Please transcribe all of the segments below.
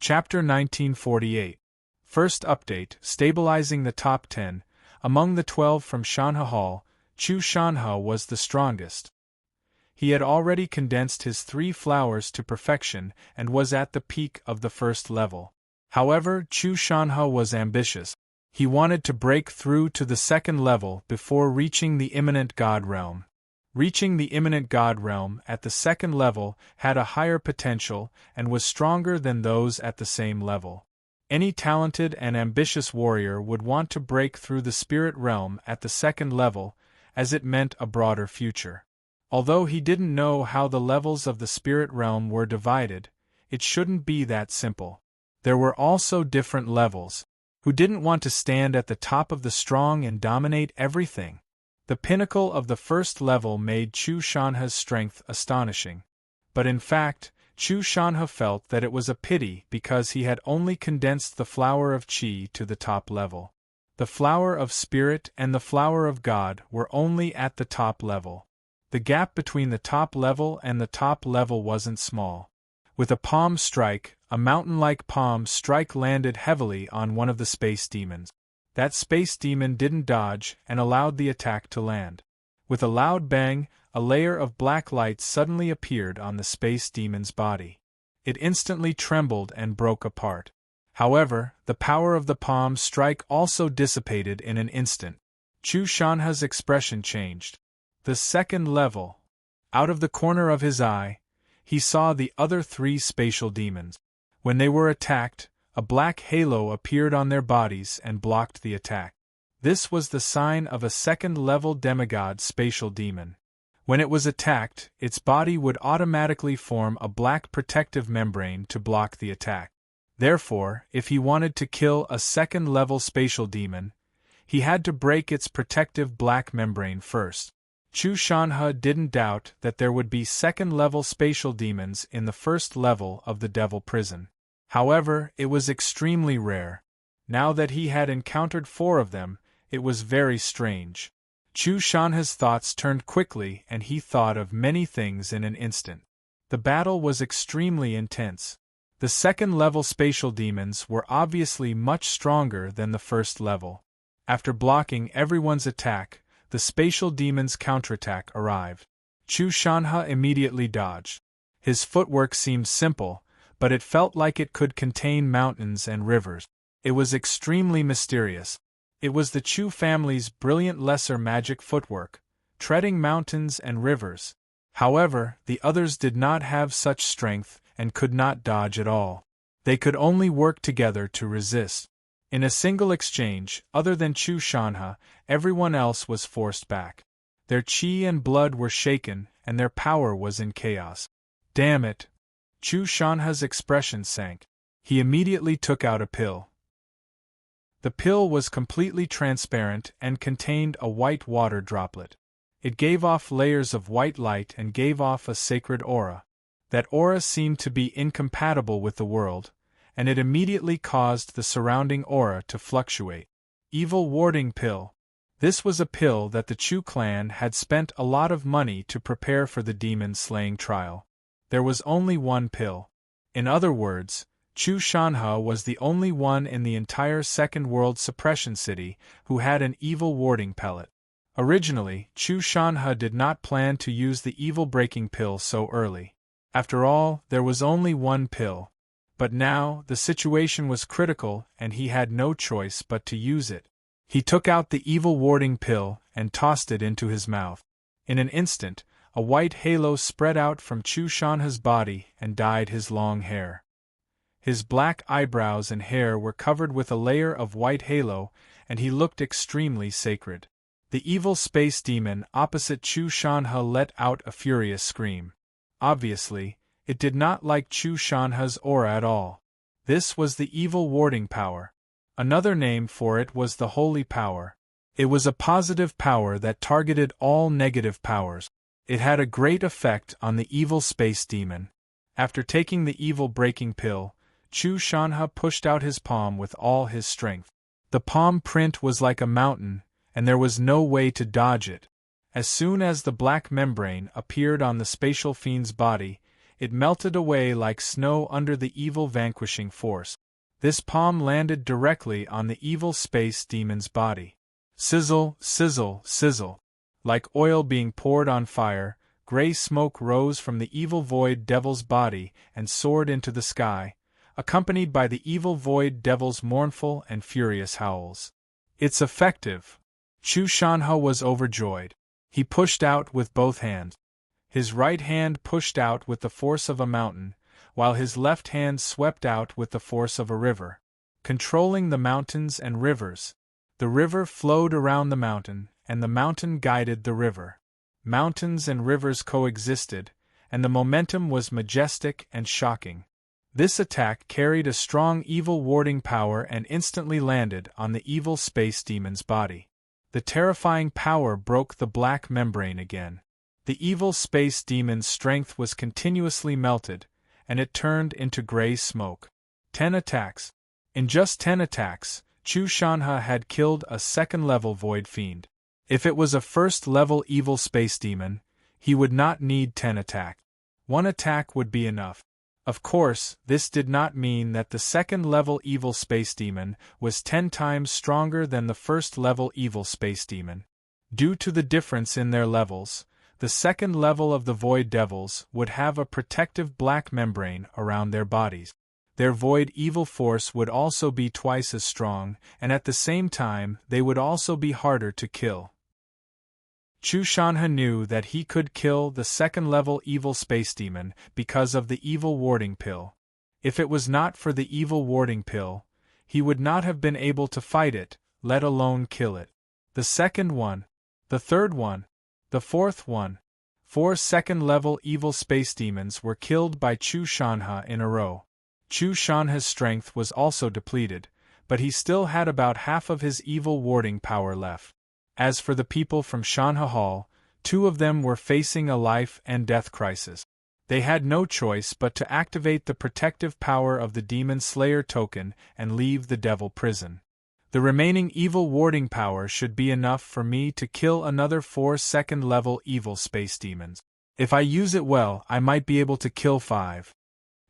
Chapter 1948. First update, stabilizing the top 10. Among the 12 from Shanha Hall, Chu Shanha was the strongest. He had already condensed his 3 flowers to perfection and was at the peak of the first level. However, Chu Shanha was ambitious. He wanted to break through to the second level before reaching the imminent God realm. Reaching the imminent God realm at the second level had a higher potential and was stronger than those at the same level. Any talented and ambitious warrior would want to break through the spirit realm at the second level, as it meant a broader future. Although he didn't know how the levels of the spirit realm were divided, it shouldn't be that simple. There were also different levels. Who didn't want to stand at the top of the strong and dominate everything? The pinnacle of the first level made Chu Shanha's strength astonishing. But in fact, Chu Shanha felt that it was a pity because he had only condensed the flower of Qi to the top level. The flower of spirit and the flower of God were only at the top level. The gap between the top level and the top level wasn't small. With a palm strike, a mountain-like palm strike landed heavily on one of the space demons. That space demon didn't dodge and allowed the attack to land. With a loud bang, a layer of black light suddenly appeared on the space demon's body. It instantly trembled and broke apart. However, the power of the palm strike also dissipated in an instant. Chu Shanha's expression changed. The second level. Out of the corner of his eye, he saw the other 3 spatial demons. When they were attacked, a black halo appeared on their bodies and blocked the attack. This was the sign of a second-level demigod spatial demon. When it was attacked, its body would automatically form a black protective membrane to block the attack. Therefore, if he wanted to kill a second-level spatial demon, he had to break its protective black membrane first. Chu Shanha didn't doubt that there would be second-level spatial demons in the first level of the Devil Prison. However, it was extremely rare. Now that he had encountered 4 of them, it was very strange. Chu Shanha's thoughts turned quickly and he thought of many things in an instant. The battle was extremely intense. The second-level spatial demons were obviously much stronger than the first level. After blocking everyone's attack, the spatial demon's counterattack arrived. Chu Shanha immediately dodged. His footwork seemed simple, but it felt like it could contain mountains and rivers. It was extremely mysterious. It was the Chu family's brilliant lesser magic footwork, treading mountains and rivers. However, the others did not have such strength and could not dodge at all. They could only work together to resist. In a single exchange, other than Chu Shanha, everyone else was forced back. Their qi and blood were shaken, and their power was in chaos. Damn it! Chu Shanha's expression sank. He immediately took out a pill. The pill was completely transparent and contained a white water droplet. It gave off layers of white light and gave off a sacred aura. That aura seemed to be incompatible with the world, and it immediately caused the surrounding aura to fluctuate. Evil Warding Pill. This was a pill that the Chu clan had spent a lot of money to prepare for the demon-slaying trial. There was only one pill. In other words, Chu Shanha was the only one in the entire Second World Suppression City who had an evil warding pellet. Originally, Chu Shanha did not plan to use the evil-breaking pill so early. After all, there was only one pill. But now, the situation was critical and he had no choice but to use it. He took out the evil warding pill and tossed it into his mouth. In an instant, a white halo spread out from Chu Shanha's body and dyed his long hair. His black eyebrows and hair were covered with a layer of white halo, and he looked extremely sacred. The evil space demon opposite Chu Shanha let out a furious scream. Obviously, it did not like Chu Shanha's aura at all. This was the evil warding power. Another name for it was the holy power. It was a positive power that targeted all negative powers. It had a great effect on the evil space demon. After taking the evil-breaking pill, Chu Shanha pushed out his palm with all his strength. The palm print was like a mountain, and there was no way to dodge it. As soon as the black membrane appeared on the spatial fiend's body, It melted away like snow under the evil vanquishing force. This palm landed directly on the evil space demon's body. Sizzle, sizzle, sizzle. Like oil being poured on fire, gray smoke rose from the evil void devil's body and soared into the sky, accompanied by the evil void devil's mournful and furious howls. It's effective! Chu Shanhe was overjoyed. He pushed out with both hands. His right hand pushed out with the force of a mountain, while his left hand swept out with the force of a river. Controlling the mountains and rivers. The river flowed around the mountain, and the mountain guided the river. Mountains and rivers coexisted, and the momentum was majestic and shocking. This attack carried a strong evil warding power and instantly landed on the evil space demon's body. The terrifying power broke the black membrane again. The evil space demon's strength was continuously melted, and it turned into gray smoke. 10 attacks. In just 10 attacks, Chu Shanhe had killed a second-level void fiend. If it was a first-level evil space demon, he would not need 10 attacks. 1 attack would be enough. Of course, this did not mean that the second-level evil space demon was 10 times stronger than the first-level evil space demon. Due to the difference in their levels, the second level of the void devils would have a protective black membrane around their bodies. Their void evil force would also be twice as strong, and at the same time they would also be harder to kill. Chu Shanhe knew that he could kill the second-level evil space demon because of the evil warding pill. If it was not for the evil warding pill, he would not have been able to fight it, let alone kill it. The second one, the third one, the fourth one. 4 second-level evil space demons were killed by Chu Shanhe in a row. Chu Shanhe's strength was also depleted, but he still had about half of his evil warding power left. As for the people from Shanhe Hall, 2 of them were facing a life-and-death crisis. They had no choice but to activate the protective power of the Demon Slayer token and leave the Devil Prison. The remaining evil warding power should be enough for me to kill another 4 second-level evil space demons. If I use it well, I might be able to kill 5.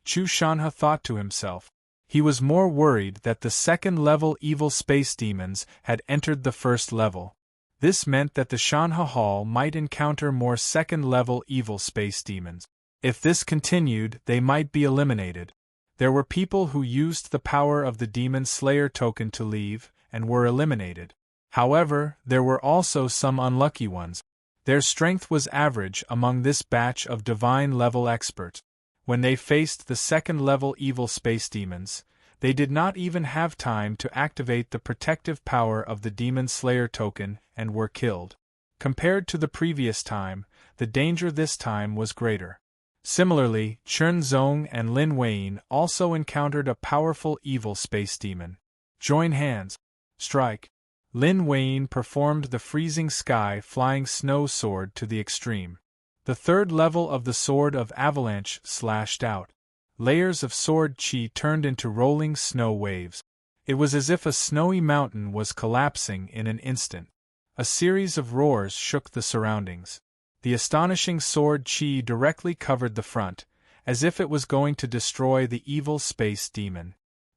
Chu Shanhe thought to himself. He was more worried that the second-level evil space demons had entered the first level. This meant that the Shanhe Hall might encounter more second-level evil space demons. If this continued, they might be eliminated. There were people who used the power of the Demon Slayer token to leave, and were eliminated. However, there were also some unlucky ones. Their strength was average among this batch of divine-level experts. When they faced the second-level evil space demons, they did not even have time to activate the protective power of the Demon Slayer token and were killed. Compared to the previous time, the danger this time was greater. Similarly, Chen Zong and Lin Weiyin also encountered a powerful evil space demon. Join hands. Strike. Lin Weiyin performed the freezing sky flying snow sword to the extreme. The third level of the Sword of Avalanche slashed out. Layers of sword chi turned into rolling snow waves. It was as if a snowy mountain was collapsing in an instant. A series of roars shook the surroundings. The astonishing sword chi directly covered the front, as if it was going to destroy the evil space demon.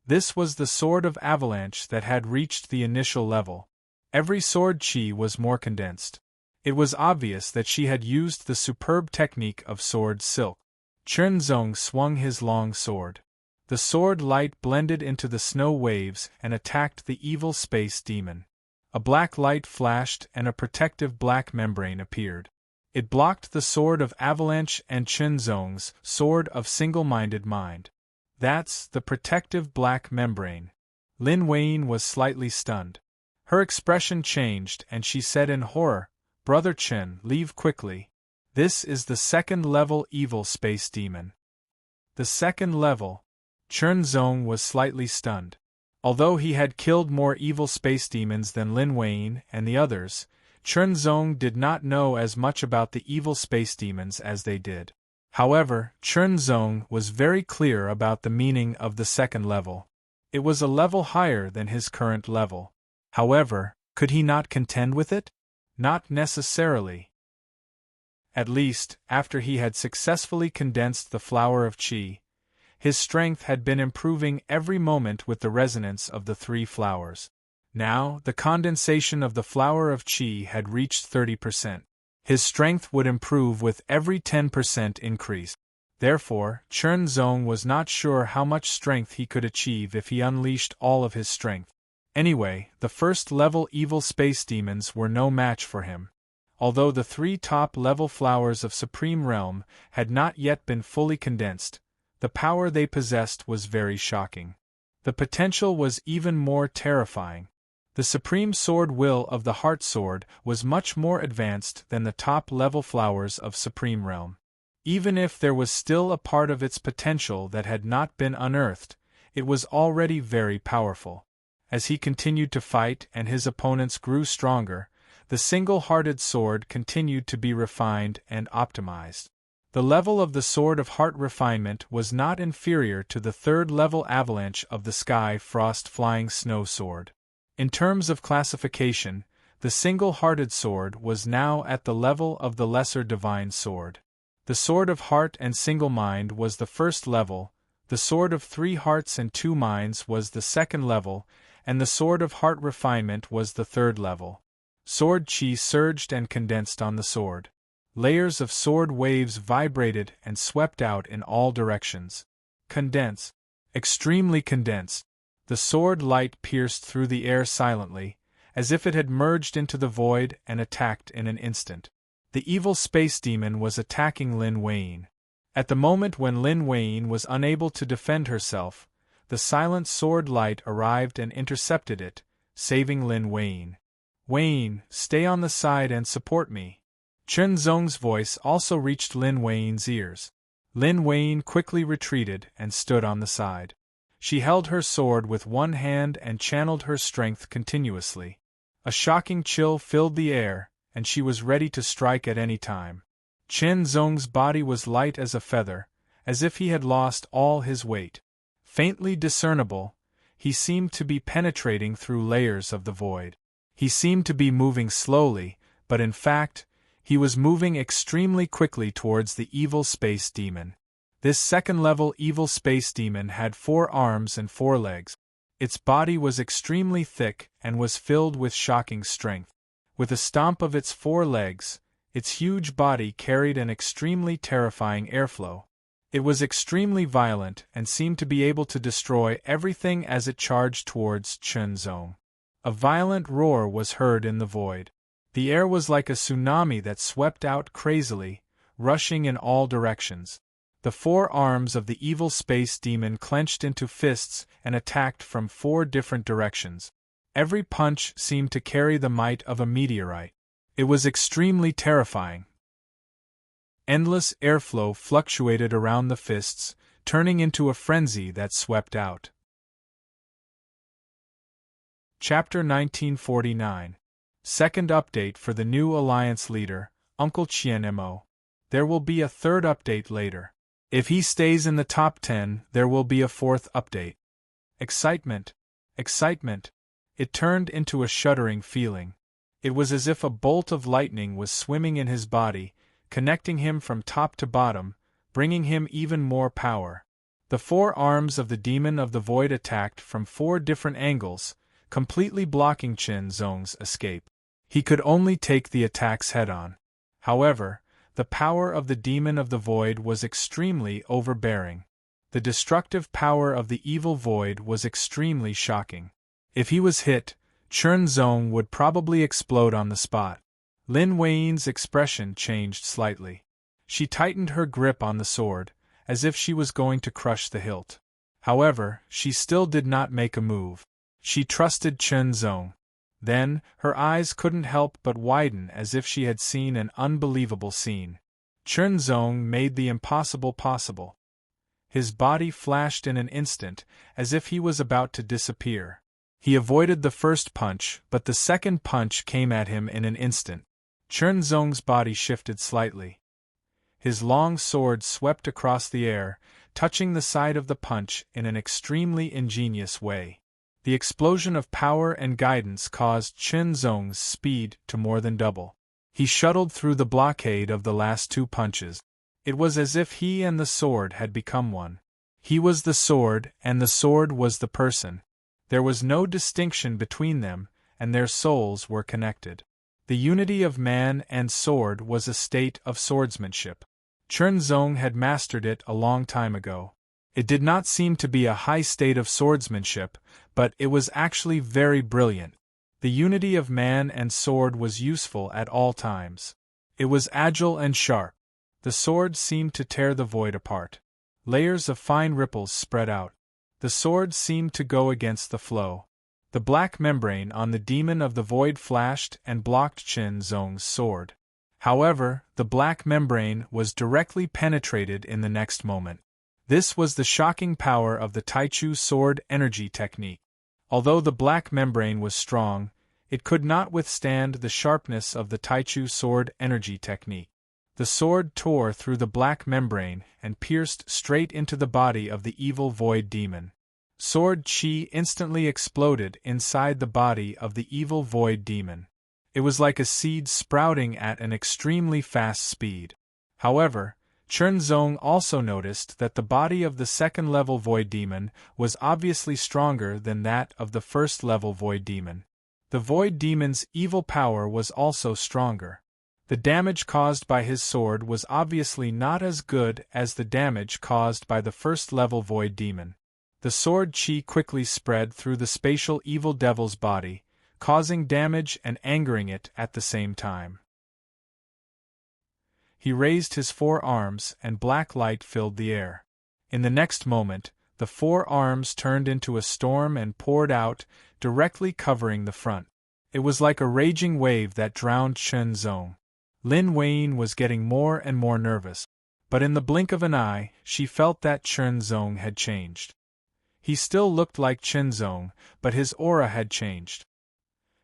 This was the Sword of Avalanche that had reached the initial level. Every sword chi was more condensed. It was obvious that she had used the superb technique of sword silk. Chen Zong swung his long sword. The sword light blended into the snow waves and attacked the evil space demon. A black light flashed and a protective black membrane appeared. It blocked the Sword of Avalanche and Chen Zong's Sword of Single-Minded Mind. That's the protective black membrane. Lin Weiyin was slightly stunned. Her expression changed and she said in horror, "Brother Chen, leave quickly. This is the second-level evil space demon." The second level. Chen Zong was slightly stunned. Although he had killed more evil space demons than Lin Weiyin and the others, Chen Zong did not know as much about the evil space demons as they did. However, Chen Zong was very clear about the meaning of the second level. It was a level higher than his current level. However, could he not contend with it? Not necessarily. At least, after he had successfully condensed the flower of qi, his strength had been improving every moment with the resonance of the 3 flowers. Now, the condensation of the flower of qi had reached 30%. His strength would improve with every 10% increase. Therefore, Chen Zong was not sure how much strength he could achieve if he unleashed all of his strength. Anyway, the first-level evil space demons were no match for him. Although the 3 top-level flowers of Supreme Realm had not yet been fully condensed, the power they possessed was very shocking. The potential was even more terrifying. The Supreme Sword Will of the Heart Sword was much more advanced than the top-level flowers of Supreme Realm. Even if there was still a part of its potential that had not been unearthed, it was already very powerful. As he continued to fight and his opponents grew stronger, the single-hearted sword continued to be refined and optimized. The level of the Sword of Heart refinement was not inferior to the 3rd-level Avalanche of the Sky Frost Flying Snow Sword. In terms of classification, the single-hearted sword was now at the level of the Lesser Divine Sword. The Sword of Heart and Single Mind was the 1st level, the Sword of 3 Hearts and 2 Minds was the 2nd level, and the Sword of Heart refinement was the 3rd level. Sword Qi surged and condensed on the sword. Layers of sword waves vibrated and swept out in all directions. Condense. Extremely condensed. The sword light pierced through the air silently, as if it had merged into the void and attacked in an instant. The evil space demon was attacking Lin Wayne. At the moment when Lin Wayne was unable to defend herself, the silent sword light arrived and intercepted it, saving Lin Wayne. Wayne, stay on the side and support me. Chen Zong's voice also reached Lin Wayne's ears. Lin Wayne quickly retreated and stood on the side. She held her sword with one hand and channeled her strength continuously. A shocking chill filled the air, and she was ready to strike at any time. Chen Zong's body was light as a feather, as if he had lost all his weight. Faintly discernible, he seemed to be penetrating through layers of the void. He seemed to be moving slowly, but in fact, he was moving extremely quickly towards the evil space demon. This 2nd-level evil space demon had 4 arms and 4 legs. Its body was extremely thick and was filled with shocking strength. With a stomp of its 4 legs, its huge body carried an extremely terrifying airflow. It was extremely violent and seemed to be able to destroy everything as it charged towards Chen Zong. A violent roar was heard in the void. The air was like a tsunami that swept out crazily, rushing in all directions. The 4 arms of the evil space demon clenched into fists and attacked from 4 different directions. Every punch seemed to carry the might of a meteorite. It was extremely terrifying. Endless airflow fluctuated around the fists, turning into a frenzy that swept out. Chapter 1949. Second update for the new Alliance leader, Uncle Qian Mo. There will be a 3rd update later. If he stays in the top 10, there will be a 4th update. Excitement. Excitement. It turned into a shuddering feeling. It was as if a bolt of lightning was swimming in his body, connecting him from top to bottom, bringing him even more power. The 4 arms of the Demon of the Void attacked from 4 different angles, completely blocking Chen Zong's escape. He could only take the attacks head-on. However, the power of the Demon of the Void was extremely overbearing. The destructive power of the evil void was extremely shocking. If he was hit, Chen Zong would probably explode on the spot. Lin Wei's expression changed slightly. She tightened her grip on the sword, as if she was going to crush the hilt. However, she still did not make a move. She trusted Chen Zong. Then, her eyes couldn't help but widen as if she had seen an unbelievable scene. Chen Zong made the impossible possible. His body flashed in an instant, as if he was about to disappear. He avoided the first punch, but the second punch came at him in an instant. Chen Zong's body shifted slightly. His long sword swept across the air, touching the side of the punch in an extremely ingenious way. The explosion of power and guidance caused Chen Zong's speed to more than double. He shuttled through the blockade of the last 2 punches. It was as if he and the sword had become one. He was the sword, and the sword was the person. There was no distinction between them, and their souls were connected. The unity of man and sword was a state of swordsmanship. Chunzong had mastered it a long time ago. It did not seem to be a high state of swordsmanship, but it was actually very brilliant. The unity of man and sword was useful at all times. It was agile and sharp. The sword seemed to tear the void apart. Layers of fine ripples spread out. The sword seemed to go against the flow. The black membrane on the demon of the void flashed and blocked Chunzong's sword. However, the black membrane was directly penetrated in the next moment. This was the shocking power of the Taichu sword energy technique. Although the black membrane was strong, it could not withstand the sharpness of the Taichu sword energy technique. The sword tore through the black membrane and pierced straight into the body of the evil void demon. Sword chi instantly exploded inside the body of the evil void demon. It was like a seed sprouting at an extremely fast speed. However, Chunzong also noticed that the body of the second-level void demon was obviously stronger than that of the first-level void demon. The void demon's evil power was also stronger. The damage caused by his sword was obviously not as good as the damage caused by the first-level void demon. The sword chi quickly spread through the spatial evil devil's body, causing damage and angering it at the same time. He raised his 4 arms and black light filled the air. In the next moment, the 4 arms turned into a storm and poured out, directly covering the front. It was like a raging wave that drowned Chunzong. Lin Weiyin was getting more and more nervous, but in the blink of an eye, she felt that Chunzong had changed. He still looked like Chunzong, but his aura had changed.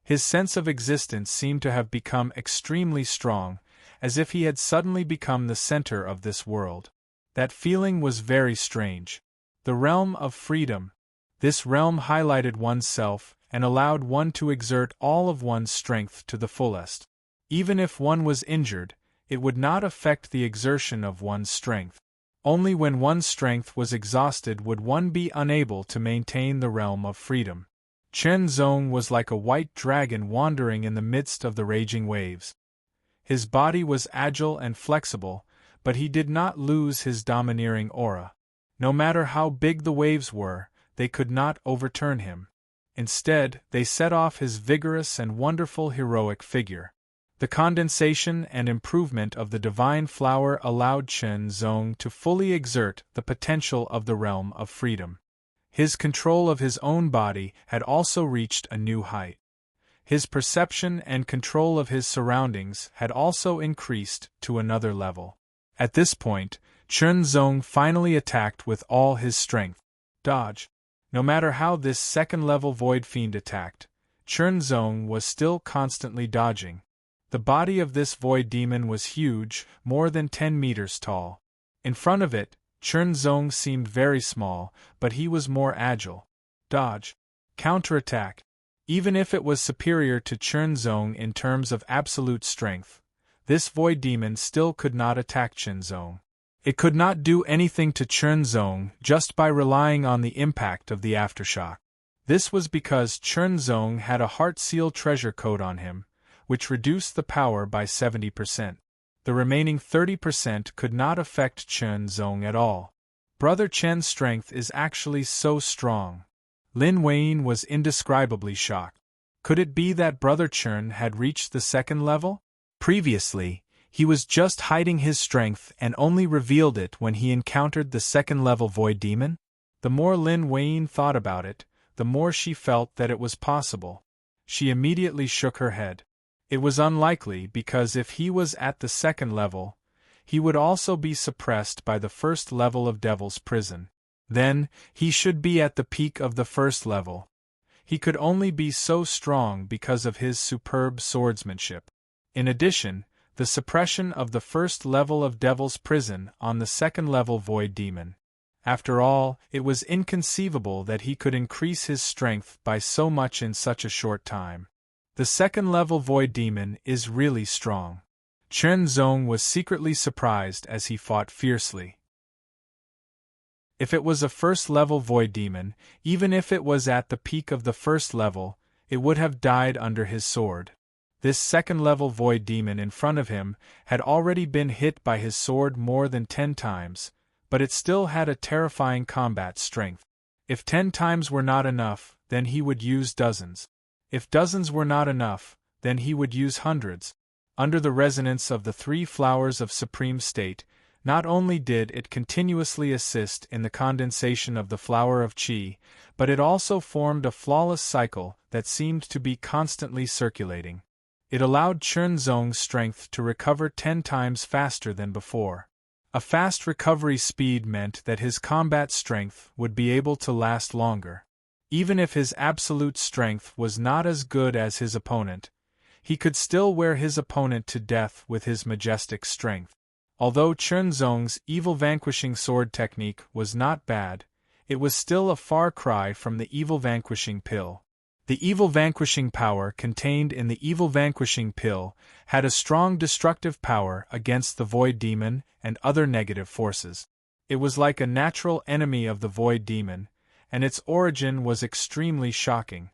His sense of existence seemed to have become extremely strong, as if he had suddenly become the center of this world. That feeling was very strange. The realm of freedom. This realm highlighted oneself and allowed one to exert all of one's strength to the fullest. Even if one was injured, it would not affect the exertion of one's strength. Only when one's strength was exhausted would one be unable to maintain the realm of freedom. Chunzong was like a white dragon wandering in the midst of the raging waves. His body was agile and flexible, but he did not lose his domineering aura. No matter how big the waves were, they could not overturn him. Instead, they set off his vigorous and wonderful heroic figure. The condensation and improvement of the divine flower allowed Chunzong to fully exert the potential of the realm of freedom. His control of his own body had also reached a new height. His perception and control of his surroundings had also increased to another level. At this point, Chunzong finally attacked with all his strength. Dodge. No matter how this second-level void fiend attacked, Chunzong was still constantly dodging. The body of this void demon was huge, more than 10 meters tall. In front of it, Chunzong seemed very small, but he was more agile. Dodge. Counterattack. Even if it was superior to Chunzong in terms of absolute strength, this void demon still could not attack Chunzong. It could not do anything to Chunzong just by relying on the impact of the aftershock. This was because Chunzong had a heart seal treasure code on him, which reduced the power by 70%. The remaining 30% could not affect Chunzong at all. Brother Chen's strength is actually so strong. Lin Weiyin was indescribably shocked. Could it be that Brother Chen had reached the second level? Previously, he was just hiding his strength and only revealed it when he encountered the second-level void demon? The more Lin Weiyin thought about it, the more she felt that it was possible. She immediately shook her head. It was unlikely because if he was at the second level, he would also be suppressed by the first level of Devil's Prison. Then, he should be at the peak of the first level. He could only be so strong because of his superb swordsmanship. In addition, the suppression of the first level of Devil's Prison on the second level Void Demon. After all, it was inconceivable that he could increase his strength by so much in such a short time. The second-level Void Demon is really strong. Chen Zong was secretly surprised as he fought fiercely. If it was a first-level Void Demon, even if it was at the peak of the first level, it would have died under his sword. This second-level Void Demon in front of him had already been hit by his sword more than 10 times, but it still had a terrifying combat strength. If 10 times were not enough, then he would use dozens. If dozens were not enough, then he would use hundreds. Under the resonance of the 3 flowers of Supreme State, not only did it continuously assist in the condensation of the flower of Qi, but it also formed a flawless cycle that seemed to be constantly circulating. It allowed Chen Zong's strength to recover 10 times faster than before. A fast recovery speed meant that his combat strength would be able to last longer. Even if his absolute strength was not as good as his opponent, he could still wear his opponent to death with his majestic strength. Although Chen Zong's evil vanquishing sword technique was not bad, it was still a far cry from the evil vanquishing pill. The evil vanquishing power contained in the evil vanquishing pill had a strong destructive power against the Void Demon and other negative forces. It was like a natural enemy of the Void Demon, and its origin was extremely shocking.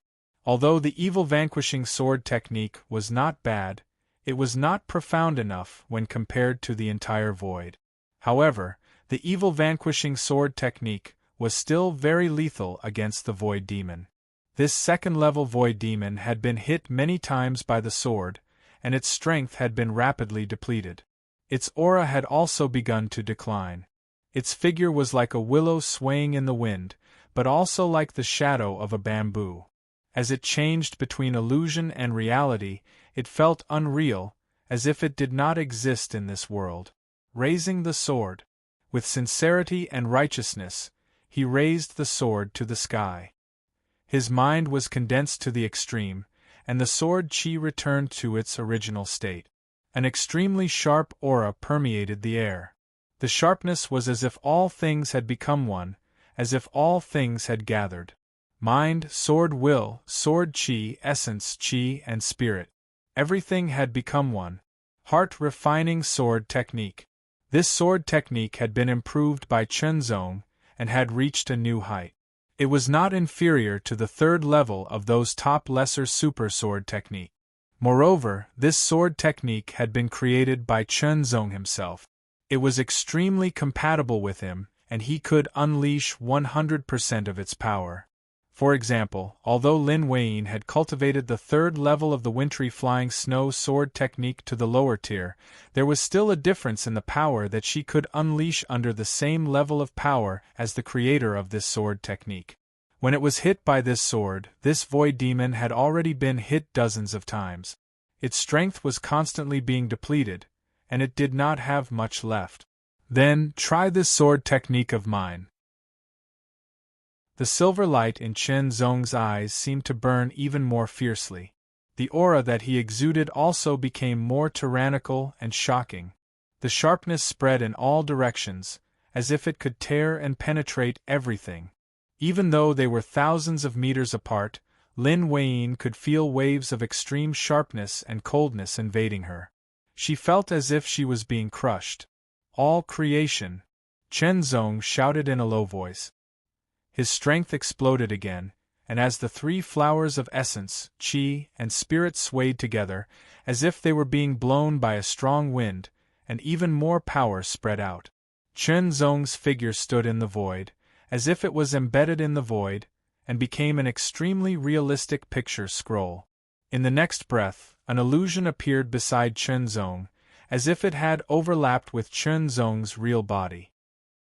Although the evil vanquishing sword technique was not bad, it was not profound enough when compared to the entire Void. However, the evil vanquishing sword technique was still very lethal against the Void Demon. This second-level Void Demon had been hit many times by the sword, and its strength had been rapidly depleted. Its aura had also begun to decline. Its figure was like a willow swaying in the wind, but also like the shadow of a bamboo. As it changed between illusion and reality, it felt unreal, as if it did not exist in this world. Raising the sword. With sincerity and righteousness, he raised the sword to the sky. His mind was condensed to the extreme, and the sword Qi returned to its original state. An extremely sharp aura permeated the air. The sharpness was as if all things had become one, as if all things had gathered. Mind, sword will, sword Qi, essence Qi, and spirit. Everything had become one. Heart refining sword technique. This sword technique had been improved by Chen Zong, and had reached a new height. It was not inferior to the third level of those top lesser super sword technique. Moreover, this sword technique had been created by Chen Zong himself. It was extremely compatible with him, and he could unleash 100% of its power. For example, although Lin Weiyin had cultivated the third level of the wintry flying snow sword technique to the lower tier, there was still a difference in the power that she could unleash under the same level of power as the creator of this sword technique. When it was hit by this sword, this Void Demon had already been hit dozens of times. Its strength was constantly being depleted, and it did not have much left. Then, try this sword technique of mine. The silver light in Chen Zong's eyes seemed to burn even more fiercely. The aura that he exuded also became more tyrannical and shocking. The sharpness spread in all directions, as if it could tear and penetrate everything. Even though they were thousands of meters apart, Lin Weiyin could feel waves of extreme sharpness and coldness invading her. She felt as if she was being crushed. All creation! Chen Zong shouted in a low voice. His strength exploded again, and as the 3 flowers of essence, Qi, and spirit swayed together, as if they were being blown by a strong wind, and even more power spread out. Chen Zong's figure stood in the void, as if it was embedded in the void, and became an extremely realistic picture scroll. In the next breath, an illusion appeared beside Chen Zong, as if it had overlapped with Chen Zong's real body.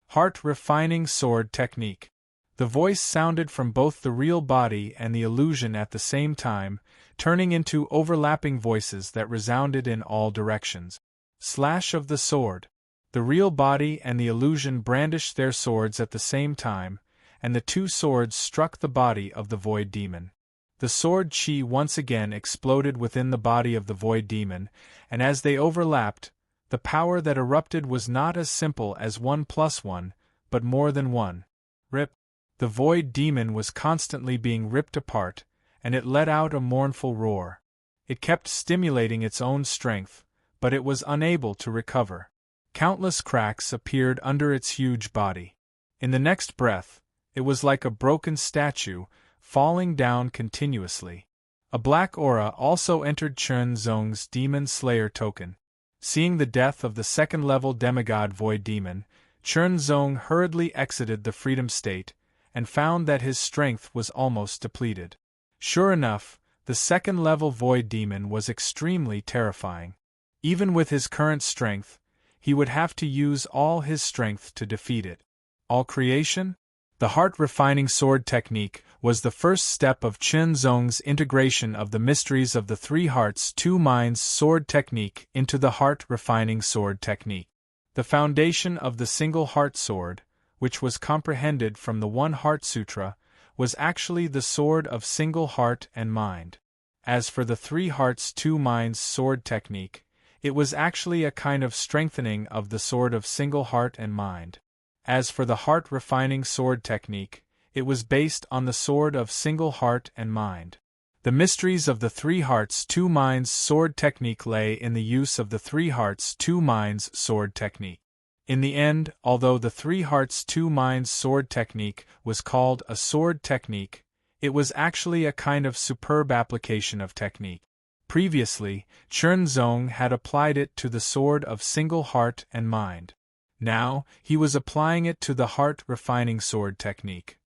Heart refining sword technique. The voice sounded from both the real body and the illusion at the same time, turning into overlapping voices that resounded in all directions. Slash of the sword. The real body and the illusion brandished their swords at the same time, and the 2 swords struck the body of the Void Demon. The sword Qi once again exploded within the body of the Void Demon, and as they overlapped, the power that erupted was not as simple as 1 + 1, but more than 1. Rip. The Void Demon was constantly being ripped apart, and it let out a mournful roar. It kept stimulating its own strength, but it was unable to recover. Countless cracks appeared under its huge body. In the next breath, it was like a broken statue, falling down continuously. A black aura also entered Chen Zong's Demon Slayer token. Seeing the death of the second-level demigod Void Demon, Chen Zong hurriedly exited the Freedom State, and found that his strength was almost depleted. Sure enough, the second-level Void Demon was extremely terrifying. Even with his current strength, he would have to use all his strength to defeat it. All creation? The heart-refining sword technique was the first step of Chen Zong's integration of the mysteries of the three hearts, two minds sword technique into the heart-refining sword technique. The foundation of the single heart sword, which was comprehended from the One Heart Sutra, was actually the sword of single heart and mind. As for the three hearts, two minds sword technique, it was actually a kind of strengthening of the sword of single heart and mind. As for the heart-refining sword technique, it was based on the sword of single heart and mind. The mysteries of the three hearts, two minds sword technique lay in the use of the three hearts, two minds sword technique. In the end, although the three hearts, two minds sword technique was called a sword technique, it was actually a kind of superb application of technique. Previously, Chen Zong had applied it to the sword of single heart and mind. Now, he was applying it to the heart-refining sword technique.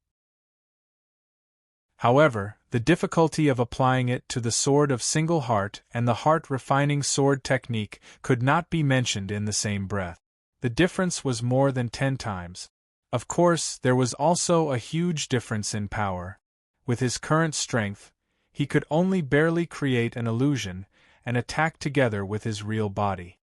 However, the difficulty of applying it to the sword of single heart and the heart-refining sword technique could not be mentioned in the same breath. The difference was more than 10 times. Of course, there was also a huge difference in power. With his current strength, he could only barely create an illusion and attack together with his real body.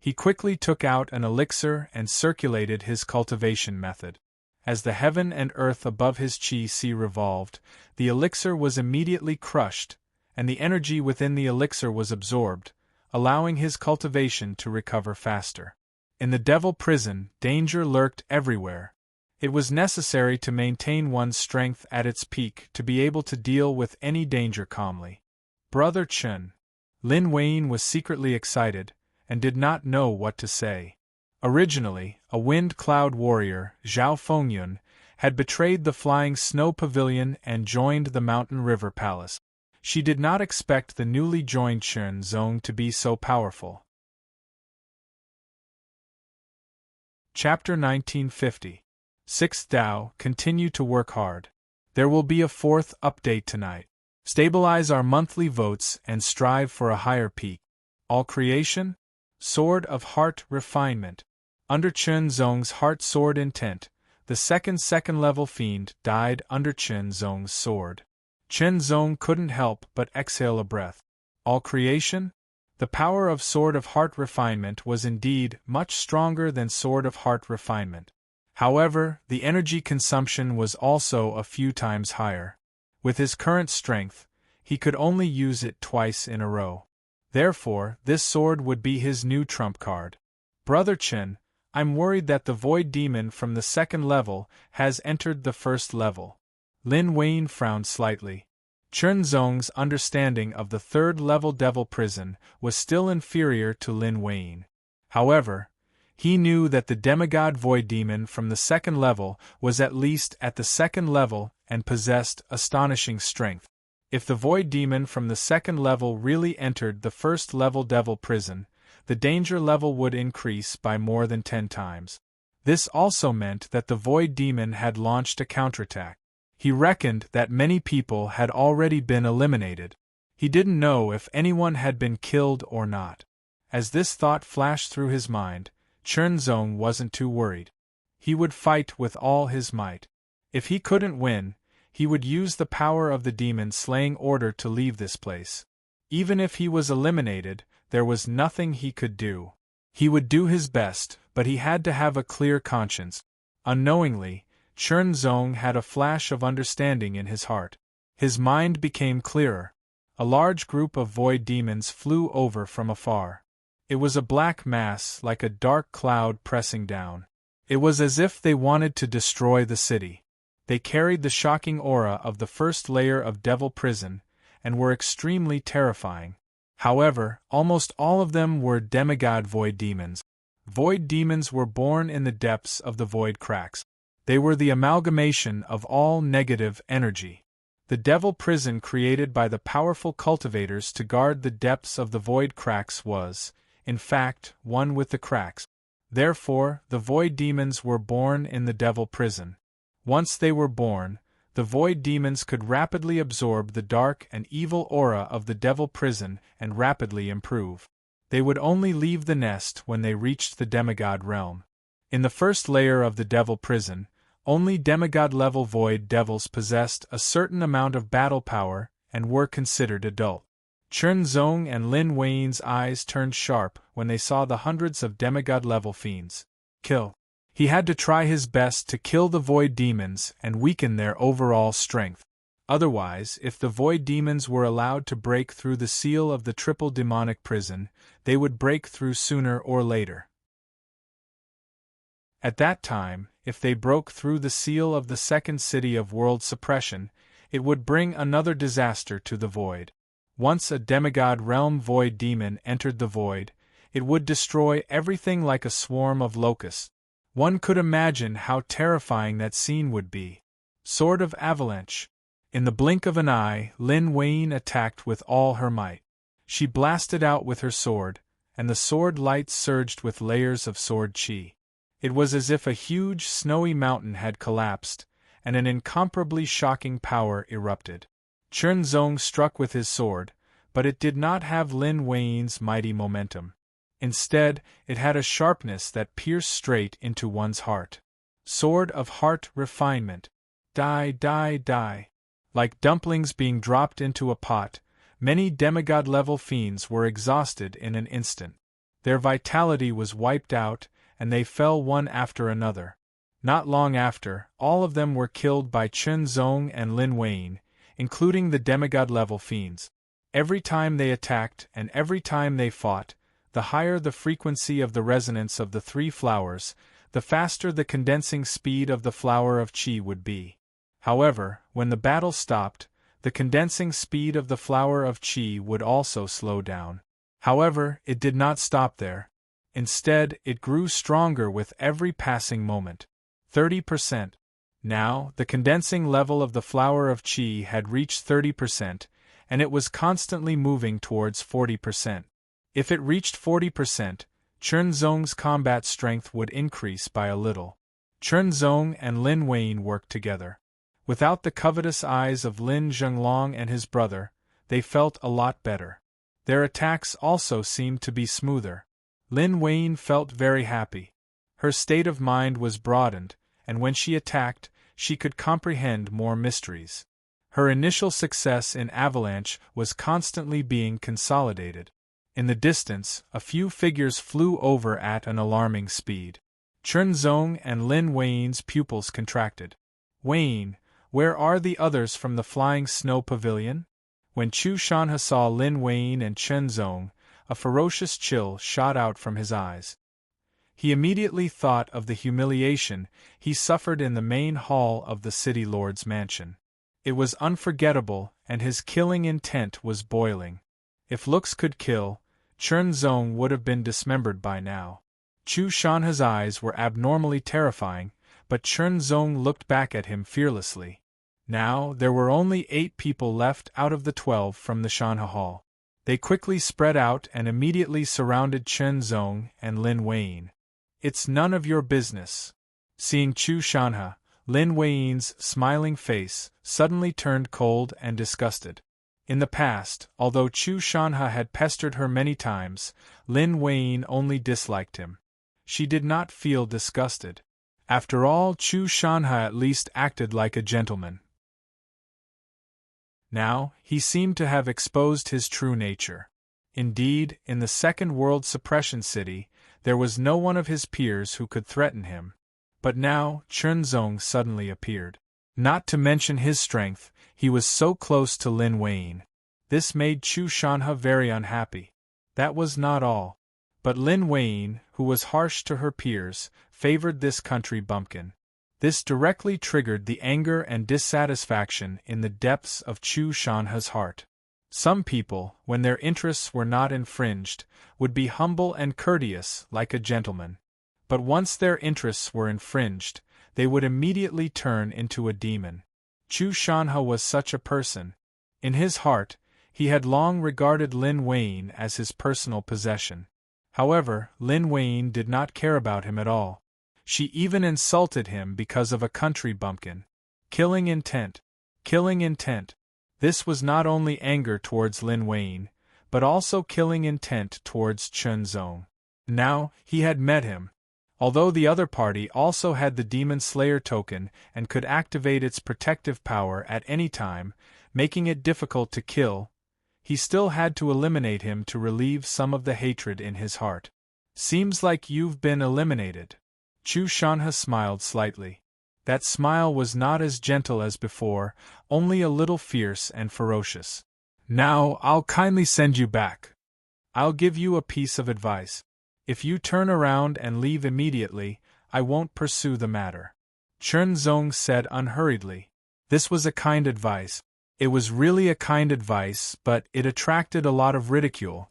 He quickly took out an elixir and circulated his cultivation method. As the heaven and earth above his chi revolved, the elixir was immediately crushed, and the energy within the elixir was absorbed, allowing his cultivation to recover faster. In the devil prison, danger lurked everywhere. It was necessary to maintain one's strength at its peak to be able to deal with any danger calmly. Brother Chen. Lin Weiyin was secretly excited, and did not know what to say. Originally, a wind cloud warrior, Zhao Fengyun, had betrayed the flying snow pavilion and joined the mountain river palace. She did not expect the newly joined Chen Zong to be so powerful. Chapter 1950. Sixth Tao, continue to work hard. There will be a fourth update tonight. Stabilize our monthly votes and strive for a higher peak. All creation? Sword of Heart Refinement. Under Chen Zong's Heart Sword intent, the second-level fiend died under Chen Zong's sword. Chen Zong couldn't help but exhale a breath. All creation? The power of Sword of Heart Refinement was indeed much stronger than Sword of Heart Refinement. However, the energy consumption was also a few times higher. With his current strength, he could only use it twice in a row. Therefore, this sword would be his new trump card. Brother Chen, I'm worried that the Void Demon from the second level has entered the first level. Lin Weiyin frowned slightly. Chen Zong's understanding of the third-level devil prison was still inferior to Lin Weiyin. However, he knew that the demigod Void Demon from the second level was at least at the second level and possessed astonishing strength. If the Void Demon from the second level really entered the first-level devil prison, the danger level would increase by more than 10 times. This also meant that the Void Demon had launched a counterattack. He reckoned that many people had already been eliminated. He didn't know if anyone had been killed or not. As this thought flashed through his mind, Chen Zong wasn't too worried. He would fight with all his might. If he couldn't win, he would use the power of the demon-slaying order to leave this place. Even if he was eliminated, there was nothing he could do. He would do his best, but he had to have a clear conscience. Unknowingly, Chen Zong had a flash of understanding in his heart. His mind became clearer. A large group of void demons flew over from afar. It was a black mass like a dark cloud pressing down. It was as if they wanted to destroy the city. They carried the shocking aura of the first layer of Devil Prison, and were extremely terrifying. However, almost all of them were demigod void demons. Void demons were born in the depths of the void cracks. They were the amalgamation of all negative energy. The devil prison created by the powerful cultivators to guard the depths of the void cracks was, in fact, one with the cracks. Therefore, the void demons were born in the devil prison. Once they were born, the void demons could rapidly absorb the dark and evil aura of the devil prison and rapidly improve. They would only leave the nest when they reached the demigod realm. In the first layer of the devil prison, only demigod-level void devils possessed a certain amount of battle power and were considered adult. Chen Zong and Lin Wei's eyes turned sharp when they saw the hundreds of demigod-level fiends. Kill. He had to try his best to kill the void demons and weaken their overall strength. Otherwise, if the void demons were allowed to break through the seal of the triple demonic prison, they would break through sooner or later. At that time, if they broke through the seal of the second city of world suppression, it would bring another disaster to the void. Once a demigod realm void demon entered the void, it would destroy everything like a swarm of locusts. One could imagine how terrifying that scene would be. Sword of Avalanche. In the blink of an eye, Lin Wei attacked with all her might. She blasted out with her sword, and the sword light surged with layers of sword chi. It was as if a huge snowy mountain had collapsed, and an incomparably shocking power erupted. Chen Zong struck with his sword, but it did not have Lin Wei's mighty momentum. Instead, it had a sharpness that pierced straight into one's heart. Sword of Heart Refinement. Die, die, die. Like dumplings being dropped into a pot, many demigod-level fiends were exhausted in an instant. Their vitality was wiped out, and they fell one after another. Not long after, all of them were killed by Chen Zong and Lin Wei, including the demigod-level fiends. Every time they attacked and every time they fought, the higher the frequency of the resonance of the three flowers, the faster the condensing speed of the flower of Qi would be. However, when the battle stopped, the condensing speed of the flower of Qi would also slow down. However, it did not stop there. Instead, it grew stronger with every passing moment. 30%. Now, the condensing level of the flower of Qi had reached 30%, and it was constantly moving towards 40%. If it reached 40%, Chen Zong's combat strength would increase by a little. Chen Zong and Lin Wei worked together. Without the covetous eyes of Lin Zhenglong and his brother, they felt a lot better. Their attacks also seemed to be smoother. Lin Wei felt very happy. Her state of mind was broadened, and when she attacked, she could comprehend more mysteries. Her initial success in Avalanche was constantly being consolidated. In the distance, a few figures flew over at an alarming speed. Chen Zong and Lin Wei's pupils contracted. Wei, where are the others from the flying snow pavilion? When Chu Shanhe saw Lin Wei and Chen Zong, a ferocious chill shot out from his eyes. He immediately thought of the humiliation he suffered in the main hall of the city lord's mansion. It was unforgettable, and his killing intent was boiling. If looks could kill, Chen Zong would have been dismembered by now. Chu Shanhe's eyes were abnormally terrifying, but Chen Zong looked back at him fearlessly. Now, there were only 8 people left out of the 12 from the Shanhe Hall. They quickly spread out and immediately surrounded Chen Zong and Lin Wei. It's none of your business. Seeing Chu Shanhe, Lin Wei's smiling face suddenly turned cold and disgusted. In the past, although Chu Shanhe had pestered her many times, Lin Wei only disliked him. She did not feel disgusted. After all, Chu Shanhe at least acted like a gentleman. Now, he seemed to have exposed his true nature. Indeed, in the Second World Suppression City, there was no one of his peers who could threaten him. But now, Chen Zong suddenly appeared. Not to mention his strength, he was so close to Lin Wei. This made Chu Shanhe very unhappy. That was not all. But Lin Wei, who was harsh to her peers, favored this country bumpkin. This directly triggered the anger and dissatisfaction in the depths of Chu Shanhe's heart. Some people, when their interests were not infringed, would be humble and courteous like a gentleman. But once their interests were infringed, they would immediately turn into a demon. Chu Shanhe was such a person. In his heart, he had long regarded Lin Weiyin as his personal possession. However, Lin Weiyin did not care about him at all. She even insulted him because of a country bumpkin. Killing intent. Killing intent. This was not only anger towards Lin Weiyin, but also killing intent towards Chen Zong. Now, he had met him. Although the other party also had the Demon Slayer token and could activate its protective power at any time, making it difficult to kill, he still had to eliminate him to relieve some of the hatred in his heart. Seems like you've been eliminated. Chu Shanhe smiled slightly. That smile was not as gentle as before, only a little fierce and ferocious. Now, I'll kindly send you back. I'll give you a piece of advice. If you turn around and leave immediately, I won't pursue the matter. Chen Zong said unhurriedly. This was a kind advice. It was really a kind advice, but it attracted a lot of ridicule.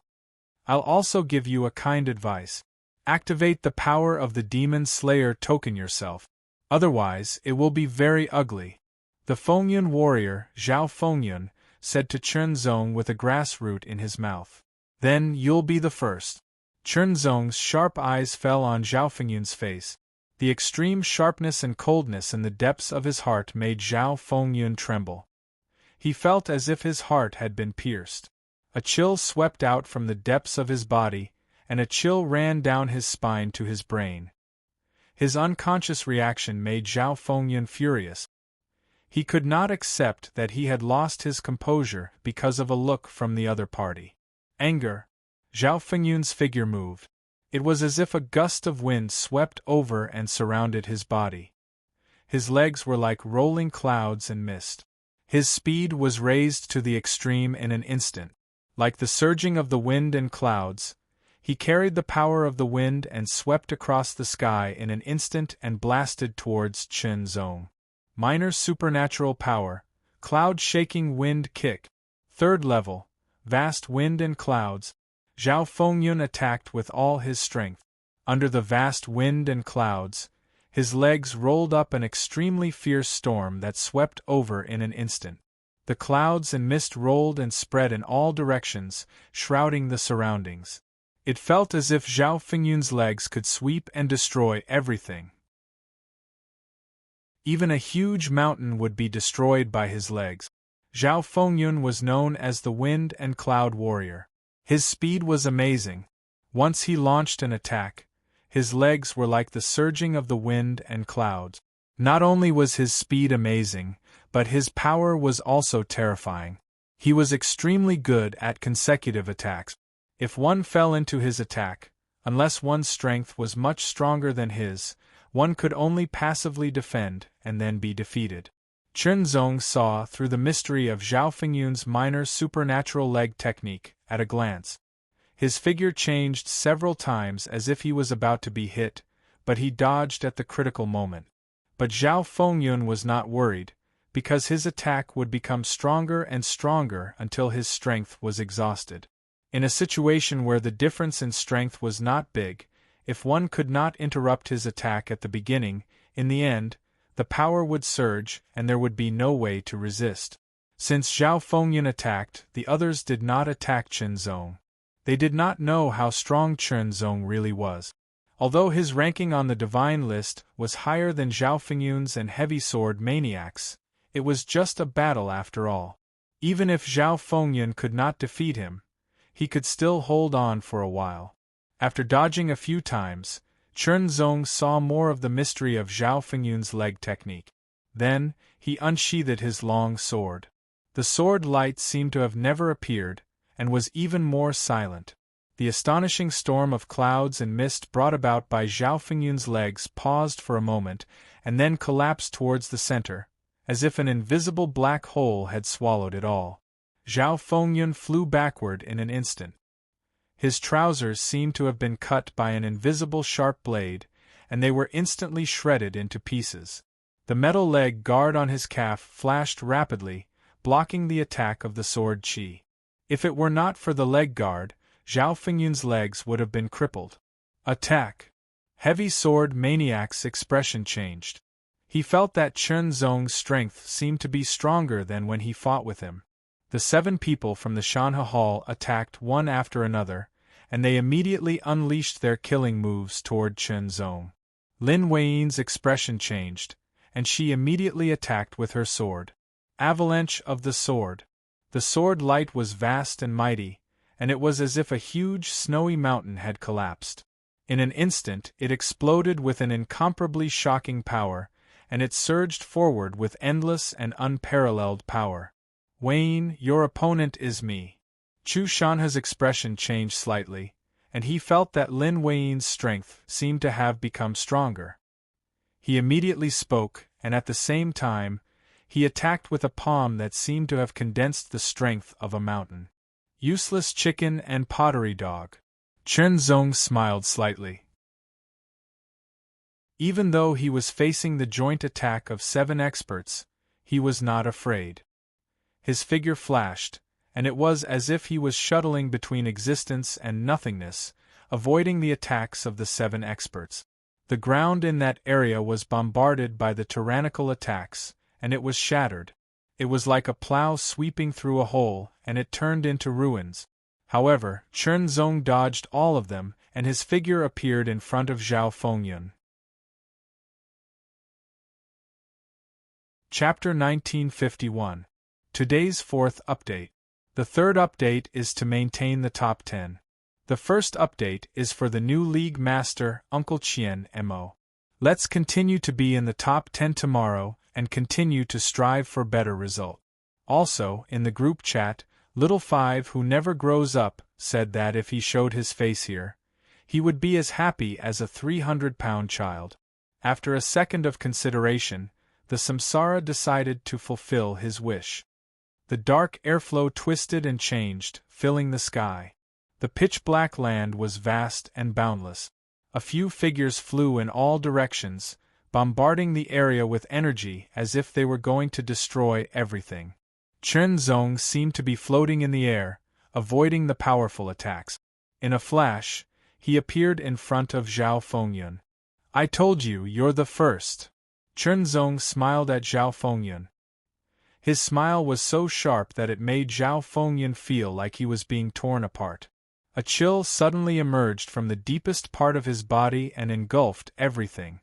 I'll also give you a kind advice. Activate the power of the Demon Slayer token yourself. Otherwise, it will be very ugly. The Fengyun warrior, Zhao Fengyun, said to Chen Zong with a grass root in his mouth. Then you'll be the first. Chen Zong's sharp eyes fell on Zhao Fengyun's face. The extreme sharpness and coldness in the depths of his heart made Zhao Fengyun tremble. He felt as if his heart had been pierced. A chill swept out from the depths of his body, and a chill ran down his spine to his brain. His unconscious reaction made Zhao Fengyun furious. He could not accept that he had lost his composure because of a look from the other party. Anger. Zhao Fengyun's figure moved. It was as if a gust of wind swept over and surrounded his body. His legs were like rolling clouds and mist. His speed was raised to the extreme in an instant. Like the surging of the wind and clouds, he carried the power of the wind and swept across the sky in an instant and blasted towards Chen Zong. Minor supernatural power, cloud-shaking wind kick. Third level, vast wind and clouds. Zhao Fengyun attacked with all his strength. Under the vast wind and clouds, his legs rolled up an extremely fierce storm that swept over in an instant. The clouds and mist rolled and spread in all directions, shrouding the surroundings. It felt as if Zhao Fengyun's legs could sweep and destroy everything. Even a huge mountain would be destroyed by his legs. Zhao Fengyun was known as the Wind and Cloud Warrior. His speed was amazing. Once he launched an attack, his legs were like the surging of the wind and clouds. Not only was his speed amazing, but his power was also terrifying. He was extremely good at consecutive attacks. If one fell into his attack, unless one's strength was much stronger than his, one could only passively defend and then be defeated. Chen Zong saw through the mystery of Zhao Fengyun's minor supernatural leg technique at a glance. His figure changed several times as if he was about to be hit, but he dodged at the critical moment. But Zhao Fengyun was not worried, because his attack would become stronger and stronger until his strength was exhausted. In a situation where the difference in strength was not big, if one could not interrupt his attack at the beginning, in the end, the power would surge and there would be no way to resist. Since Zhao Fengyun attacked, the others did not attack Chen Zong. They did not know how strong Chen Zong really was. Although his ranking on the divine list was higher than Zhao Fengyun's and heavy sword maniacs, it was just a battle after all. Even if Zhao Fengyun could not defeat him, he could still hold on for a while. After dodging a few times, Chen Zong saw more of the mystery of Zhao Fengyun's leg technique. Then, he unsheathed his long sword. The sword light seemed to have never appeared, and was even more silent. The astonishing storm of clouds and mist brought about by Zhao Fengyun's legs paused for a moment, and then collapsed towards the center, as if an invisible black hole had swallowed it all. Zhao Fengyun flew backward in an instant. His trousers seemed to have been cut by an invisible sharp blade, and they were instantly shredded into pieces. The metal leg guard on his calf flashed rapidly, blocking the attack of the sword chi. If it were not for the leg guard, Zhao Fengyun's legs would have been crippled. Attack! Heavy sword maniac's expression changed. He felt that Chen Zong's strength seemed to be stronger than when he fought with him. The 7 people from the Shanhe Hall attacked one after another, and they immediately unleashed their killing moves toward Chen Zong. Lin Weiyin's expression changed, and she immediately attacked with her sword. Avalanche of the sword. The sword light was vast and mighty, and it was as if a huge snowy mountain had collapsed. In an instant it exploded with an incomparably shocking power, and it surged forward with endless and unparalleled power. Weiyin, your opponent is me. Chu Shanhe's expression changed slightly, and he felt that Lin Weiyin's strength seemed to have become stronger. He immediately spoke, and at the same time, he attacked with a palm that seemed to have condensed the strength of a mountain. Useless chicken and pottery dog. Chen Zong smiled slightly. Even though he was facing the joint attack of 7 experts, he was not afraid. His figure flashed, and it was as if he was shuttling between existence and nothingness, avoiding the attacks of the 7 experts. The ground in that area was bombarded by the tyrannical attacks, and it was shattered. It was like a plow sweeping through a hole, and it turned into ruins. However, Chen Zong dodged all of them, and his figure appeared in front of Zhao Fengyun. Chapter 1951. Today's 4th update. The 3rd update is to maintain the top 10. The first update is for the new League Master, Uncle Qian Mo. Let's continue to be in the top 10 tomorrow, and continue to strive for better result. Also, in the group chat, Little Five who never grows up said that if he showed his face here, he would be as happy as a 300-pound child. After a second of consideration, the Samsara decided to fulfill his wish. The dark airflow twisted and changed, filling the sky. The pitch-black land was vast and boundless. A few figures flew in all directions, bombarding the area with energy as if they were going to destroy everything. Chen Zong seemed to be floating in the air, avoiding the powerful attacks. In a flash, he appeared in front of Zhao Fengyun. I told you, you're the first. Chen Zong smiled at Zhao Fengyun. His smile was so sharp that it made Zhao Fengyun feel like he was being torn apart. A chill suddenly emerged from the deepest part of his body and engulfed everything.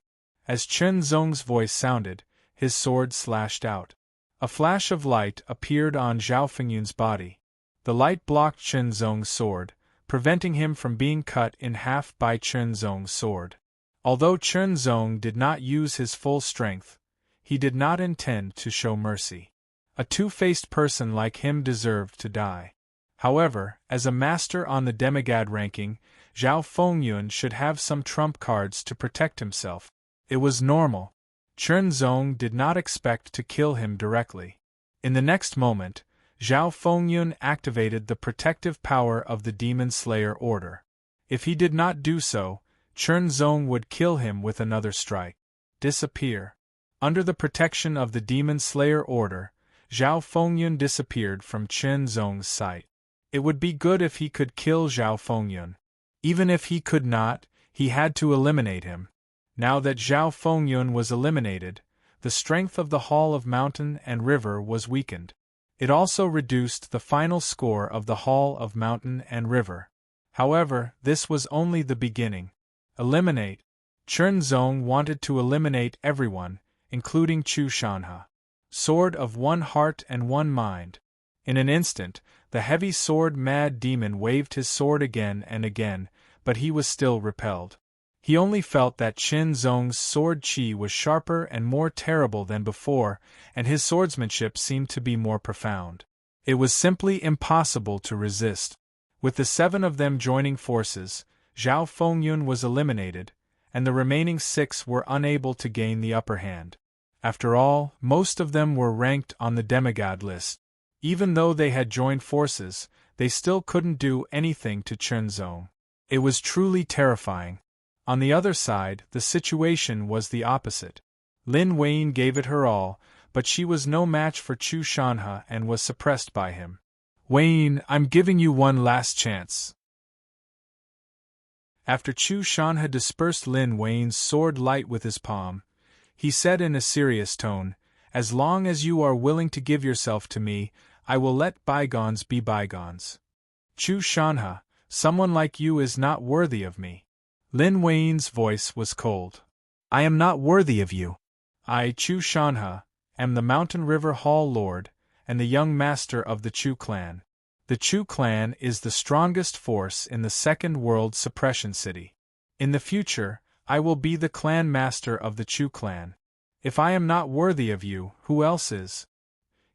As Chen Zong's voice sounded, his sword slashed out. A flash of light appeared on Zhao Fengyun's body. The light blocked Chen Zong's sword, preventing him from being cut in half by Chen Zong's sword. Although Chen Zong did not use his full strength, he did not intend to show mercy. A two-faced person like him deserved to die. However, as a master on the demigod ranking, Zhao Fengyun should have some trump cards to protect himself. It was normal. Chen Zong did not expect to kill him directly. In the next moment, Zhao Fengyun activated the protective power of the Demon Slayer Order. If he did not do so, Chen Zong would kill him with another strike. Disappear. Under the protection of the Demon Slayer Order, Zhao Fengyun disappeared from Chen Zong's sight. It would be good if he could kill Zhao Fengyun. Even if he could not, he had to eliminate him. Now that Zhao Fengyun was eliminated, the strength of the Hall of Mountain and River was weakened. It also reduced the final score of the Hall of Mountain and River. However, this was only the beginning. Eliminate. Chen Zong wanted to eliminate everyone, including Chu Shanhe. Sword of one heart and one mind. In an instant, the heavy sword mad demon waved his sword again and again, but he was still repelled. He only felt that Chen Zong's sword chi was sharper and more terrible than before, and his swordsmanship seemed to be more profound. It was simply impossible to resist. With the 7 of them joining forces, Zhao Fengyun was eliminated, and the remaining 6 were unable to gain the upper hand. After all, most of them were ranked on the demigod list. Even though they had joined forces, they still couldn't do anything to Chen Zong. It was truly terrifying. On the other side, the situation was the opposite. Lin Weiyin gave it her all, but she was no match for Chu Shanhe and was suppressed by him. Wayne, I'm giving you one last chance. After Chu Shan had dispersed Lin Wayne's sword light with his palm, he said in a serious tone, "As long as you are willing to give yourself to me, I will let bygones be bygones. Chu Shanha, someone like you is not worthy of me." Lin Wayne's voice was cold. "I am not worthy of you. I, Chu Shanha, am the Mountain River Hall Lord, and the young master of the Chu clan. The Chu clan is the strongest force in the Second World Suppression City. In the future, I will be the clan master of the Chu clan. If I am not worthy of you, who else is?"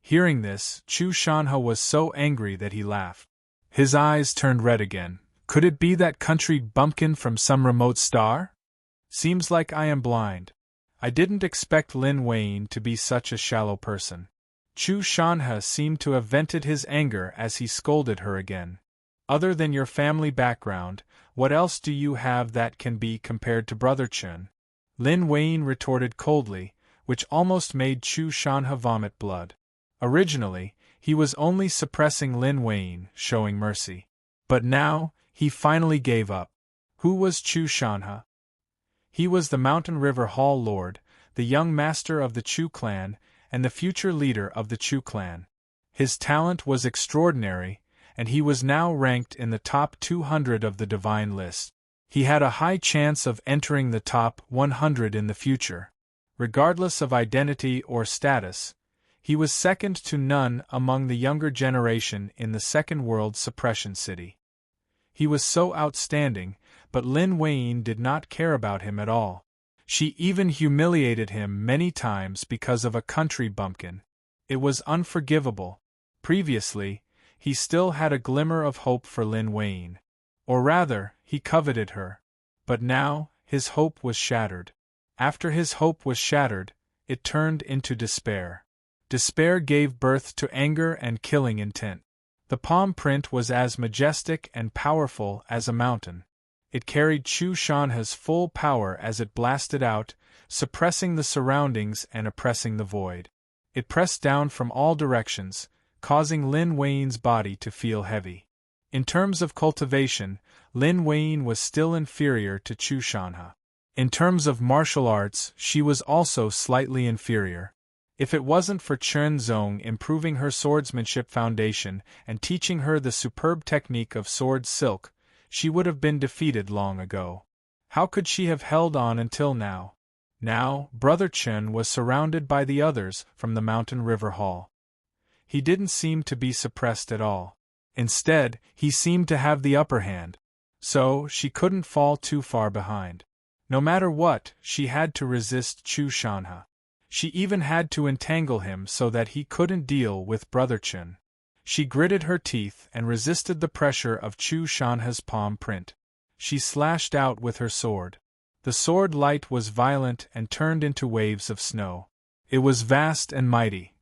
Hearing this, Chu Shanha was so angry that he laughed. His eyes turned red again. "Could it be that country bumpkin from some remote star? Seems like I am blind. I didn't expect Lin Wayne to be such a shallow person." Chu Shanha seemed to have vented his anger as he scolded her again. "Other than your family background, what else do you have that can be compared to Brother Chun?" Lin Wayne retorted coldly, which almost made Chu Shanha vomit blood. Originally, he was only suppressing Lin Wayne, showing mercy. But now, he finally gave up. Who was Chu Shanha? He was the Mountain River Hall Lord, the young master of the Chu clan, and the future leader of the Chu clan. His talent was extraordinary, and he was now ranked in the top 200 of the divine list. He had a high chance of entering the top 100 in the future. Regardless of identity or status, he was second to none among the younger generation in the Second World Suppression City. He was so outstanding, but Lin Wayne did not care about him at all. She even humiliated him many times because of a country bumpkin. It was unforgivable. Previously, he still had a glimmer of hope for Lin Wayne. Or rather, he coveted her. But now, his hope was shattered. After his hope was shattered, it turned into despair. Despair gave birth to anger and killing intent. The palm print was as majestic and powerful as a mountain. It carried Chu Shanha's full power as it blasted out, suppressing the surroundings and oppressing the void. It pressed down from all directions, causing Lin Wayne's body to feel heavy. In terms of cultivation, Lin Wayne was still inferior to Chu Shanha. In terms of martial arts, she was also slightly inferior. If it wasn't for Chen Zong improving her swordsmanship foundation and teaching her the superb technique of sword silk, she would have been defeated long ago. How could she have held on until now? Now, Brother Chen was surrounded by the others from the Mountain River Hall. He didn't seem to be suppressed at all. Instead, he seemed to have the upper hand. So, she couldn't fall too far behind. No matter what, she had to resist Chu Shanha. She even had to entangle him so that he couldn't deal with Brother Chen. She gritted her teeth and resisted the pressure of Chu Shanha's palm print. She slashed out with her sword. The sword light was violent and turned into waves of snow. It was vast and mighty.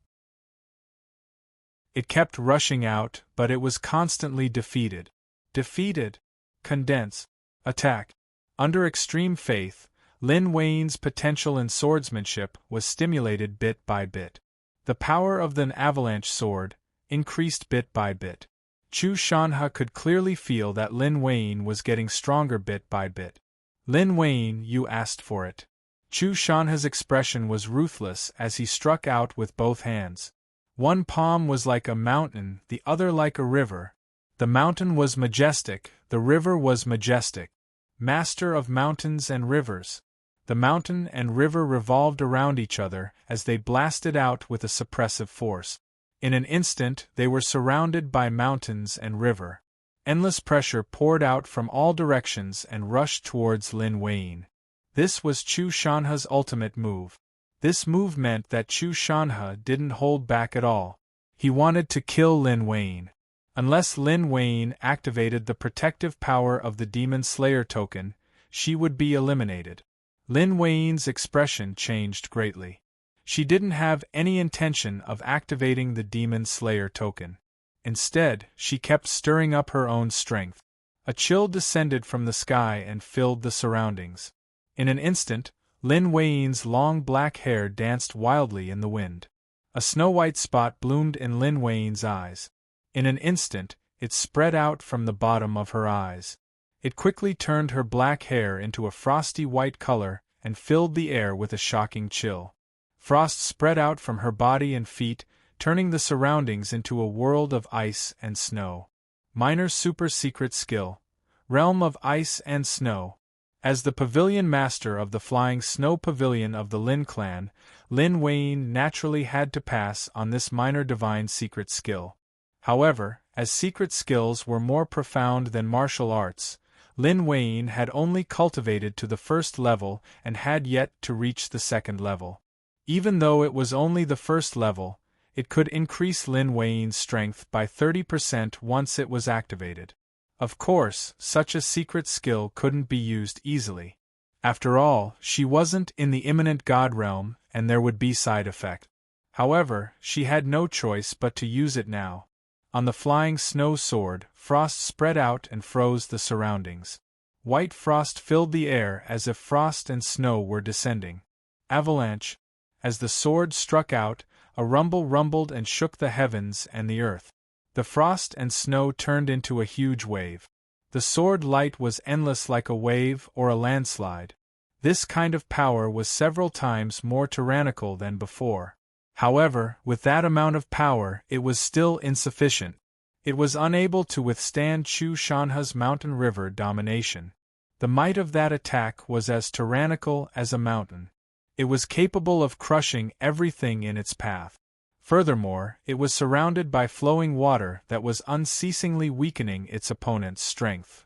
It kept rushing out, but it was constantly defeated. Defeated. Condense. Attack. Under extreme faith, Lin Wayne's potential in swordsmanship was stimulated bit by bit. The power of the avalanche sword increased bit by bit. Chu Shanha could clearly feel that Lin Wayne was getting stronger bit by bit. "Lin Wayne, you asked for it." Chu Shanha's expression was ruthless as he struck out with both hands. One palm was like a mountain, the other like a river. The mountain was majestic, the river was majestic. Master of mountains and rivers. The mountain and river revolved around each other as they blasted out with a suppressive force. In an instant, they were surrounded by mountains and river. Endless pressure poured out from all directions and rushed towards Lin Wayne. This was Chu Shanha's ultimate move. This move meant that Chu Shanha didn't hold back at all. He wanted to kill Lin Wayne. Unless Lin Wayne activated the protective power of the Demon Slayer token, she would be eliminated. Lin Wayne's expression changed greatly. She didn't have any intention of activating the Demon Slayer token. Instead, she kept stirring up her own strength. A chill descended from the sky and filled the surroundings. In an instant, Lin Wayne's long black hair danced wildly in the wind. A snow-white spot bloomed in Lin Wayne's eyes. In an instant, it spread out from the bottom of her eyes. It quickly turned her black hair into a frosty white color and filled the air with a shocking chill. Frost spread out from her body and feet, turning the surroundings into a world of ice and snow. Minor super-secret skill. Realm of Ice and Snow. As the pavilion master of the flying snow pavilion of the Lin clan, Lin Wayne naturally had to pass on this minor divine secret skill. However, as secret skills were more profound than martial arts, Lin Wayne had only cultivated to the first level and had yet to reach the second level. Even though it was only the first level, it could increase Lin Wayne's strength by 30% once it was activated. Of course, such a secret skill couldn't be used easily. After all, she wasn't in the imminent god realm, and there would be side effect. However, she had no choice but to use it now. On the flying snow sword, frost spread out and froze the surroundings. White frost filled the air as if frost and snow were descending. Avalanche. As the sword struck out, a rumble rumbled and shook the heavens and the earth. The frost and snow turned into a huge wave. The sword light was endless like a wave or a landslide. This kind of power was several times more tyrannical than before. However, with that amount of power, it was still insufficient. It was unable to withstand Chu Shanha's mountain river domination. The might of that attack was as tyrannical as a mountain. It was capable of crushing everything in its path. Furthermore, it was surrounded by flowing water that was unceasingly weakening its opponent's strength.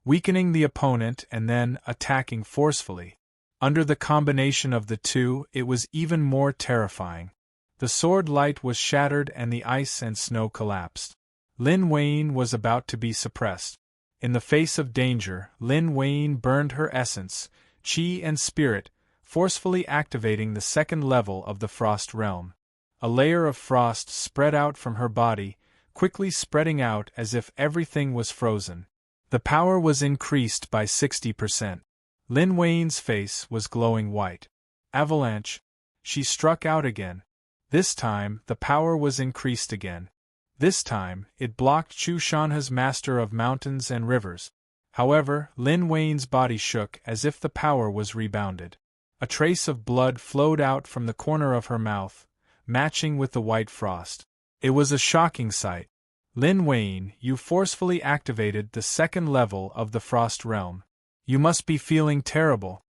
Weakening the opponent and then attacking forcefully. Under the combination of the two, it was even more terrifying. The sword light was shattered and the ice and snow collapsed. Lin Wayne was about to be suppressed. In the face of danger, Lin Wayne burned her essence, chi and spirit, forcefully activating the second level of the frost realm. A layer of frost spread out from her body, quickly spreading out as if everything was frozen. The power was increased by 60%. Lin Wayne's face was glowing white. Avalanche. She struck out again. This time, the power was increased again. This time, it blocked Chu Shanha's master of mountains and rivers. However, Lin Wayne's body shook as if the power was rebounded. A trace of blood flowed out from the corner of her mouth, matching with the white frost. It was a shocking sight. Lin Wayne, you forcefully activated the second level of the frost realm. You must be feeling terrible.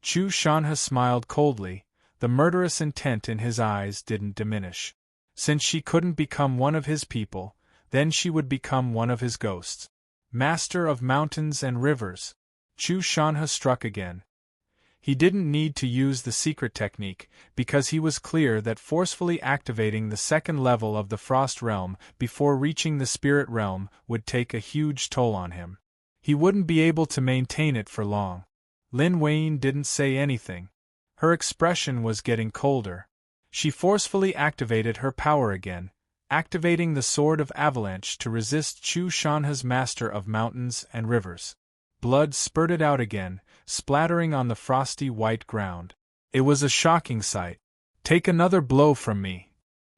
Chu Shanha smiled coldly. The murderous intent in his eyes didn't diminish. Since she couldn't become one of his people, then she would become one of his ghosts. Master of mountains and rivers. Chu Shanha struck again. He didn't need to use the secret technique, because he was clear that forcefully activating the second level of the frost realm before reaching the spirit realm would take a huge toll on him. He wouldn't be able to maintain it for long. Lin Wayne didn't say anything. Her expression was getting colder. She forcefully activated her power again, activating the Sword of Avalanche to resist Chu Shanha's master of mountains and rivers. Blood spurted out again, splattering on the frosty white ground. It was a shocking sight. Take another blow from me.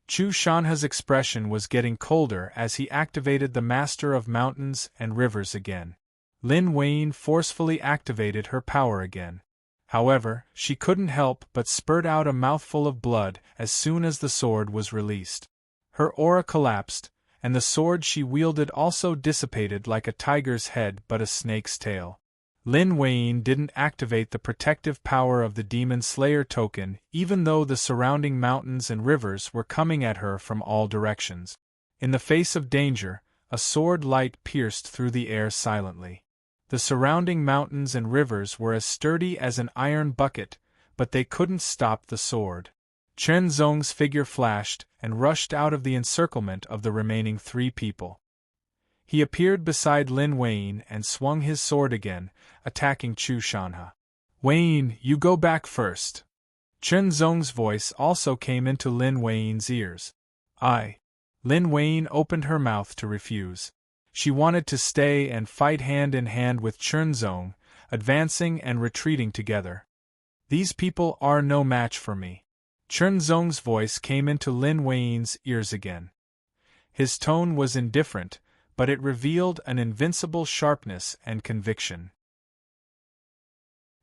Chu Shanha's expression was getting colder as he activated the master of mountains and rivers again. Lin Wayne forcefully activated her power again. However, she couldn't help but spurt out a mouthful of blood as soon as the sword was released. Her aura collapsed, and the sword she wielded also dissipated like a tiger's head but a snake's tail. Lin Wayne didn't activate the protective power of the Demon Slayer token even though the surrounding mountains and rivers were coming at her from all directions. In the face of danger, a sword light pierced through the air silently. The surrounding mountains and rivers were as sturdy as an iron bucket, but they couldn't stop the sword. Chen Zong's figure flashed and rushed out of the encirclement of the remaining three people. He appeared beside Lin Wayne and swung his sword again, attacking Chu Shanha. Wayne, you go back first. Chen Zong's voice also came into Lin Wayne's ears. Lin Wayne opened her mouth to refuse. She wanted to stay and fight hand in hand with Chen Zong, advancing and retreating together. These people are no match for me. Chen Zong's voice came into Lin Wayne's ears again. His tone was indifferent, but it revealed an invincible sharpness and conviction.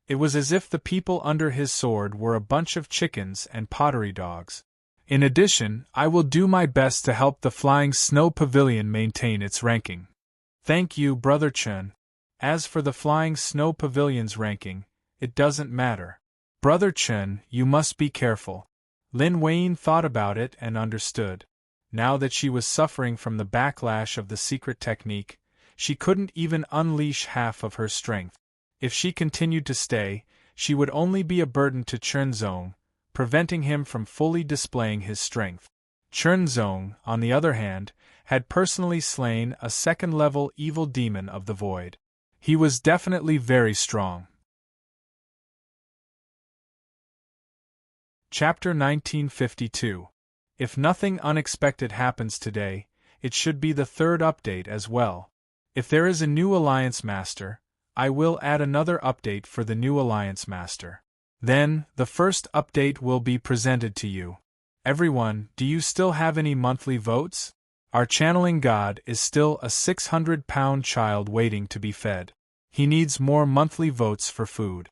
It was as if the people under his sword were a bunch of chickens and pottery dogs. In addition, I will do my best to help the Flying Snow Pavilion maintain its ranking. Thank you, Brother Chen. As for the Flying Snow Pavilion's ranking, it doesn't matter. Brother Chen, you must be careful. Lin Wayne thought about it and understood. Now that she was suffering from the backlash of the secret technique, she couldn't even unleash half of her strength. If she continued to stay, she would only be a burden to Chernzong, preventing him from fully displaying his strength. Chernzong, on the other hand, had personally slain a second-level evil demon of the void. He was definitely very strong. Chapter 1952. If nothing unexpected happens today, it should be the third update as well. If there is a new Alliance Master, I will add another update for the new Alliance Master. Then, the first update will be presented to you. Everyone, do you still have any monthly votes? Our channeling god is still a 600-pound child waiting to be fed. He needs more monthly votes for food.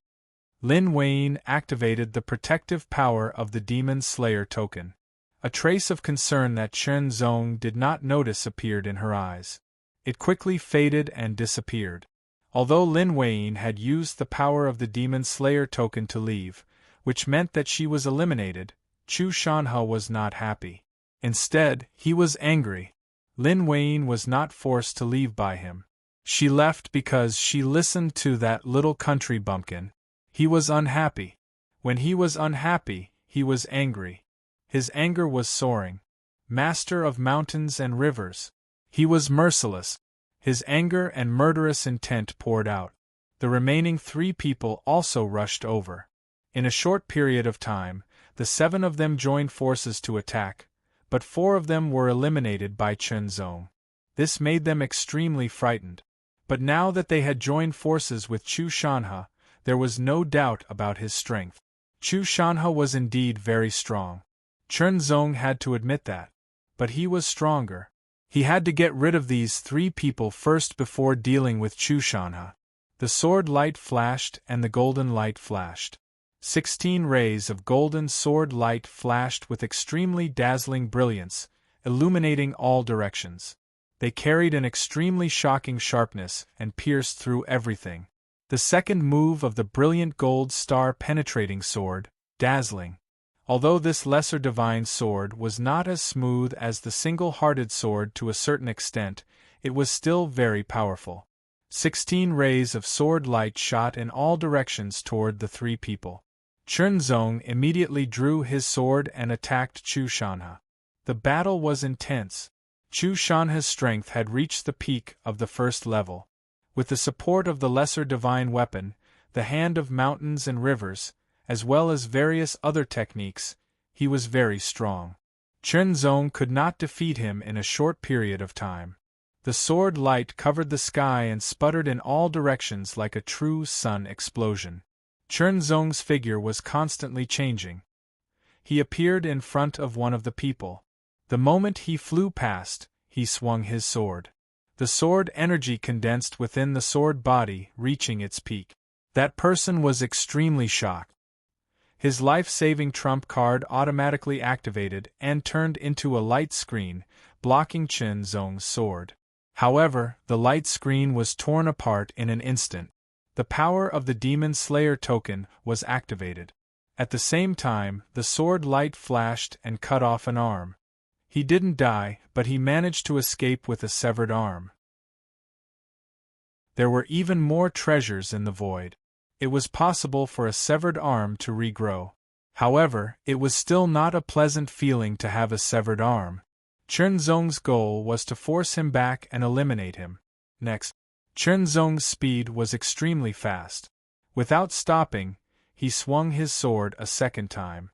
Lin Wayne activated the protective power of the Demon Slayer token. A trace of concern that Chen Zong did not notice appeared in her eyes. It quickly faded and disappeared. Although Lin Wayne had used the power of the Demon Slayer token to leave, which meant that she was eliminated, Chu Shanhe was not happy. Instead, he was angry. Lin Wayne was not forced to leave by him. She left because she listened to that little country bumpkin. He was unhappy. When he was unhappy, he was angry. His anger was soaring. Master of mountains and rivers. He was merciless. His anger and murderous intent poured out. The remaining 3 people also rushed over. In a short period of time, the 7 of them joined forces to attack, but 4 of them were eliminated by Chen Zong. This made them extremely frightened. But now that they had joined forces with Chu Shanhe, there was no doubt about his strength. Chu Shanhe was indeed very strong. Chen Zong had to admit that. But he was stronger. He had to get rid of these 3 people first before dealing with Chu Shanhe. The sword light flashed and the golden light flashed. 16 rays of golden sword light flashed with extremely dazzling brilliance, illuminating all directions. They carried an extremely shocking sharpness and pierced through everything. The second move of the brilliant gold star penetrating sword, dazzling. Although this lesser divine sword was not as smooth as the single-hearted sword to a certain extent, it was still very powerful. 16 rays of sword light shot in all directions toward the 3 people. Chen Zong immediately drew his sword and attacked Chu Shanhe. The battle was intense. Chu Shanhe's strength had reached the peak of the first level. With the support of the lesser divine weapon, the hand of mountains and rivers, as well as various other techniques, he was very strong. Chen Zong could not defeat him in a short period of time. The sword light covered the sky and sputtered in all directions like a true sun explosion. Chen Zong's figure was constantly changing. He appeared in front of one of the people. The moment he flew past, he swung his sword. The sword energy condensed within the sword body, reaching its peak. That person was extremely shocked. His life-saving trump card automatically activated and turned into a light screen, blocking Chen Zong's sword. However, the light screen was torn apart in an instant. The power of the Demon Slayer token was activated. At the same time, the sword light flashed and cut off an arm. He didn't die, but he managed to escape with a severed arm. There were even more treasures in the void. It was possible for a severed arm to regrow. However, it was still not a pleasant feeling to have a severed arm. Chen Zong's goal was to force him back and eliminate him. Next, Chen Zong's speed was extremely fast. Without stopping, he swung his sword a second time.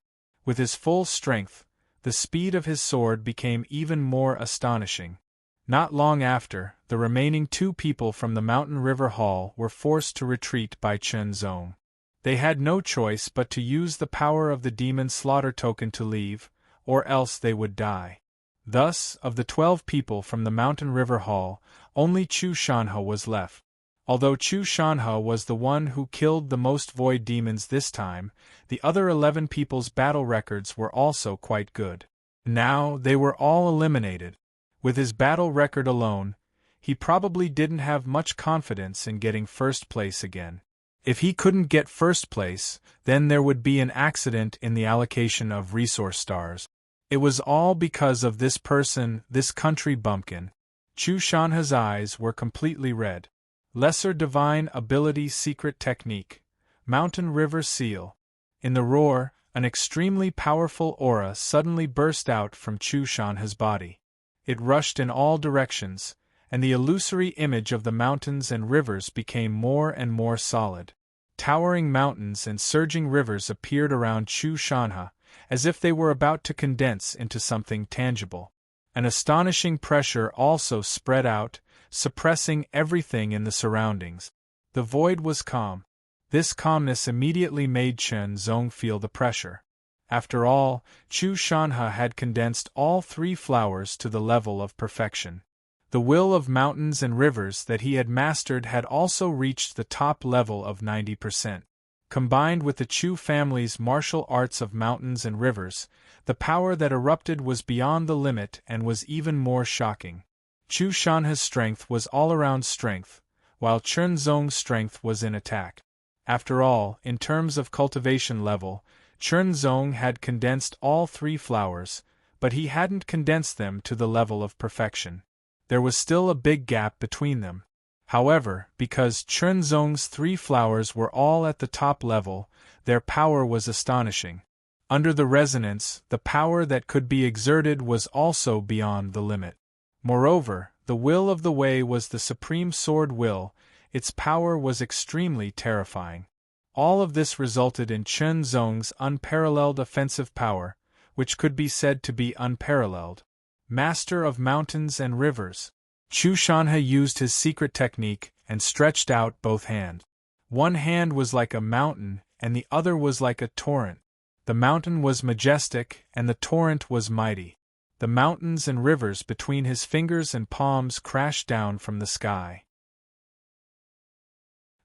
With his full strength, the speed of his sword became even more astonishing. Not long after, the remaining 2 people from the Mountain River Hall were forced to retreat by Chen Zong. They had no choice but to use the power of the Demon Slaughter token to leave, or else they would die. Thus, of the 12 people from the Mountain River Hall, only Chu Shanhe was left. Although Chu Shanhe was the one who killed the most void demons this time, the other 11 people's battle records were also quite good. Now, they were all eliminated. With his battle record alone, he probably didn't have much confidence in getting first place again. If he couldn't get first place, then there would be an accident in the allocation of resource stars. It was all because of this person, this country bumpkin. Chu Shanhe's eyes were completely red. Lesser Divine Ability Secret Technique. Mountain River Seal. In the roar, an extremely powerful aura suddenly burst out from Chu Shanhe's body. It rushed in all directions, and the illusory image of the mountains and rivers became more and more solid. Towering mountains and surging rivers appeared around Chu Shanhe, as if they were about to condense into something tangible. An astonishing pressure also spread out, suppressing everything in the surroundings. The void was calm. This calmness immediately made Chen Zong feel the pressure. After all, Chu Shanhe had condensed all 3 flowers to the level of perfection. The will of mountains and rivers that he had mastered had also reached the top level of 90%. Combined with the Chu family's martial arts of mountains and rivers, the power that erupted was beyond the limit and was even more shocking. Chu Shanhe's strength was all-around strength, while Chen Zong's strength was in attack. After all, in terms of cultivation level, Chen Zong had condensed all 3 flowers, but he hadn't condensed them to the level of perfection. There was still a big gap between them. However, because Chen Zong's 3 flowers were all at the top level, their power was astonishing. Under the resonance, the power that could be exerted was also beyond the limit. Moreover, the will of the Way was the supreme sword will. Its power was extremely terrifying. All of this resulted in Chen Zong's unparalleled offensive power, which could be said to be unparalleled. Master of mountains and rivers. Chu Shanhe used his secret technique and stretched out both hands. One hand was like a mountain and the other was like a torrent. The mountain was majestic and the torrent was mighty. The mountains and rivers between his fingers and palms crashed down from the sky.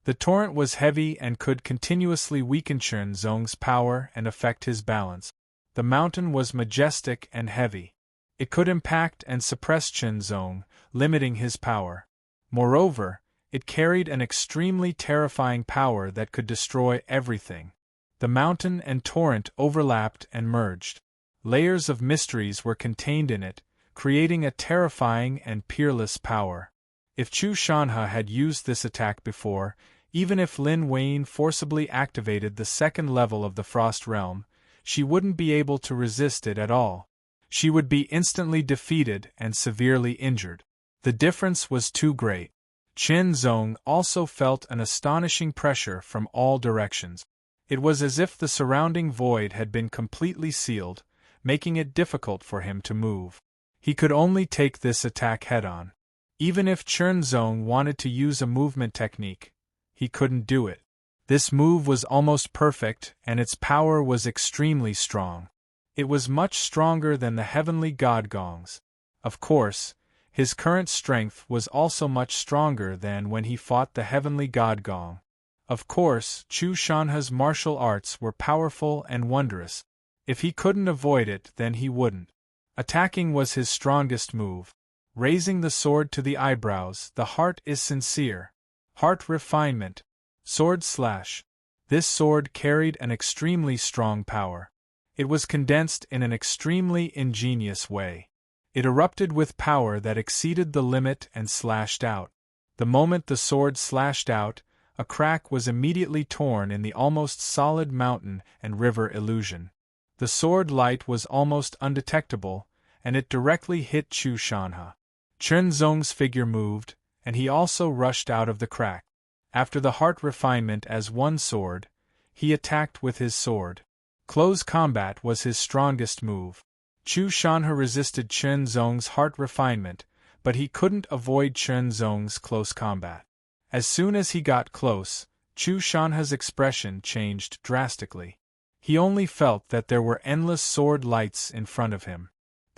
The torrent was heavy and could continuously weaken Chen Zong's power and affect his balance. The mountain was majestic and heavy. It could impact and suppress Chen Zong, limiting his power. Moreover, it carried an extremely terrifying power that could destroy everything. The mountain and torrent overlapped and merged. Layers of mysteries were contained in it, creating a terrifying and peerless power. If Chu Shanhe had used this attack before, even if Lin Wayne forcibly activated the 2nd level of the Frost Realm, she wouldn't be able to resist it at all. She would be instantly defeated and severely injured. The difference was too great. Chen Zong also felt an astonishing pressure from all directions. It was as if the surrounding void had been completely sealed, making it difficult for him to move. He could only take this attack head-on. Even if Chen Zong wanted to use a movement technique, he couldn't do it. This move was almost perfect, and its power was extremely strong. It was much stronger than the heavenly god gongs. Of course, his current strength was also much stronger than when he fought the heavenly god gong. Of course, Chu Shanhe's martial arts were powerful and wondrous. If he couldn't avoid it, then he wouldn't. Attacking was his strongest move. Raising the sword to the eyebrows, the heart is sincere. Heart refinement. Sword slash. This sword carried an extremely strong power. It was condensed in an extremely ingenious way. It erupted with power that exceeded the limit and slashed out. The moment the sword slashed out, a crack was immediately torn in the almost solid mountain and river illusion. The sword light was almost undetectable, and it directly hit Chu Shanhe. Chen Zong's figure moved, and he also rushed out of the crack. After the heart refinement as one sword, he attacked with his sword. Close combat was his strongest move. Chu Shanhe resisted Chen Zong's heart refinement, but he couldn't avoid Chen Zong's close combat. As soon as he got close, Chu Shanhe's expression changed drastically. He only felt that there were endless sword lights in front of him.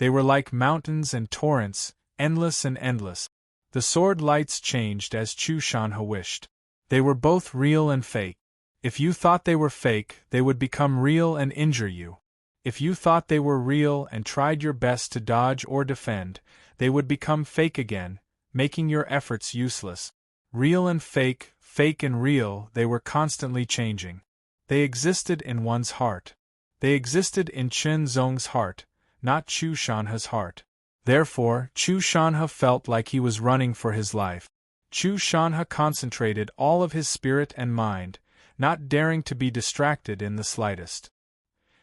They were like mountains and torrents, endless and endless. The sword lights changed as Chu Shanhe wished. They were both real and fake. If you thought they were fake, they would become real and injure you. If you thought they were real and tried your best to dodge or defend, they would become fake again, making your efforts useless. Real and fake and real, they were constantly changing. They existed in one's heart. They existed in Chen Zong's heart, not Chu Shanhe's heart. Therefore, Chu Shanhe felt like he was running for his life. Chu Shanhe concentrated all of his spirit and mind, not daring to be distracted in the slightest.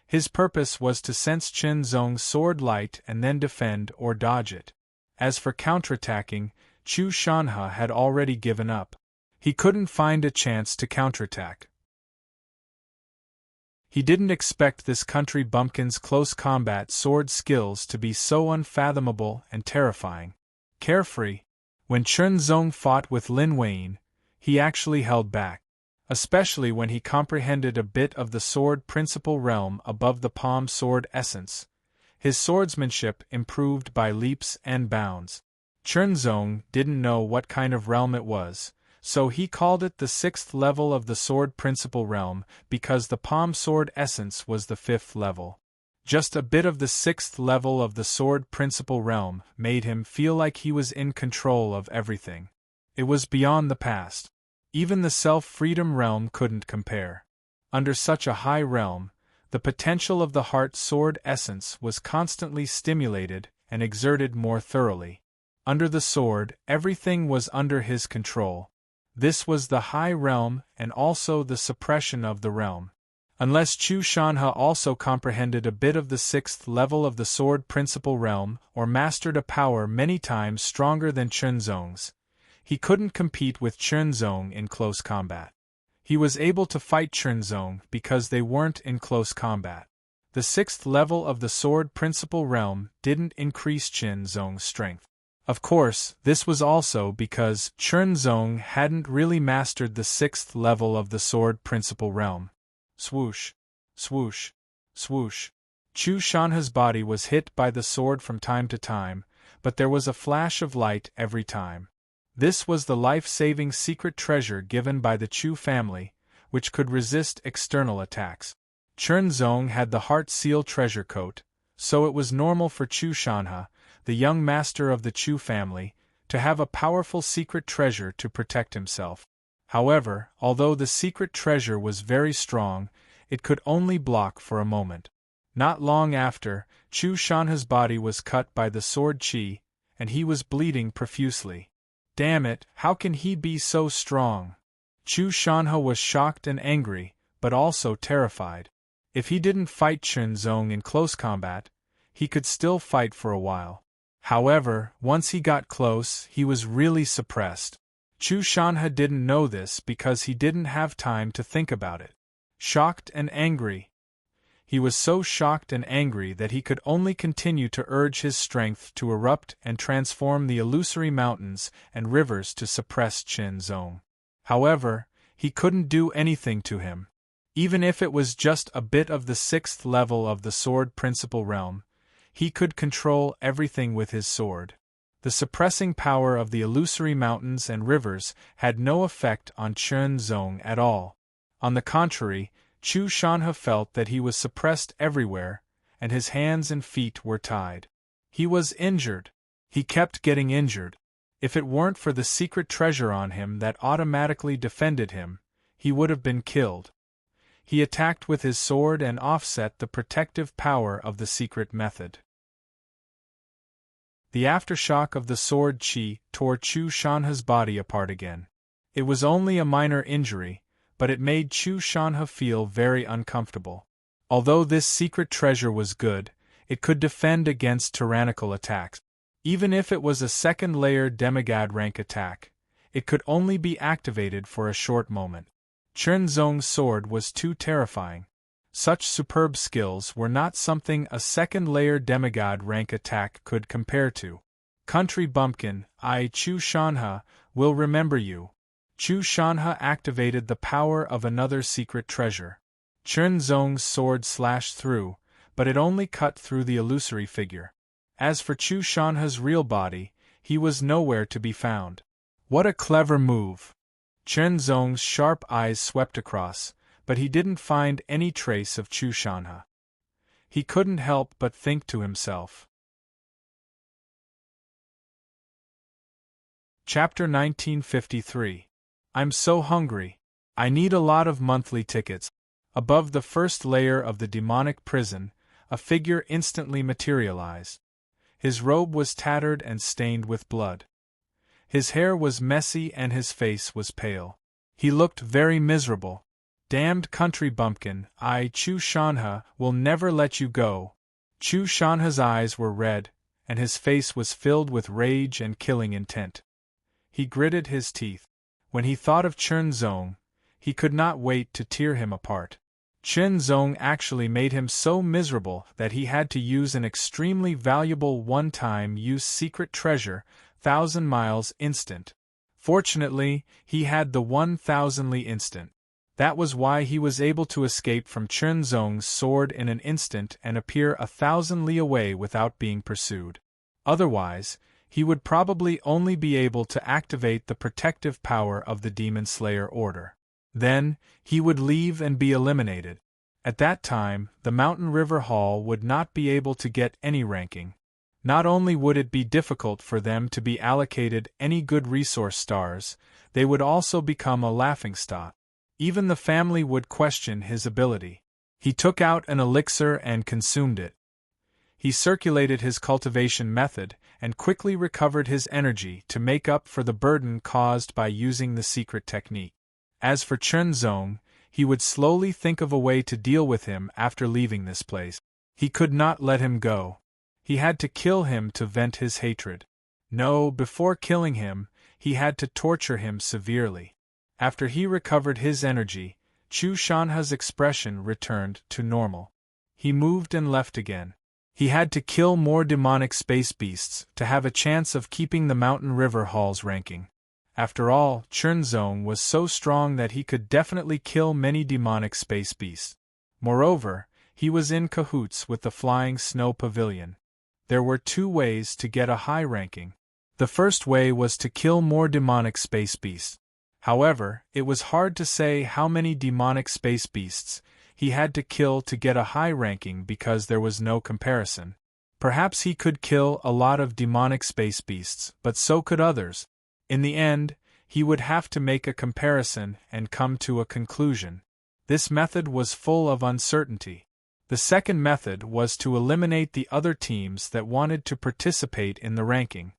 His purpose was to sense Chen Zong's sword light and then defend or dodge it. As for counterattacking, Chu Shanhe had already given up. He couldn't find a chance to counterattack. He didn't expect this country bumpkin's close combat sword skills to be so unfathomable and terrifying. Carefree, when Chen Zong fought with Lin Wayne, he actually held back. Especially when he comprehended a bit of the sword principle realm above the palm sword essence. His swordsmanship improved by leaps and bounds. Chen Zong didn't know what kind of realm it was, so he called it the 6th level of the sword principle realm because the palm sword essence was the 5th level. Just a bit of the 6th level of the sword principle realm made him feel like he was in control of everything. It was beyond the past. Even the self-freedom realm couldn't compare. Under such a high realm, the potential of the heart sword essence was constantly stimulated and exerted more thoroughly. Under the sword, everything was under his control. This was the high realm and also the suppression of the realm. Unless Chu Shanhe also comprehended a bit of the 6th level of the sword principle realm or mastered a power many times stronger than Chen Zong's, he couldn't compete with Chen Zong in close combat. He was able to fight Chen Zong because they weren't in close combat. The 6th level of the sword principle realm didn't increase Chen Zong's strength. Of course, this was also because Chen Zong hadn't really mastered the 6th level of the sword principle realm. Swoosh, swoosh, swoosh. Chu Shanhe's body was hit by the sword from time to time, but there was a flash of light every time. This was the life-saving secret treasure given by the Chu family, which could resist external attacks. Chen Zong had the Heart Seal treasure coat, so it was normal for Chu Shanhe, the young master of the Chu family, to have a powerful secret treasure to protect himself. However, although the secret treasure was very strong, it could only block for a moment. Not long after, Chu Shanhe's body was cut by the sword qi, and he was bleeding profusely. Damn it, how can he be so strong? Chu Shanhe was shocked and angry, but also terrified. If he didn't fight Chen Zong in close combat, he could still fight for a while. However, once he got close, he was really suppressed. Chu Shanhe didn't know this because he didn't have time to think about it. Shocked and angry. He was so shocked and angry that he could only continue to urge his strength to erupt and transform the illusory mountains and rivers to suppress Chen Zong. However, he couldn't do anything to him. Even if it was just a bit of the 6th level of the sword principle realm, he could control everything with his sword. The suppressing power of the illusory mountains and rivers had no effect on Chen Zong at all. On the contrary, Chu Shanhe felt that he was suppressed everywhere, and his hands and feet were tied. He was injured. He kept getting injured. If it weren't for the secret treasure on him that automatically defended him, he would have been killed. He attacked with his sword and offset the protective power of the secret method. The aftershock of the sword qi tore Chu Shanhe's body apart again. It was only a minor injury, but it made Chu Shanhe feel very uncomfortable. Although this secret treasure was good, it could defend against tyrannical attacks. Even if it was a second-layer demigod rank attack, it could only be activated for a short moment. Chen Zong's sword was too terrifying. Such superb skills were not something a second-layer demigod rank attack could compare to. Country bumpkin, I, Chu Shanhe, will remember you. Chu Shanhe activated the power of another secret treasure. Chen Zong's sword slashed through, but it only cut through the illusory figure. As for Chu Shanha's real body, he was nowhere to be found. What a clever move! Chen Zong's sharp eyes swept across, but he didn't find any trace of Chu Shanha. He couldn't help but think to himself. Chapter 1953. I'm so hungry. I need a lot of monthly tickets. Above the first layer of the demonic prison, a figure instantly materialized. His robe was tattered and stained with blood. His hair was messy and his face was pale. He looked very miserable. Damned country bumpkin, Chu Shanha, will never let you go. Chu Shanha's eyes were red, and his face was filled with rage and killing intent. He gritted his teeth. When he thought of Chen Zong, he could not wait to tear him apart. Chen Zong actually made him so miserable that he had to use an extremely valuable one-time use secret treasure, 1,000 miles instant. Fortunately, he had the 1,000 instant. That was why he was able to escape from Chen Zong's sword in an instant and appear 1,000 li away without being pursued. Otherwise, he would probably only be able to activate the protective power of the Demon Slayer Order. Then, he would leave and be eliminated. At that time, the Mountain River Hall would not be able to get any ranking. Not only would it be difficult for them to be allocated any good resource stars, they would also become a laughingstock. Even the family would question his ability. He took out an elixir and consumed it. He circulated his cultivation method and quickly recovered his energy to make up for the burden caused by using the secret technique. As for Chen Zong, he would slowly think of a way to deal with him after leaving this place. He could not let him go. He had to kill him to vent his hatred. No, before killing him, he had to torture him severely. After he recovered his energy, Chu Shanha's expression returned to normal. He moved and left again. He had to kill more demonic space beasts to have a chance of keeping the Mountain River Hall's ranking. After all, Chen Zong was so strong that he could definitely kill many demonic space beasts. Moreover, he was in cahoots with the Flying Snow Pavilion. There were 2 ways to get a high ranking. The first way was to kill more demonic space beasts. However, it was hard to say how many demonic space beasts he had to kill to get a high ranking because there was no comparison. Perhaps he could kill a lot of demonic space beasts, but so could others. In the end, he would have to make a comparison and come to a conclusion. This method was full of uncertainty. The second method was to eliminate the other teams that wanted to participate in the ranking.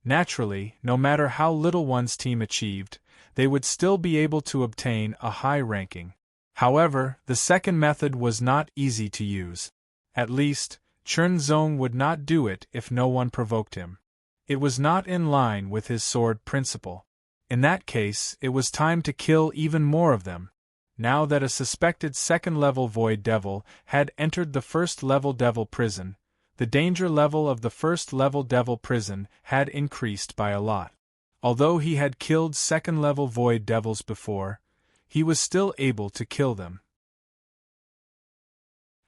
Naturally, no matter how little one's team achieved, they would still be able to obtain a high ranking. However, the second method was not easy to use. At least, Chen Zong would not do it if no one provoked him. It was not in line with his sword principle. In that case, it was time to kill even more of them. Now that a suspected second-level Void Devil had entered the first-level Devil prison, the danger level of the first-level Devil prison had increased by a lot. Although he had killed second-level Void Devils before, he was still able to kill them.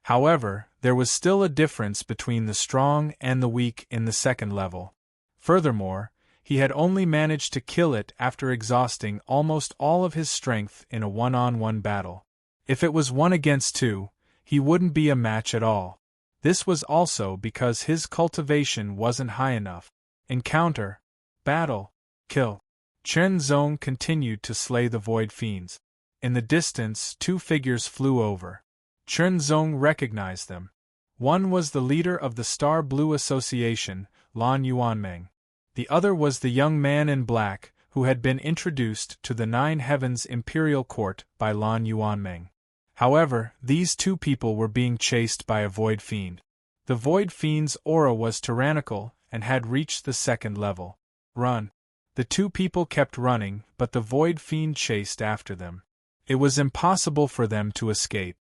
However, there was still a difference between the strong and the weak in the second level. Furthermore, he had only managed to kill it after exhausting almost all of his strength in a one-on-one battle. If it was 1 against 2, he wouldn't be a match at all. This was also because his cultivation wasn't high enough. Encounter, battle, kill. Chen Zong continued to slay the Void Fiends. In the distance, 2 figures flew over. Chen Zong recognized them. One was the leader of the Star Blue Association, Lan Yuanmeng. The other was the young man in black, who had been introduced to the Nine Heavens Imperial Court by Lan Yuanmeng. However, these 2 people were being chased by a Void Fiend. The Void Fiend's aura was tyrannical and had reached the second level. Run! The 2 people kept running, but the Void Fiend chased after them. It was impossible for them to escape.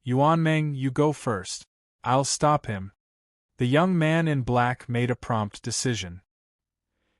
Yuanmeng, you go first. I'll stop him. The young man in black made a prompt decision.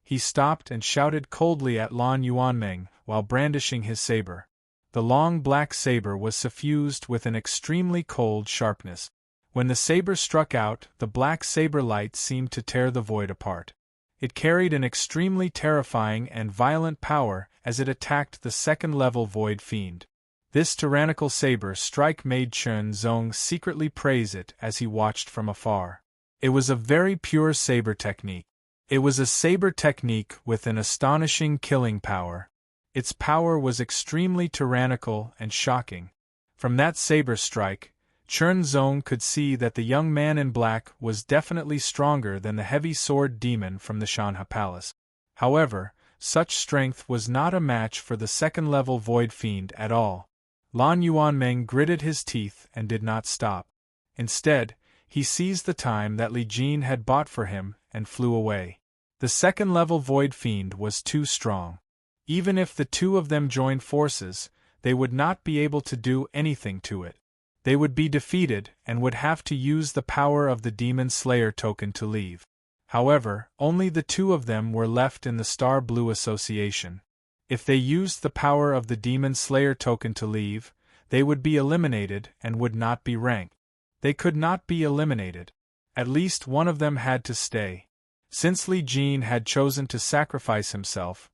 He stopped and shouted coldly at Lan Yuanmeng while brandishing his saber. The long black saber was suffused with an extremely cold sharpness. When the saber struck out, the black saber light seemed to tear the void apart. It carried an extremely terrifying and violent power as it attacked the second-level void fiend. This tyrannical saber strike made Chen Zong secretly praise it as he watched from afar. It was a very pure saber technique. It was a saber technique with an astonishing killing power. Its power was extremely tyrannical and shocking. From that saber strike, Chen Zong could see that the young man in black was definitely stronger than the heavy sword demon from the Shanha Palace. However, such strength was not a match for the second-level void fiend at all. Lan Yuanmeng gritted his teeth and did not stop. Instead, he seized the time that Li Jin had bought for him and flew away. The second-level void fiend was too strong. Even if the two of them joined forces, they would not be able to do anything to it. They would be defeated and would have to use the power of the Demon Slayer token to leave. However, only the two of them were left in the Star Blue Association. If they used the power of the Demon Slayer token to leave, they would be eliminated and would not be ranked. They could not be eliminated. At least one of them had to stay. Since Li Jin had chosen to sacrifice himself,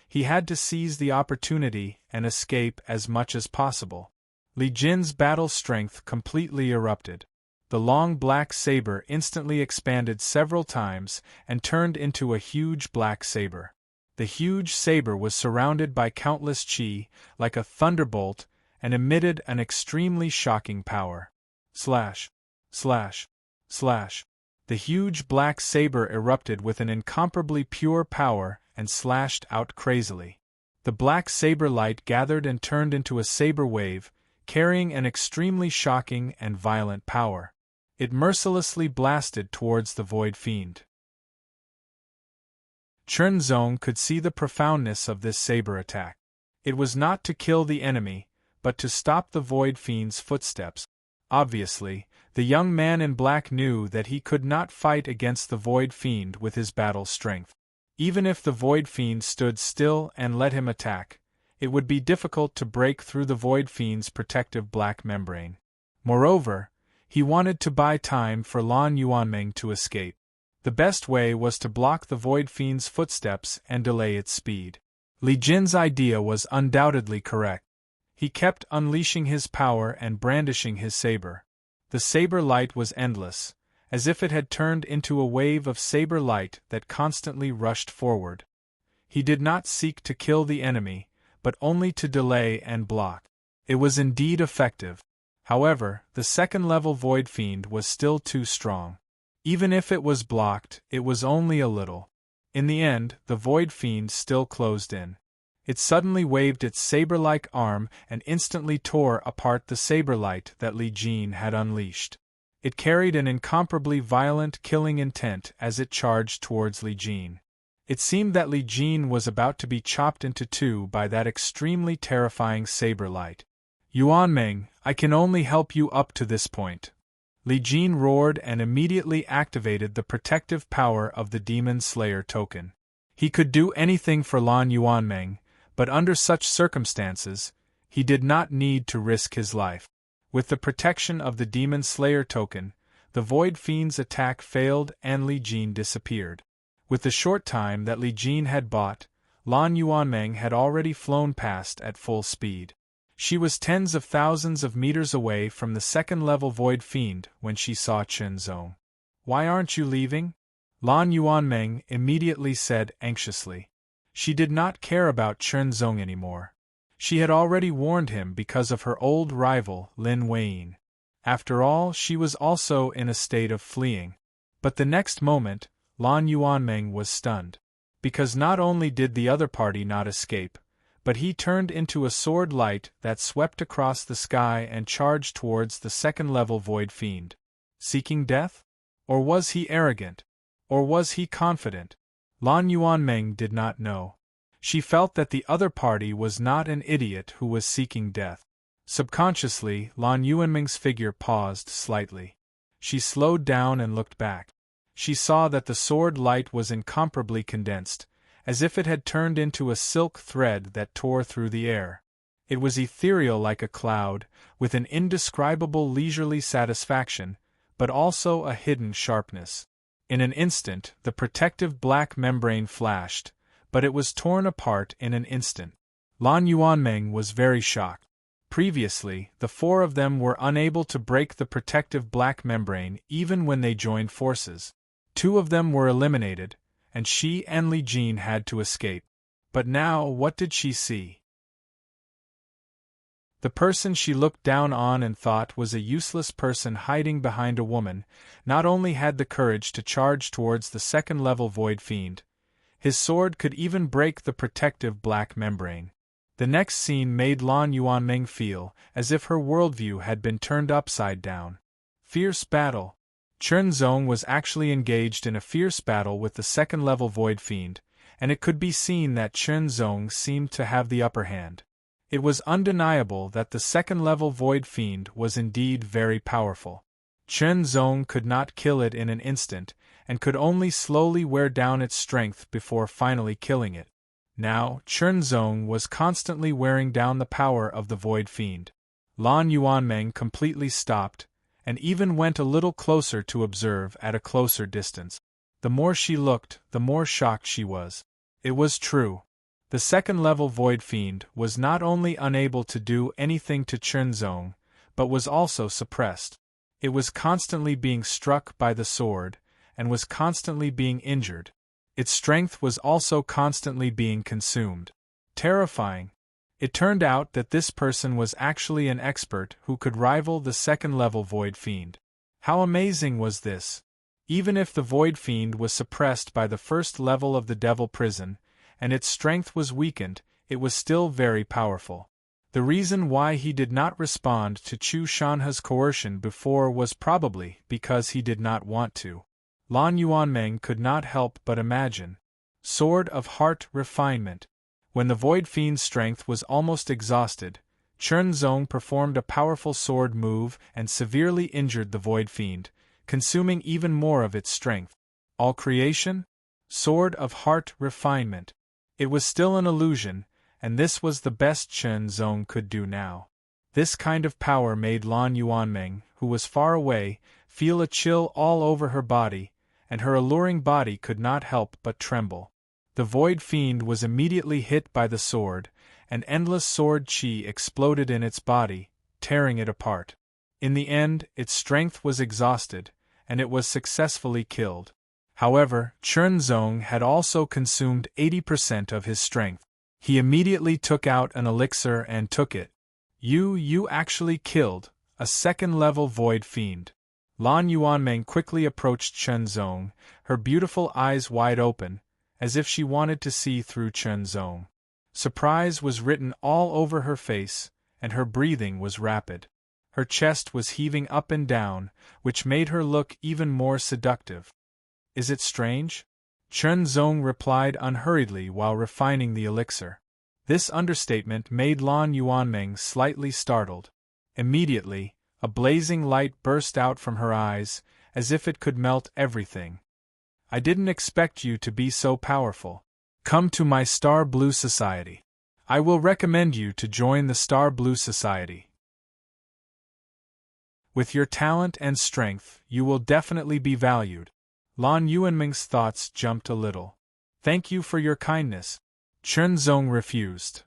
he had to seize the opportunity and escape as much as possible. Li Jin's battle strength completely erupted. The long black saber instantly expanded several times and turned into a huge black saber. The huge saber was surrounded by countless chi, like a thunderbolt, and emitted an extremely shocking power. Slash! Slash! Slash! The huge black saber erupted with an incomparably pure power and slashed out crazily. The black saber light gathered and turned into a saber wave, carrying an extremely shocking and violent power. It mercilessly blasted towards the void fiend. Chen Zong could see the profoundness of this saber attack. It was not to kill the enemy, but to stop the void fiend's footsteps. Obviously, the young man in black knew that he could not fight against the void fiend with his battle strength. Even if the void fiend stood still and let him attack, it would be difficult to break through the void fiend's protective black membrane. Moreover, he wanted to buy time for Lan Yuanmeng to escape. The best way was to block the void fiend's footsteps and delay its speed. Li Jin's idea was undoubtedly correct. He kept unleashing his power and brandishing his saber. The saber light was endless, as if it had turned into a wave of saber light that constantly rushed forward. He did not seek to kill the enemy, but only to delay and block. It was indeed effective. However, the second-level void fiend was still too strong. Even if it was blocked, it was only a little. In the end, the void fiend still closed in. It suddenly waved its saber-like arm and instantly tore apart the saber light that Li Jin had unleashed. It carried an incomparably violent killing intent as it charged towards Li Jin. It seemed that Li Jin was about to be chopped into two by that extremely terrifying saber light. Yuanmeng, I can only help you up to this point. Li Jin roared and immediately activated the protective power of the Demon Slayer token. He could do anything for Lan Yuanmeng, but under such circumstances, he did not need to risk his life. With the protection of the Demon Slayer token, the Void Fiend's attack failed and Li Jin disappeared. With the short time that Li Jin had bought, Lan Yuanmeng had already flown past at full speed. She was tens of thousands of meters away from the second-level Void Fiend when she saw Chen Zong. Why aren't you leaving? Lan Yuanmeng immediately said anxiously. She did not care about Chen Zong anymore. She had already warned him because of her old rival, Lin Weiyin. After all, she was also in a state of fleeing. But the next moment, Lan Yuanmeng was stunned. Because not only did the other party not escape, but he turned into a sword light that swept across the sky and charged towards the second-level Void Fiend. Seeking death? Or was he arrogant? Or was he confident? Lan Yuanmeng did not know. She felt that the other party was not an idiot who was seeking death. Subconsciously, Lan Yuanmeng's figure paused slightly. She slowed down and looked back. She saw that the sword light was incomparably condensed, as if it had turned into a silk thread that tore through the air. It was ethereal like a cloud, with an indescribable leisurely satisfaction, but also a hidden sharpness. In an instant, the protective black membrane flashed, but it was torn apart in an instant. Lan Yuanmeng was very shocked. Previously, the four of them were unable to break the protective black membrane even when they joined forces. Two of them were eliminated, and she and Li Jin had to escape. But now, what did she see? The person she looked down on and thought was a useless person hiding behind a woman not only had the courage to charge towards the second-level Void Fiend, his sword could even break the protective black membrane. The next scene made Lan Yuanmeng feel as if her worldview had been turned upside down. Fierce battle. Chen Zong was actually engaged in a fierce battle with the second-level Void Fiend, and it could be seen that Chen Zong seemed to have the upper hand. It was undeniable that the second-level Void Fiend was indeed very powerful. Chen Zong could not kill it in an instant, and could only slowly wear down its strength before finally killing it. Now, Chen Zong was constantly wearing down the power of the Void Fiend. Lan Yuanmeng completely stopped, and even went a little closer to observe at a closer distance. The more she looked, the more shocked she was. It was true. The second-level Void Fiend was not only unable to do anything to Chen Zong, but was also suppressed. It was constantly being struck by the sword, and was constantly being injured. Its strength was also constantly being consumed. Terrifying. It turned out that this person was actually an expert who could rival the second-level Void Fiend. How amazing was this? Even if the Void Fiend was suppressed by the first level of the Devil Prison, and its strength was weakened, it was still very powerful. The reason why he did not respond to Chu Shanhe's coercion before was probably because he did not want to. Lan Yuanmeng could not help but imagine. Sword of Heart Refinement. When the Void Fiend's strength was almost exhausted, Chen Zong performed a powerful sword move and severely injured the Void Fiend, consuming even more of its strength. All creation? Sword of Heart Refinement. It was still an illusion, and this was the best Chen Zong could do now. This kind of power made Lan Yuanmeng, who was far away, feel a chill all over her body, and her alluring body could not help but tremble. The Void Fiend was immediately hit by the sword, and endless sword qi exploded in its body, tearing it apart. In the end, its strength was exhausted, and it was successfully killed. However, Chen Zong had also consumed 80% of his strength. He immediately took out an elixir and took it. You actually killed a second-level Void Fiend. Lan Yuanmeng quickly approached Chen Zong, her beautiful eyes wide open, as if she wanted to see through Chen Zong. Surprise was written all over her face, and her breathing was rapid. Her chest was heaving up and down, which made her look even more seductive. Is it strange? Chen Zong replied unhurriedly while refining the elixir. This understatement made Lan Yuanmeng slightly startled. Immediately, a blazing light burst out from her eyes, as if it could melt everything. I didn't expect you to be so powerful. Come to my Star Blue Society. I will recommend you to join the Star Blue Society. With your talent and strength, you will definitely be valued. Lan Yuanmeng's thoughts jumped a little. Thank you for your kindness. Chen Zong refused.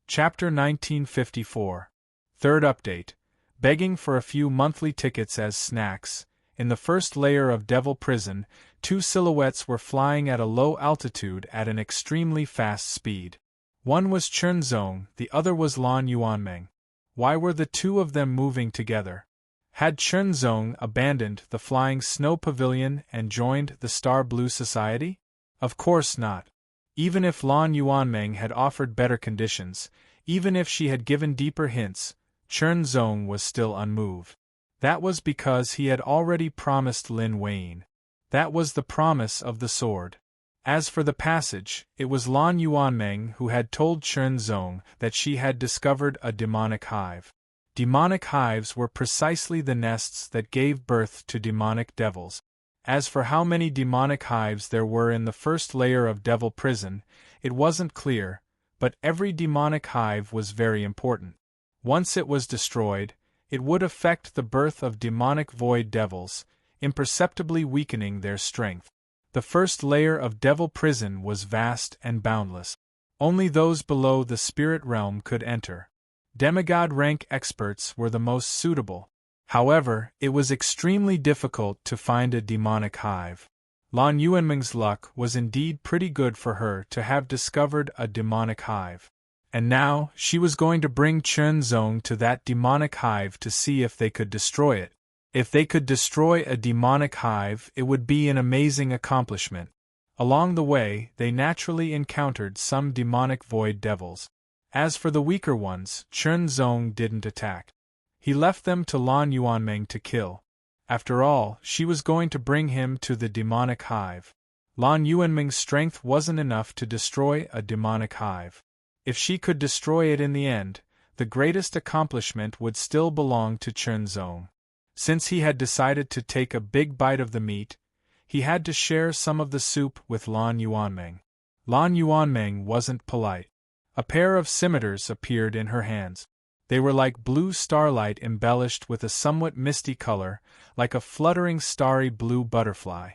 Chapter 1954. Third update. Begging for a few monthly tickets as snacks. In the first layer of Devil Prison, two silhouettes were flying at a low altitude at an extremely fast speed. One was Chen Zong, the other was Lan Yuanmeng. Why were the two of them moving together? Had Chen Zong abandoned the Flying Snow Pavilion and joined the Star Blue Society? Of course not. Even if Lan Yuanmeng had offered better conditions, even if she had given deeper hints, Chen Zong was still unmoved. That was because he had already promised Lin Wayne. That was the promise of the sword. As for the passage, it was Lan Yuanmeng who had told Chen Zong that she had discovered a demonic hive. Demonic hives were precisely the nests that gave birth to demonic devils. As for how many demonic hives there were in the first layer of Devil Prison, it wasn't clear, but every demonic hive was very important. Once it was destroyed, it would affect the birth of demonic void devils, imperceptibly weakening their strength. The first layer of devil prison was vast and boundless. Only those below the spirit realm could enter. Demigod rank experts were the most suitable. However, it was extremely difficult to find a demonic hive. Lan Yuanming's luck was indeed pretty good for her to have discovered a demonic hive. And now, she was going to bring Chen Zong to that demonic hive to see if they could destroy it. If they could destroy a demonic hive, it would be an amazing accomplishment. Along the way, they naturally encountered some demonic void devils. As for the weaker ones, Chen Zong didn't attack. He left them to Lan Yuanming to kill. After all, she was going to bring him to the demonic hive. Lan Yuanming's strength wasn't enough to destroy a demonic hive. If she could destroy it in the end, the greatest accomplishment would still belong to Chen Zong. Since he had decided to take a big bite of the meat, he had to share some of the soup with Lan Yuanming. Lan Yuanming wasn't polite. A pair of scimitars appeared in her hands. They were like blue starlight embellished with a somewhat misty color, like a fluttering starry blue butterfly.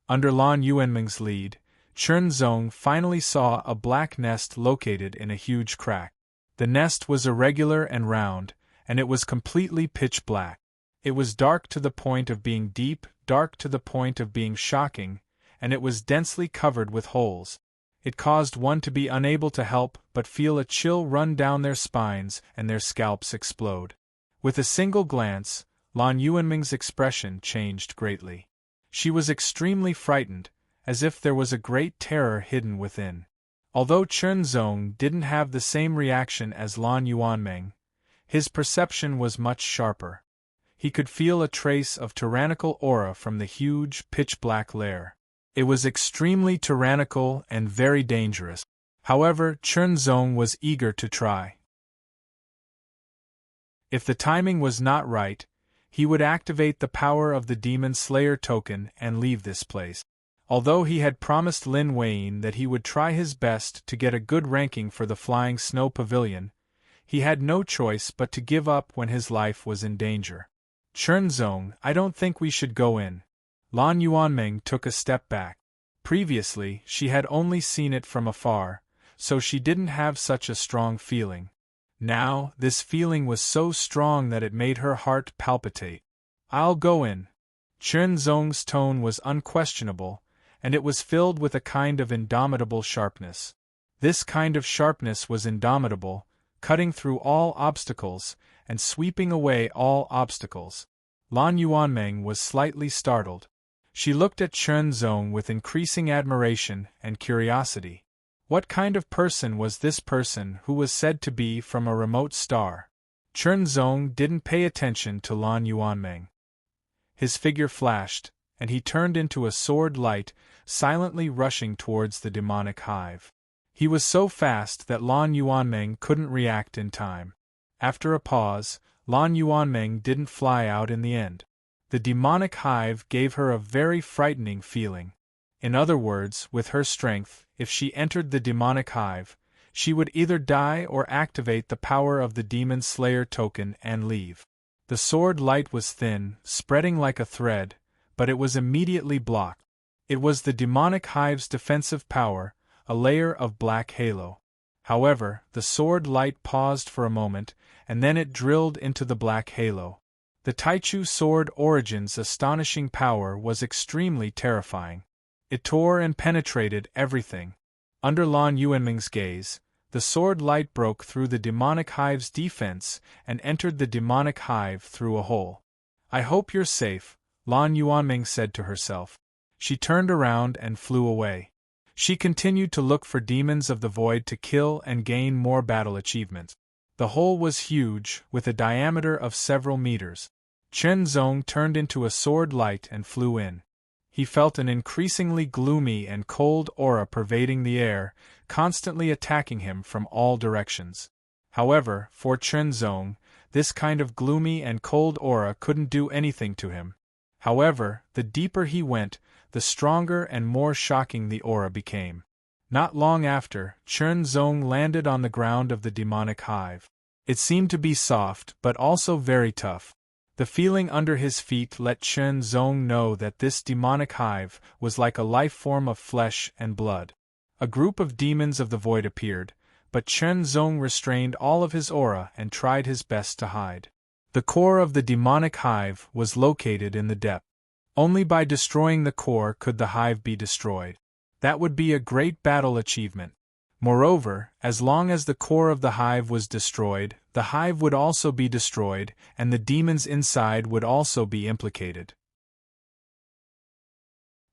Under Lan Yuanming's lead, Chen Zong finally saw a black nest located in a huge crack. The nest was irregular and round, and it was completely pitch black. It was dark to the point of being deep, dark to the point of being shocking, and it was densely covered with holes. It caused one to be unable to help but feel a chill run down their spines and their scalps explode. With a single glance, Lan Yuanming's expression changed greatly. She was extremely frightened, as if there was a great terror hidden within. Although Chen Zong didn't have the same reaction as Lan Yuanming, his perception was much sharper. He could feel a trace of tyrannical aura from the huge, pitch-black lair. It was extremely tyrannical and very dangerous. However, Chen Zong was eager to try. If the timing was not right, he would activate the power of the Demon Slayer token and leave this place. Although he had promised Lin Weiyin that he would try his best to get a good ranking for the Flying Snow Pavilion, he had no choice but to give up when his life was in danger. Chen Zong, I don't think we should go in. Lan Yuanming took a step back. Previously, she had only seen it from afar, so she didn't have such a strong feeling. Now, this feeling was so strong that it made her heart palpitate. I'll go in. Chen Zong's tone was unquestionable, and it was filled with a kind of indomitable sharpness. This kind of sharpness was indomitable, cutting through all obstacles, and sweeping away all obstacles. Lan Yuanming was slightly startled. She looked at Chen Zong with increasing admiration and curiosity. What kind of person was this person who was said to be from a remote star? Chen Zong didn't pay attention to Lan Yuanming. His figure flashed, and he turned into a sword light, silently rushing towards the demonic hive. He was so fast that Lan Yuanming couldn't react in time. After a pause, Lan Yuanming didn't fly out in the end. The demonic hive gave her a very frightening feeling. In other words, with her strength, if she entered the demonic hive, she would either die or activate the power of the Demon Slayer token and leave. The sword light was thin, spreading like a thread, but it was immediately blocked. It was the demonic hive's defensive power, a layer of black halo. However, the sword light paused for a moment, and then it drilled into the black halo. The Taichu sword origin's astonishing power was extremely terrifying. It tore and penetrated everything. Under Lan Yuanming's gaze, the sword light broke through the demonic hive's defense and entered the demonic hive through a hole. I hope you're safe, Lan Yuanming said to herself. She turned around and flew away. She continued to look for demons of the void to kill and gain more battle achievements. The hole was huge, with a diameter of several meters. Chen Zong turned into a sword light and flew in. He felt an increasingly gloomy and cold aura pervading the air, constantly attacking him from all directions. However, for Chen Zong, this kind of gloomy and cold aura couldn't do anything to him. However, the deeper he went, the stronger and more shocking the aura became. Not long after, Chen Zong landed on the ground of the demonic hive. It seemed to be soft but also very tough. The feeling under his feet let Chen Zong know that this demonic hive was like a life form of flesh and blood. A group of demons of the void appeared, but Chen Zong restrained all of his aura and tried his best to hide. The core of the demonic hive was located in the depth. Only by destroying the core could the hive be destroyed. That would be a great battle achievement. Moreover, as long as the core of the hive was destroyed, the hive would also be destroyed, and the demons inside would also be implicated.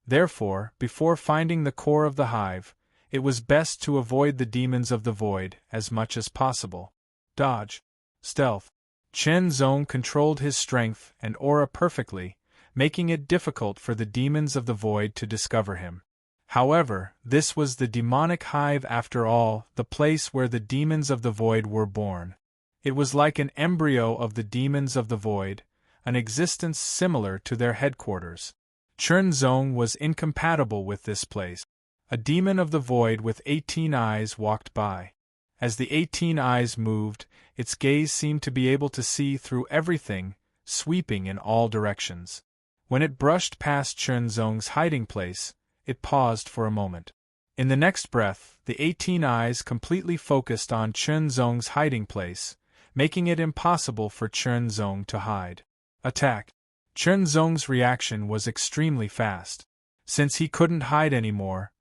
Therefore, before finding the core of the hive, it was best to avoid the demons of the void as much as possible. Dodge. Stealth. Chen Zong controlled his strength and aura perfectly, making it difficult for the demons of the void to discover him. However, this was the demonic hive after all, the place where the demons of the void were born. It was like an embryo of the demons of the void, an existence similar to their headquarters. Chen Zong was incompatible with this place. A demon of the void with 18 eyes walked by. As the 18 eyes moved, its gaze seemed to be able to see through everything, sweeping in all directions. When it brushed past Chen Zong's hiding place, it paused for a moment. In the next breath, the 18 eyes completely focused on Chen Zong's hiding place, making it impossible for Chen Zong to hide. Attack. Chen Zong's reaction was extremely fast. Since he couldn't hide anymore,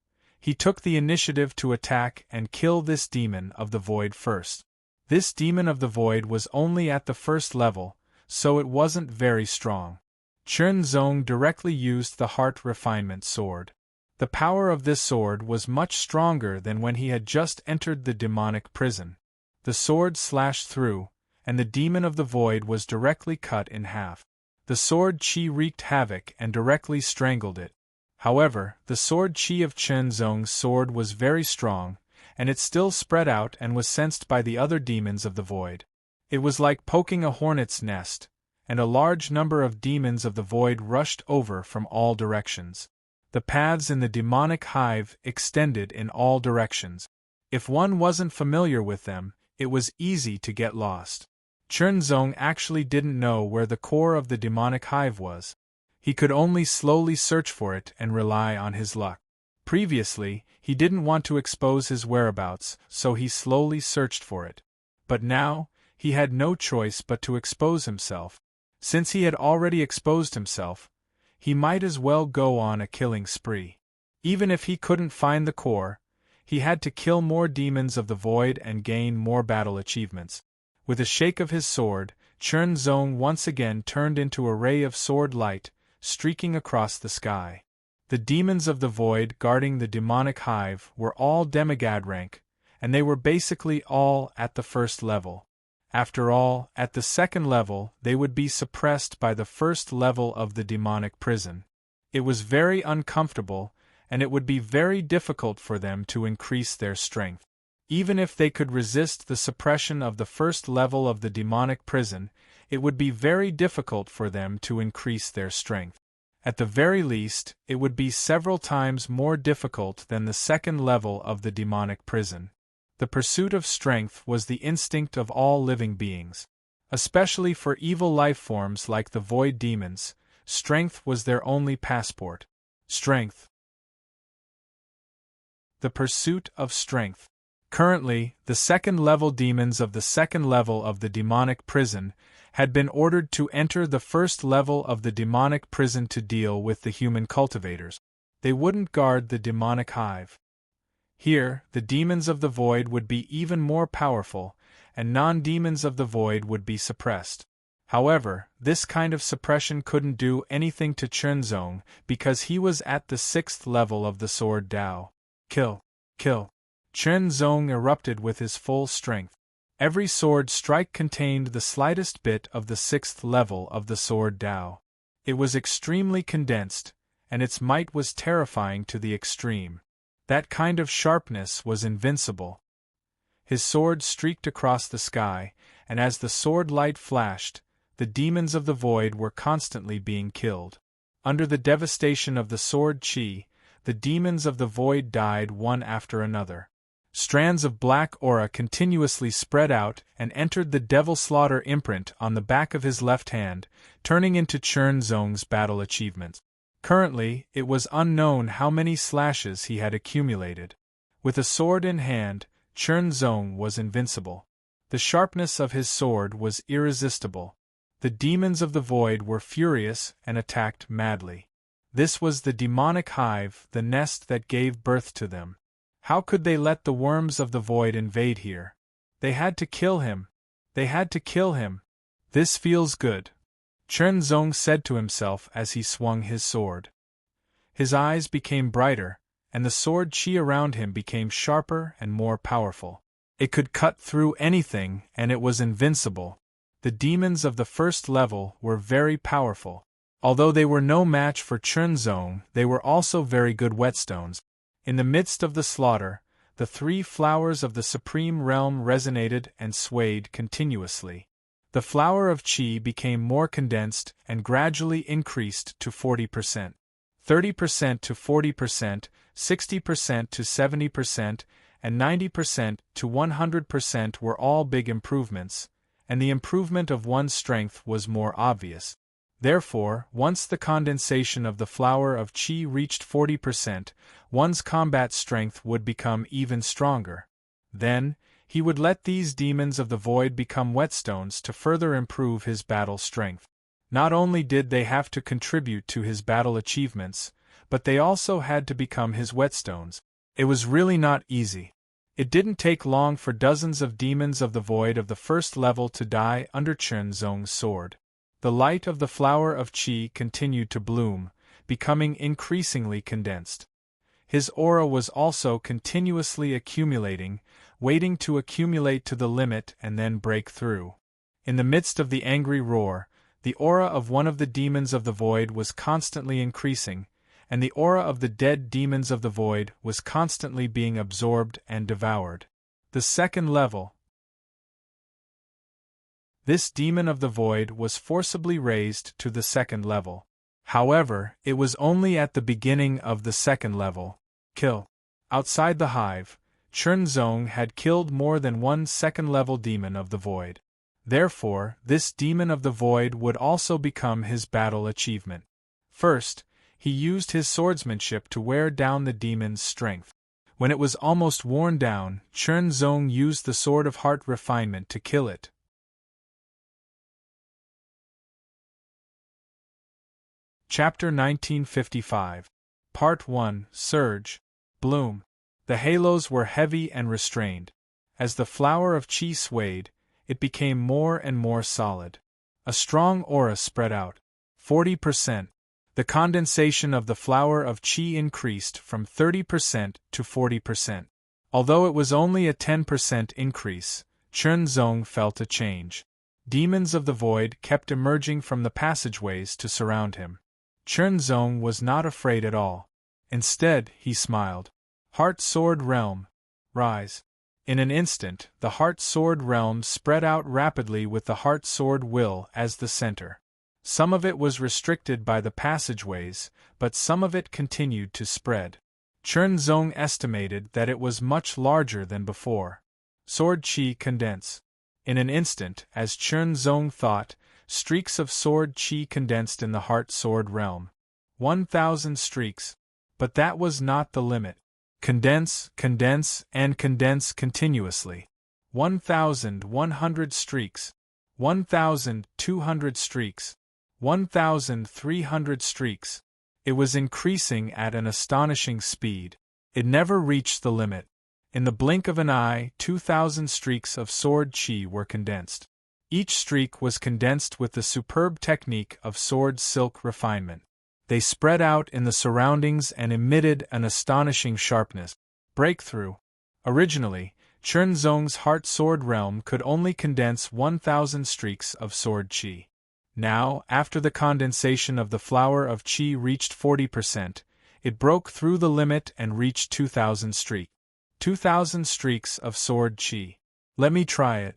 he took the initiative to attack and kill this demon of the void first. This demon of the void was only at the first level, so it wasn't very strong. Chen Zong directly used the heart refinement sword. The power of this sword was much stronger than when he had just entered the demonic prison. The sword slashed through, and the demon of the void was directly cut in half. The sword chi wreaked havoc and directly strangled it. However, the sword chi of Chen Zong's sword was very strong, and it still spread out and was sensed by the other demons of the void. It was like poking a hornet's nest, and a large number of demons of the void rushed over from all directions. The paths in the demonic hive extended in all directions. If one wasn't familiar with them, it was easy to get lost. Chen Zong actually didn't know where the core of the demonic hive was. He could only slowly search for it and rely on his luck. Previously, he didn't want to expose his whereabouts, so he slowly searched for it. But now, he had no choice but to expose himself. Since he had already exposed himself, he might as well go on a killing spree. Even if he couldn't find the core, he had to kill more demons of the void and gain more battle achievements. With a shake of his sword, Chen Zong once again turned into a ray of sword light, streaking across the sky. The demons of the void guarding the demonic hive were all demigod rank, and they were basically all at the first level. After all, at the second level they would be suppressed by the first level of the demonic prison. It was very uncomfortable, and it would be very difficult for them to increase their strength. Even if they could resist the suppression of the first level of the demonic prison, it would be very difficult for them to increase their strength. At the very least, it would be several times more difficult than the second level of the demonic prison. The pursuit of strength was the instinct of all living beings. Especially for evil life forms like the void demons, strength was their only passport. Strength. The pursuit of strength. Currently, the second-level demons of the second level of the demonic prison had been ordered to enter the first level of the demonic prison to deal with the human cultivators. They wouldn't guard the demonic hive. Here, the demons of the void would be even more powerful, and non-demons of the void would be suppressed. However, this kind of suppression couldn't do anything to Chen Zong because he was at the 6th level of the Sword Dao. Kill! Kill! Chen Zong erupted with his full strength. Every sword strike contained the slightest bit of the 6th level of the Sword Dao. It was extremely condensed, and its might was terrifying to the extreme. That kind of sharpness was invincible. His sword streaked across the sky, and as the sword light flashed, the demons of the void were constantly being killed. Under the devastation of the sword chi, the demons of the void died one after another. Strands of black aura continuously spread out and entered the Devil Slaughter imprint on the back of his left hand, turning into Chern Zong's battle achievements. Currently, it was unknown how many slashes he had accumulated. With a sword in hand, Chern Zong was invincible. The sharpness of his sword was irresistible. The demons of the void were furious and attacked madly. This was the demonic hive, the nest that gave birth to them. How could they let the worms of the void invade here? They had to kill him. They had to kill him. This feels good, Chern Zong said to himself as he swung his sword. His eyes became brighter, and the sword chi around him became sharper and more powerful. It could cut through anything, and it was invincible. The demons of the first level were very powerful. Although they were no match for Chern Zong, they were also very good whetstones. In the midst of the slaughter, the three flowers of the Supreme Realm resonated and swayed continuously. The flower of Qi became more condensed and gradually increased to 40%. 30% to 40%, 60% to 70%, and 90% to 100% were all big improvements, and the improvement of one's strength was more obvious. Therefore, once the condensation of the flower of Qi reached 40%, one's combat strength would become even stronger. Then, he would let these demons of the void become whetstones to further improve his battle strength. Not only did they have to contribute to his battle achievements, but they also had to become his whetstones. It was really not easy. It didn't take long for dozens of demons of the void of the first level to die under Chern Zong's sword. The light of the flower of Qi continued to bloom, becoming increasingly condensed. His aura was also continuously accumulating, waiting to accumulate to the limit and then break through. In the midst of the angry roar, the aura of one of the demons of the void was constantly increasing, and the aura of the dead demons of the void was constantly being absorbed and devoured. The second level. This demon of the void was forcibly raised to the second level. However, it was only at the beginning of the second level. Kill. Outside the hive, Chern Zong had killed more than one second-level demon of the void. Therefore, this demon of the void would also become his battle achievement. First, he used his swordsmanship to wear down the demon's strength. When it was almost worn down, Chern Zong used the Sword of Heart Refinement to kill it. Chapter 1955. Part 1. Surge. Bloom. The halos were heavy and restrained. As the flower of Qi swayed, it became more and more solid. A strong aura spread out. 40%. The condensation of the flower of Qi increased from 30% to 40%. Although it was only a 10% increase, Chern Zong felt a change. Demons of the void kept emerging from the passageways to surround him. Chern Zong was not afraid at all. Instead, he smiled. Heart Sword Realm. Rise. In an instant, the Heart Sword Realm spread out rapidly with the Heart Sword Will as the center. Some of it was restricted by the passageways, but some of it continued to spread. Chern Zong estimated that it was much larger than before. Sword Qi condense. In an instant, as Chern Zong thought, streaks of sword Qi condensed in the Heart Sword Realm. 1,000 streaks. But that was not the limit. Condense, condense, and condense continuously. 1,100 streaks. 1,200 streaks. 1,300 streaks. It was increasing at an astonishing speed. It never reached the limit. In the blink of an eye, 2,000 streaks of sword Qi were condensed. Each streak was condensed with the superb technique of sword silk refinement. They spread out in the surroundings and emitted an astonishing sharpness. Breakthrough. Originally, Chern Zong's Heart Sword Realm could only condense 1,000 streaks of sword Qi. Now, after the condensation of the flower of Qi reached 40%, it broke through the limit and reached 2,000 streaks. 2,000 streaks of sword Qi. Let me try it,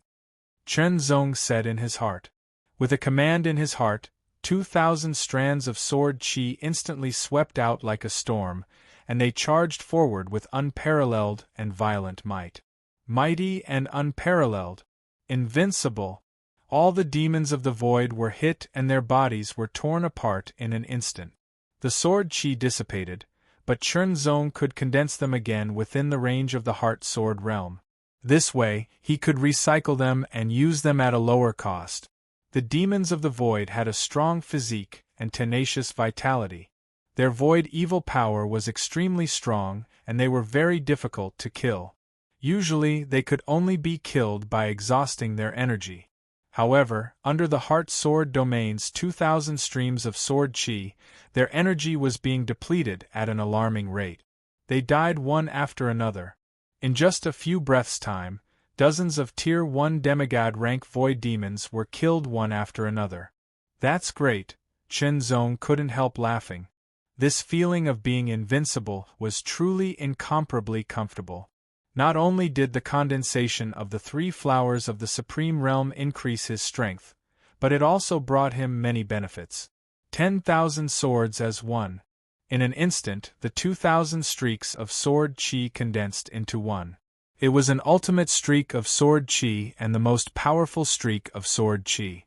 Chern Zong said in his heart. With a command in his heart, 2,000 strands of sword chi instantly swept out like a storm, and they charged forward with unparalleled and violent might. Mighty and unparalleled. Invincible. All the demons of the void were hit and their bodies were torn apart in an instant. The sword chi dissipated, but Chernzong could condense them again within the range of the heart sword realm. This way, he could recycle them and use them at a lower cost. The demons of the void had a strong physique and tenacious vitality. Their void evil power was extremely strong, and they were very difficult to kill. Usually, they could only be killed by exhausting their energy. However, under the heart sword domain's 2,000 streams of sword chi, their energy was being depleted at an alarming rate. They died one after another. In just a few breaths' time, dozens of Tier 1 demigod rank void demons were killed one after another. That's great, Chernzong couldn't help laughing. This feeling of being invincible was truly incomparably comfortable. Not only did the condensation of the 3 flowers of the Supreme Realm increase his strength, but it also brought him many benefits. 10,000 swords as one. In an instant, the 2,000 streaks of sword chi condensed into one. It was an ultimate streak of sword chi and the most powerful streak of sword chi.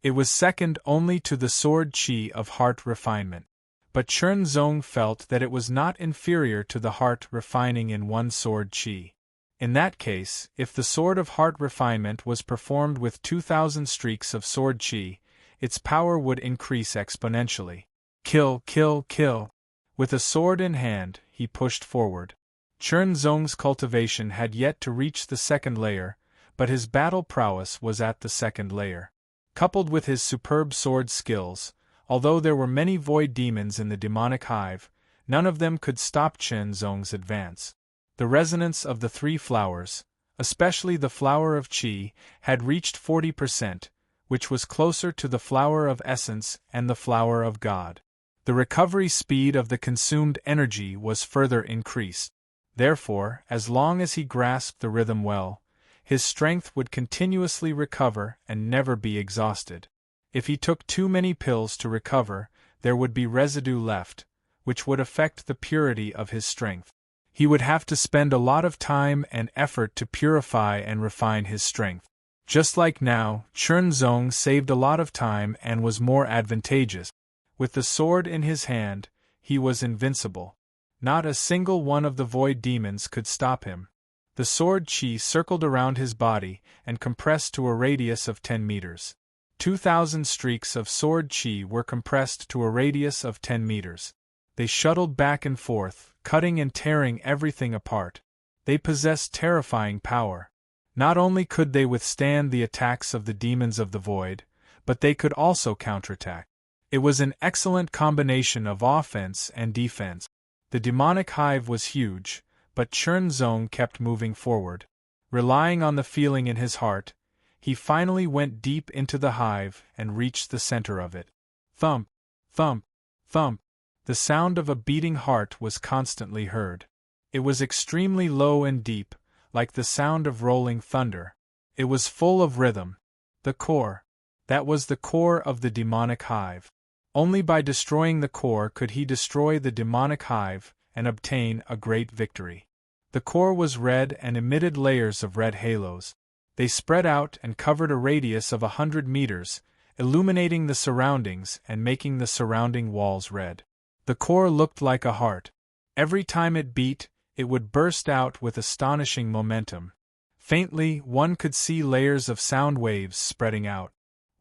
It was second only to the sword chi of heart refinement. But Chernzong felt that it was not inferior to the heart refining in one sword chi. In that case, if the sword of heart refinement was performed with 2,000 streaks of sword chi, its power would increase exponentially. Kill, kill, kill. With a sword in hand, he pushed forward. Chernzong's cultivation had yet to reach the second layer, but his battle prowess was at the second layer. Coupled with his superb sword skills, although there were many void demons in the demonic hive, none of them could stop Chernzong's advance. The resonance of the 3 flowers, especially the flower of Qi, had reached 40%, which was closer to the flower of essence and the flower of God. The recovery speed of the consumed energy was further increased. Therefore, as long as he grasped the rhythm well, his strength would continuously recover and never be exhausted. If he took too many pills to recover, there would be residue left, which would affect the purity of his strength. He would have to spend a lot of time and effort to purify and refine his strength. Just like now, Chernzong saved a lot of time and was more advantageous. With the sword in his hand, he was invincible. Not a single one of the void demons could stop him. The sword chi circled around his body and compressed to a radius of 10 meters. 2,000 streaks of sword chi were compressed to a radius of 10 meters. They shuttled back and forth, cutting and tearing everything apart. They possessed terrifying power. Not only could they withstand the attacks of the demons of the void, but they could also counterattack. It was an excellent combination of offense and defense. The demonic hive was huge, but Chernzong kept moving forward. Relying on the feeling in his heart, he finally went deep into the hive and reached the center of it. Thump, thump, thump. The sound of a beating heart was constantly heard. It was extremely low and deep, like the sound of rolling thunder. It was full of rhythm. The core. That was the core of the demonic hive. Only by destroying the core could he destroy the demonic hive and obtain a great victory. The core was red and emitted layers of red halos. They spread out and covered a radius of 100 meters, illuminating the surroundings and making the surrounding walls red. The core looked like a heart. Every time it beat, it would burst out with astonishing momentum. Faintly, one could see layers of sound waves spreading out.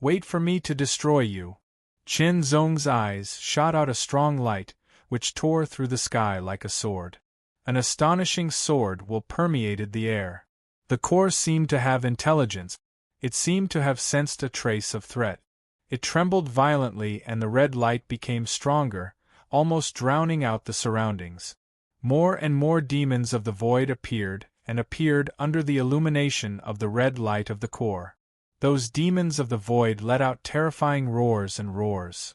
Wait for me to destroy you. Chernzong's eyes shot out a strong light, which tore through the sky like a sword. An astonishing sword will permeated the air. The core seemed to have intelligence. It seemed to have sensed a trace of threat. It trembled violently and the red light became stronger, almost drowning out the surroundings. More and more demons of the void appeared under the illumination of the red light of the core. Those demons of the void let out terrifying roars and roars.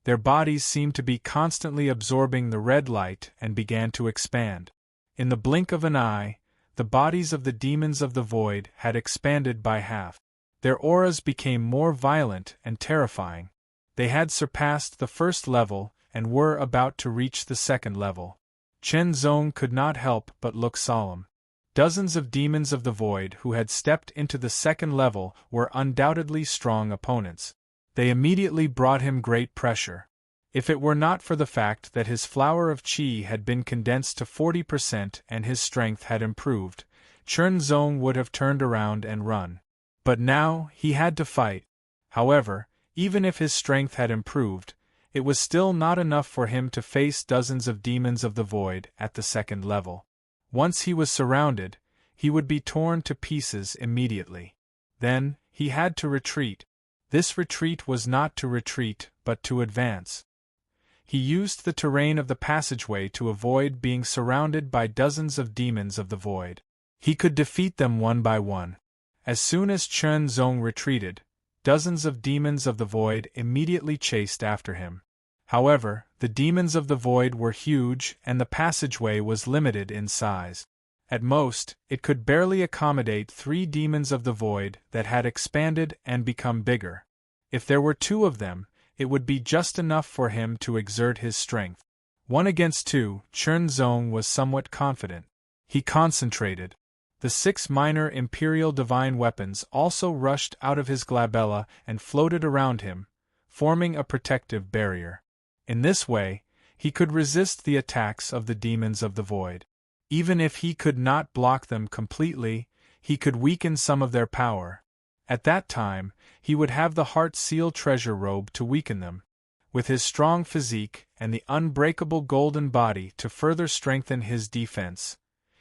Their bodies seemed to be constantly absorbing the red light and began to expand. In the blink of an eye, the bodies of the demons of the void had expanded by half. Their auras became more violent and terrifying. They had surpassed the first level and were about to reach the second level. Chen Zong could not help but look solemn. Dozens of demons of the void who had stepped into the second level were undoubtedly strong opponents. They immediately brought him great pressure. If it were not for the fact that his flower of qi had been condensed to 40% and his strength had improved, Chen Zong would have turned around and run. But now, he had to fight. However, even if his strength had improved, it was still not enough for him to face dozens of demons of the void at the second level. Once he was surrounded, he would be torn to pieces immediately. Then, he had to retreat. This retreat was not to retreat, but to advance. He used the terrain of the passageway to avoid being surrounded by dozens of demons of the void. He could defeat them one by one. As soon as Chen Zong retreated, dozens of demons of the void immediately chased after him. However, the demons of the void were huge and the passageway was limited in size. At most, it could barely accommodate 3 demons of the void that had expanded and become bigger. If there were 2 of them, it would be just enough for him to exert his strength. 1 against 2, Chen Zong was somewhat confident. He concentrated. The 6 minor imperial divine weapons also rushed out of his glabella and floated around him, forming a protective barrier. In this way, he could resist the attacks of the demons of the void. Even if he could not block them completely, he could weaken some of their power. At that time, he would have the Heart Seal treasure robe to weaken them. With his strong physique and the unbreakable golden body to further strengthen his defense,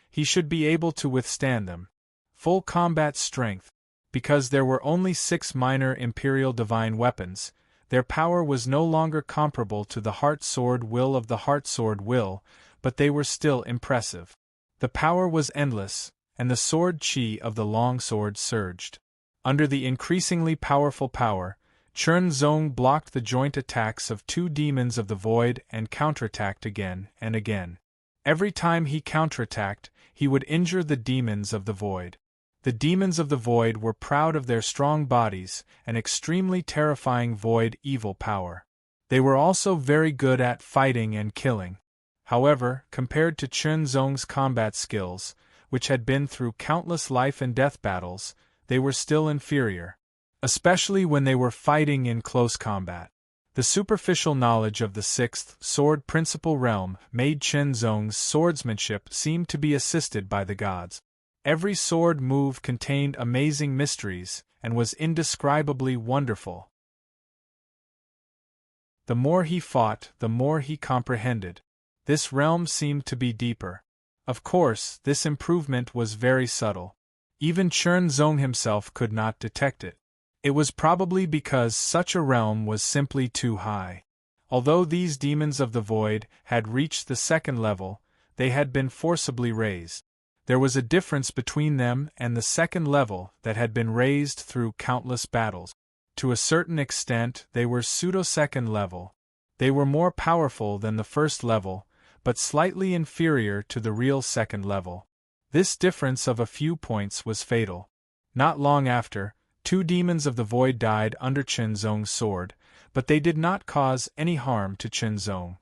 he should be able to withstand them. Full combat strength. Because there were only 6 minor imperial divine weapons, their power was no longer comparable to the Heart Sword Will of the Heart Sword Will, but they were still impressive. The power was endless, and the sword qi of the long sword surged. Under the increasingly powerful power, Chen Zong blocked the joint attacks of 2 demons of the void and counterattacked again and again. Every time he counterattacked, he would injure the demons of the void. The demons of the void were proud of their strong bodies and extremely terrifying void evil power. They were also very good at fighting and killing. However, compared to Chen Zong's combat skills, which had been through countless life and death battles, they were still inferior. Especially when they were fighting in close combat. The superficial knowledge of the 6th sword principal realm made Chen Zong's swordsmanship seem to be assisted by the gods. Every sword move contained amazing mysteries and was indescribably wonderful. The more he fought, the more he comprehended. This realm seemed to be deeper. Of course, this improvement was very subtle. Even Chen Zong himself could not detect it. It was probably because such a realm was simply too high. Although these demons of the void had reached the second level, they had been forcibly raised. There was a difference between them and the second level that had been raised through countless battles. To a certain extent, they were pseudo-second level. They were more powerful than the first level, but slightly inferior to the real second level. This difference of a few points was fatal. Not long after, 2 demons of the void died under Chen Zong's sword, but they did not cause any harm to Chen Zong.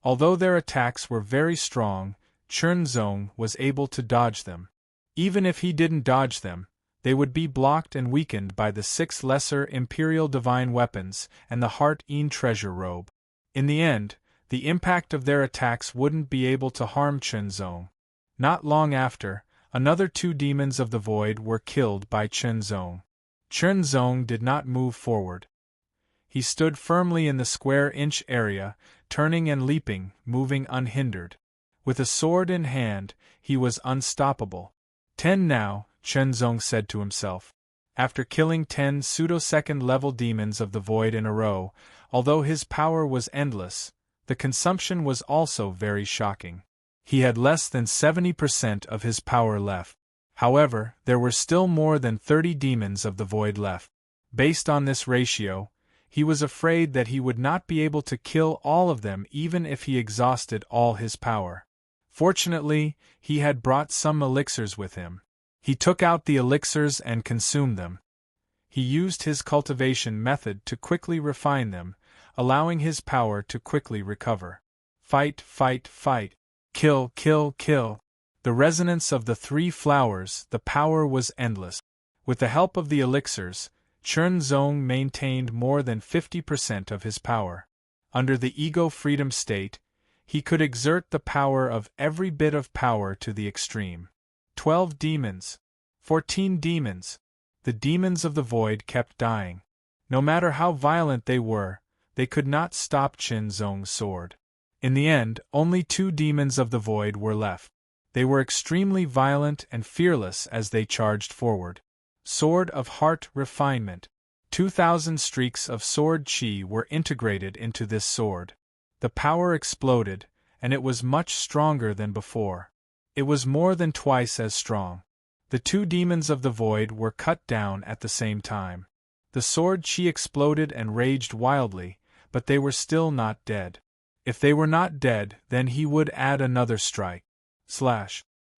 Although their attacks were very strong, Chen Zong was able to dodge them. Even if he didn't dodge them, they would be blocked and weakened by the 6 lesser imperial divine weapons and the Heart-Een treasure robe. In the end, the impact of their attacks wouldn't be able to harm Chen Zong. Not long after, another 2 demons of the void were killed by Chen Zong. Chen Zong did not move forward. He stood firmly in the square-inch area, turning and leaping, moving unhindered. With a sword in hand, he was unstoppable. 10 now, Chen Zong said to himself. After killing 10 pseudo-second level demons of the void in a row, although his power was endless, the consumption was also very shocking. He had less than 70% of his power left. However, there were still more than 30 demons of the void left. Based on this ratio, he was afraid that he would not be able to kill all of them even if he exhausted all his power. Fortunately, he had brought some elixirs with him. He took out the elixirs and consumed them. He used his cultivation method to quickly refine them, allowing his power to quickly recover. Fight, fight, fight. Kill, kill, kill. The resonance of the three flowers, the power was endless. With the help of the elixirs, Chen Zong maintained more than 50% of his power. Under the ego-freedom state, he could exert the power of every bit of power to the extreme. 12 demons. 14 demons. The demons of the void kept dying. No matter how violent they were, they could not stop Chen Zong's sword. In the end, only 2 demons of the void were left. They were extremely violent and fearless as they charged forward. Sword of Heart Refinement. 2,000 streaks of sword chi were integrated into this sword. The power exploded, and it was much stronger than before. It was more than twice as strong. The 2 demons of the void were cut down at the same time. The sword chi exploded and raged wildly, but they were still not dead. If they were not dead, then he would add another strike.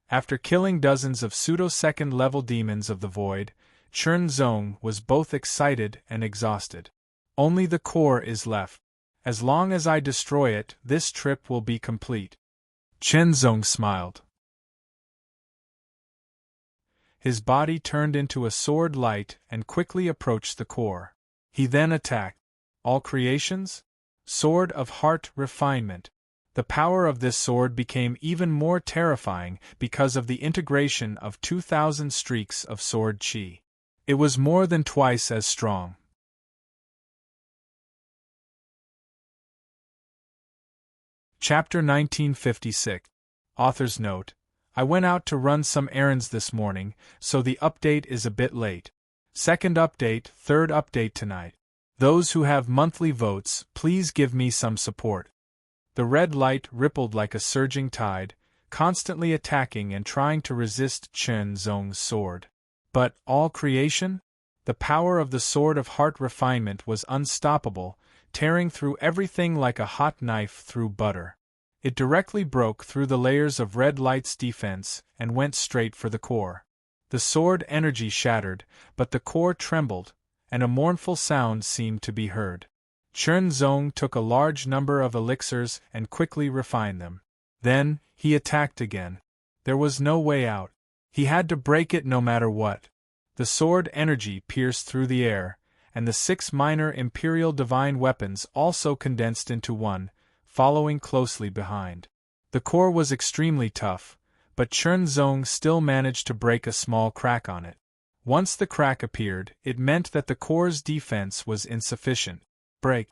After killing dozens of pseudo-second level demons of the void, Chen Zong was both excited and exhausted. Only the core is left. As long as I destroy it, this trip will be complete. Chen Zong smiled. His body turned into a sword light and quickly approached the core. He then attacked. All creations? Sword of Heart Refinement. The power of this sword became even more terrifying because of the integration of 2,000 streaks of sword chi. It was more than twice as strong. Chapter 1956. Author's Note: I went out to run some errands this morning, so the update is a bit late. Second update, third update tonight. Those who have monthly votes, please give me some support. The red light rippled like a surging tide, constantly attacking and trying to resist Chen Zong's sword. But, all creation? The power of the Sword of Heart Refinement was unstoppable, tearing through everything like a hot knife through butter. It directly broke through the layers of red light's defense and went straight for the core. The sword energy shattered, but the core trembled, and a mournful sound seemed to be heard. Chen Zong took a large number of elixirs and quickly refined them. Then, he attacked again. There was no way out. He had to break it no matter what. The sword energy pierced through the air, and the 6 minor Imperial Divine Weapons also condensed into one, following closely behind. The core was extremely tough, but Chen Zong still managed to break a small crack on it. Once the crack appeared, it meant that the core's defense was insufficient. Break.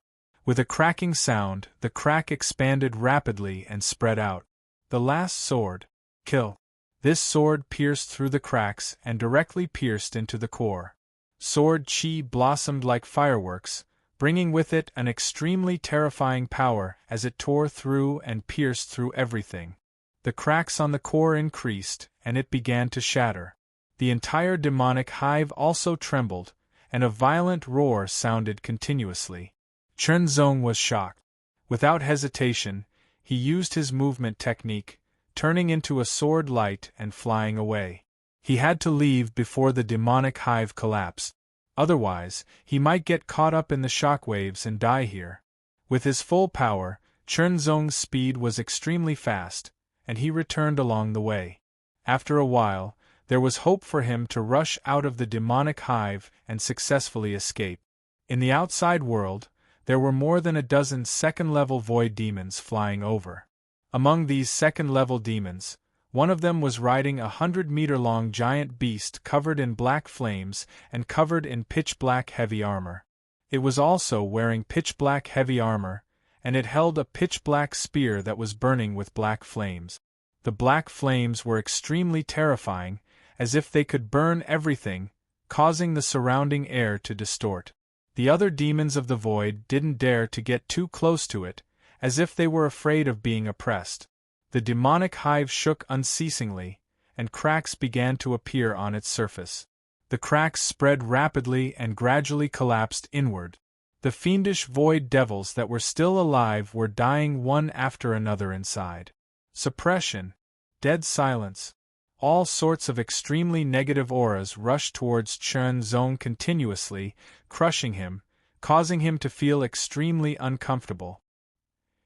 With a cracking sound, the crack expanded rapidly and spread out. The last sword. Kill. This sword pierced through the cracks and directly pierced into the core. Sword chi blossomed like fireworks, bringing with it an extremely terrifying power as it tore through and pierced through everything. The cracks on the core increased, and it began to shatter. The entire demonic hive also trembled, and a violent roar sounded continuously. Chen Zong was shocked. Without hesitation, he used his movement technique, turning into a sword light and flying away. He had to leave before the demonic hive collapsed. Otherwise, he might get caught up in the shockwaves and die here. With his full power, Chen Zong's speed was extremely fast, and he returned along the way. After a while, there was hope for him to rush out of the demonic hive and successfully escape. In the outside world, there were more than a dozen second-level void demons flying over. Among these second-level demons, one of them was riding a 100-meter-long giant beast covered in black flames and covered in pitch-black heavy armor. It was also wearing pitch-black heavy armor, and it held a pitch-black spear that was burning with black flames. The black flames were extremely terrifying, as if they could burn everything, causing the surrounding air to distort. The other demons of the void didn't dare to get too close to it, as if they were afraid of being oppressed. The demonic hive shook unceasingly, and cracks began to appear on its surface. The cracks spread rapidly and gradually collapsed inward. The fiendish void devils that were still alive were dying one after another inside. Suppression. Dead silence. all sorts of extremely negative auras rushed towards Chen Zong continuously, crushing him, causing him to feel extremely uncomfortable.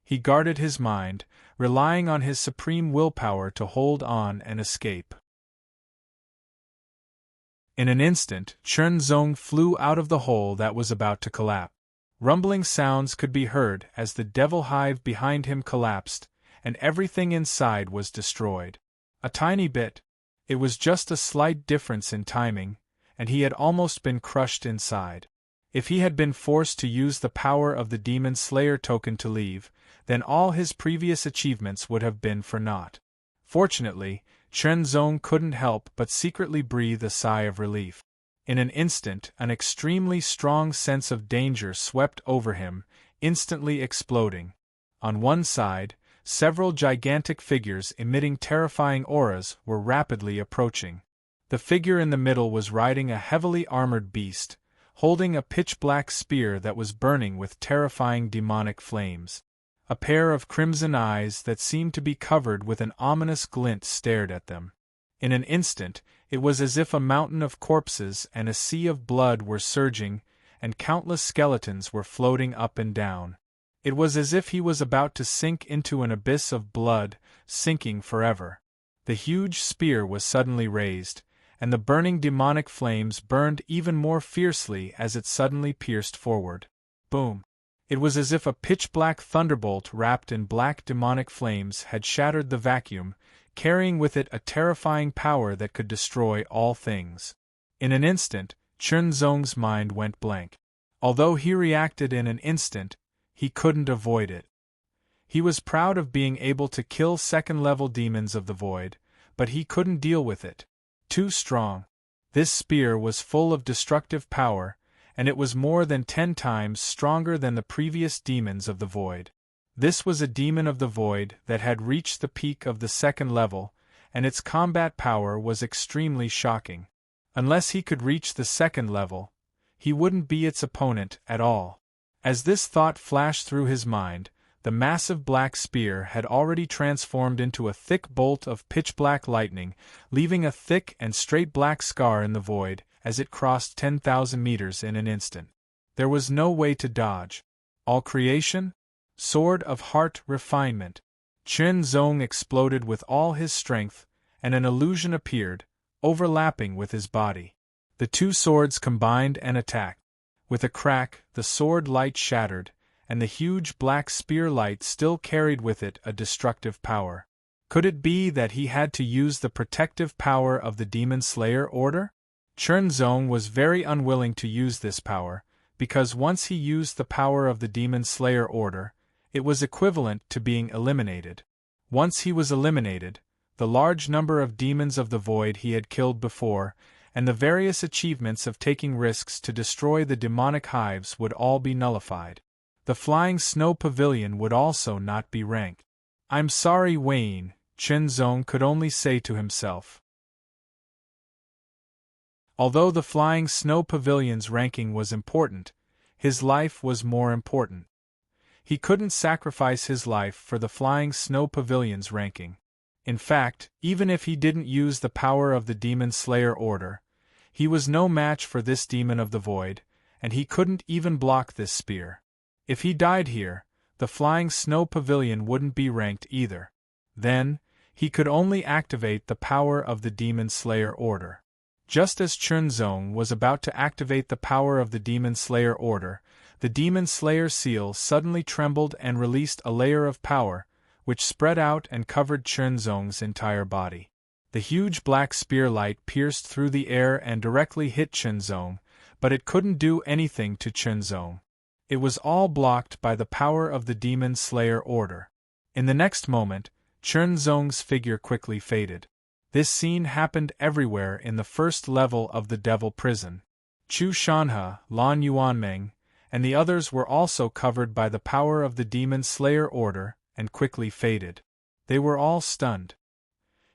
He guarded his mind, relying on his supreme willpower to hold on and escape. In an instant, Chen Zong flew out of the hole that was about to collapse. Rumbling sounds could be heard as the devil hive behind him collapsed, and everything inside was destroyed. A tiny bit. It was just a slight difference in timing, and he had almost been crushed inside. If he had been forced to use the power of the Demon Slayer token to leave, then all his previous achievements would have been for naught. Fortunately, Chen Zong couldn't help but secretly breathe a sigh of relief. In an instant, an extremely strong sense of danger swept over him, instantly exploding. On one side, several gigantic figures emitting terrifying auras were rapidly approaching. The figure in the middle was riding a heavily armored beast, holding a pitch-black spear that was burning with terrifying demonic flames. A pair of crimson eyes that seemed to be covered with an ominous glint stared at them. In an instant, it was as if a mountain of corpses and a sea of blood were surging, and countless skeletons were floating up and down. It was as if he was about to sink into an abyss of blood, sinking forever. The huge spear was suddenly raised, and the burning demonic flames burned even more fiercely as it suddenly pierced forward. Boom! It was as if a pitch-black thunderbolt wrapped in black demonic flames had shattered the vacuum, carrying with it a terrifying power that could destroy all things. In an instant, Chen Zong's mind went blank. Although he reacted in an instant, he couldn't avoid it. He was proud of being able to kill second-level demons of the void, but he couldn't deal with it. Too strong. This spear was full of destructive power, and it was more than 10 times stronger than the previous demons of the void. This was a demon of the void that had reached the peak of the second level, and its combat power was extremely shocking. Unless he could reach the second level, he wouldn't be its opponent at all. As this thought flashed through his mind, the massive black spear had already transformed into a thick bolt of pitch-black lightning, leaving a thick and straight black scar in the void as it crossed 10,000 meters in an instant. There was no way to dodge. All creation? Sword of heart refinement. Chen Zong exploded with all his strength, and an illusion appeared, overlapping with his body. The two swords combined and attacked. With a crack, the sword light shattered, and the huge black spear light still carried with it a destructive power. Could it be that he had to use the protective power of the Demon Slayer Order? Chen Zong was very unwilling to use this power, because once he used the power of the Demon Slayer Order, it was equivalent to being eliminated. Once he was eliminated, the large number of demons of the void he had killed before, and the various achievements of taking risks to destroy the demonic hives would all be nullified. The flying snow pavilion would also not be ranked. "I'm sorry, Wayne," Chen Zong could only say to himself. Although the flying snow pavilion's ranking was important, his life was more important. He couldn't sacrifice his life for the flying snow pavilion's ranking. In fact, even if he didn't use the power of the Demon Slayer Order, he was no match for this demon of the void, and he couldn't even block this spear. If he died here, the flying snow pavilion wouldn't be ranked either. Then, he could only activate the power of the Demon Slayer Order. Just as Chen Zong was about to activate the power of the Demon Slayer Order, the Demon Slayer seal suddenly trembled and released a layer of power, which spread out and covered Chen Zong's entire body. The huge black spear light pierced through the air and directly hit Chen Zong, but it couldn't do anything to Chen Zong. It was all blocked by the power of the Demon Slayer Order. In the next moment, Chen Zong's figure quickly faded. This scene happened everywhere in the first level of the Devil Prison. Chu Shanhe, Lan Yuanmeng, and the others were also covered by the power of the Demon Slayer Order and quickly faded. They were all stunned.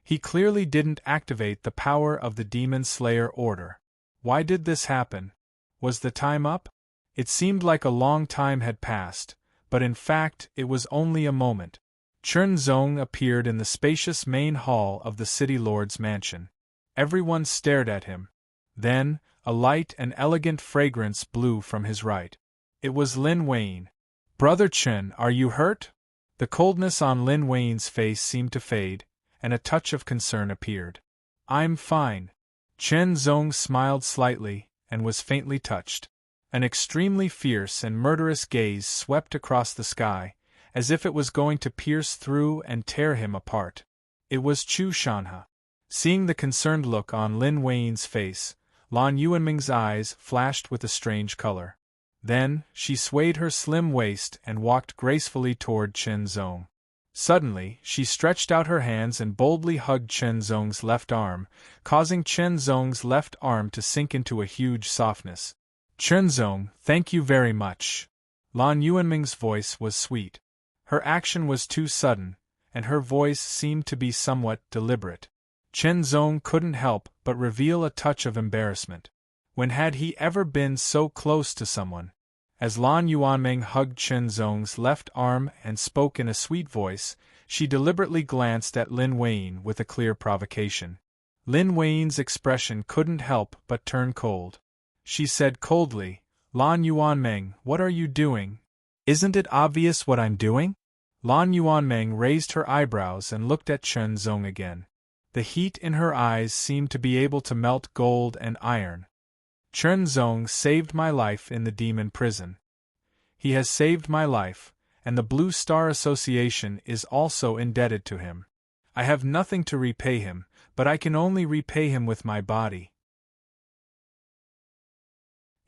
He clearly didn't activate the power of the Demon Slayer Order. Why did this happen? Was the time up? It seemed like a long time had passed, but in fact it was only a moment. Chen Zong appeared in the spacious main hall of the city lord's mansion. Everyone stared at him. Then, a light and elegant fragrance blew from his right. It was Lin Wayne. "Brother Chen, are you hurt?" The coldness on Lin Wayne's face seemed to fade, and a touch of concern appeared. "I'm fine." Chen Zong smiled slightly, and was faintly touched. An extremely fierce and murderous gaze swept across the sky, as if it was going to pierce through and tear him apart. It was Chu Shanhe. Seeing the concerned look on Lin Wayne's face, Lan Yuanming's eyes flashed with a strange color. Then, she swayed her slim waist and walked gracefully toward Chen Zong. Suddenly, she stretched out her hands and boldly hugged Chen Zong's left arm, causing Chen Zong's left arm to sink into a huge softness. "Chen Zong, thank you very much." Lan Yuanming's voice was sweet. Her action was too sudden, and her voice seemed to be somewhat deliberate. Chen Zong couldn't help but reveal a touch of embarrassment. When had he ever been so close to someone? As Lan Yuanming hugged Chen Zong's left arm and spoke in a sweet voice, she deliberately glanced at Lin Wayne with a clear provocation. Lin Wayne's expression couldn't help but turn cold. She said coldly, "Lan Yuanming, what are you doing? Isn't it obvious what I'm doing?" Lan Yuanming raised her eyebrows and looked at Chen Zong again. The heat in her eyes seemed to be able to melt gold and iron. "Chen Zong saved my life in the demon prison. He has saved my life, and the Blue Star Association is also indebted to him. I have nothing to repay him, but I can only repay him with my body."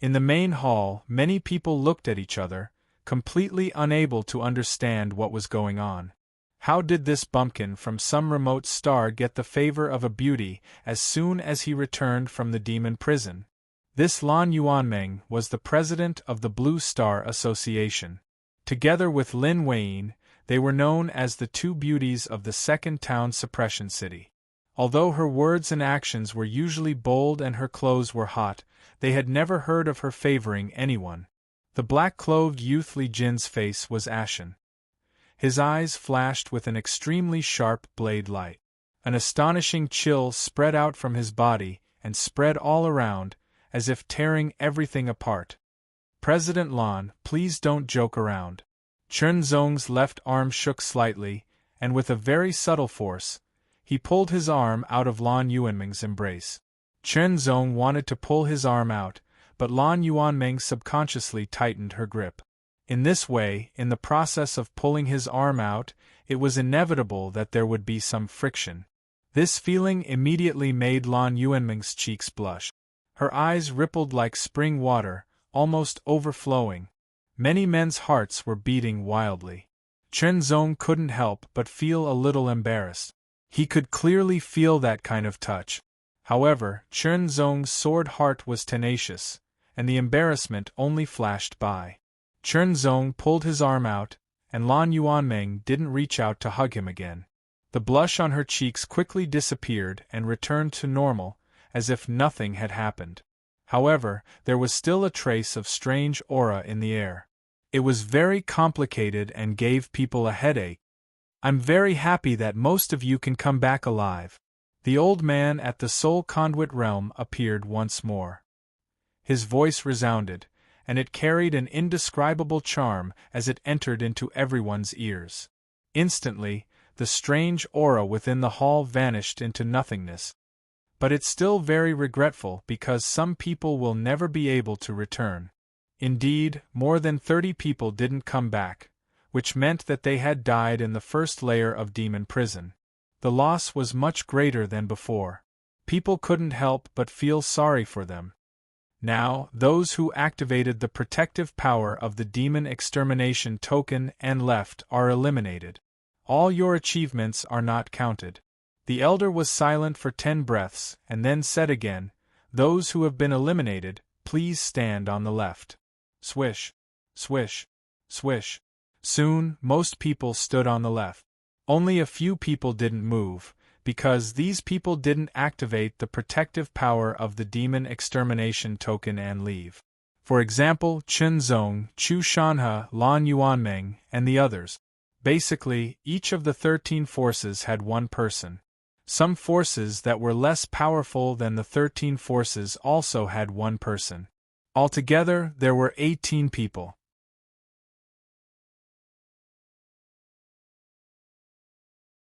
In the main hall, many people looked at each other, completely unable to understand what was going on. How did this bumpkin from some remote star get the favor of a beauty as soon as he returned from the demon prison? This Lan Yuanming was the president of the Blue Star Association. Together with Lin Wayne, they were known as the two beauties of the second town suppression city. Although her words and actions were usually bold and her clothes were hot, they had never heard of her favoring anyone. The black-clothed youth Li Jin's face was ashen. His eyes flashed with an extremely sharp blade light. An astonishing chill spread out from his body and spread all around, as if tearing everything apart. "President Lan, please don't joke around." Chen Zong's left arm shook slightly, and with a very subtle force, he pulled his arm out of Lan Yuanming's embrace. Chen Zong wanted to pull his arm out, but Lan Yuanming subconsciously tightened her grip. In this way, in the process of pulling his arm out, it was inevitable that there would be some friction. This feeling immediately made Lan Yuanming's cheeks blush. Her eyes rippled like spring water, almost overflowing. Many men's hearts were beating wildly. Chen Zong couldn't help but feel a little embarrassed. He could clearly feel that kind of touch. However, Chen Zong's sword heart was tenacious, and the embarrassment only flashed by. Chen Zong pulled his arm out, and Lan Yuanming didn't reach out to hug him again. The blush on her cheeks quickly disappeared and returned to normal, as if nothing had happened. However, there was still a trace of strange aura in the air. It was very complicated and gave people a headache. "I'm very happy that most of you can come back alive." The old man at the Soul Conduit realm appeared once more. His voice resounded, and it carried an indescribable charm as it entered into everyone's ears. Instantly, the strange aura within the hall vanished into nothingness. But it's still very regretful because some people will never be able to return. Indeed, more than 30 people didn't come back, which meant that they had died in the first layer of demon prison. The loss was much greater than before. People couldn't help but feel sorry for them. Now, those who activated the protective power of the demon extermination token and left are eliminated. All your achievements are not counted. The elder was silent for 10 breaths and then said again, "Those who have been eliminated, please stand on the left." Swish, swish, swish. Soon, most people stood on the left. Only a few people didn't move, because these people didn't activate the protective power of the demon extermination token and leave. For example, Chen Zong, Chu Shanhe, Lan Yuanming, and the others. Basically, each of the 13 forces had one person. Some forces that were less powerful than the 13 forces also had one person. Altogether, there were 18 people.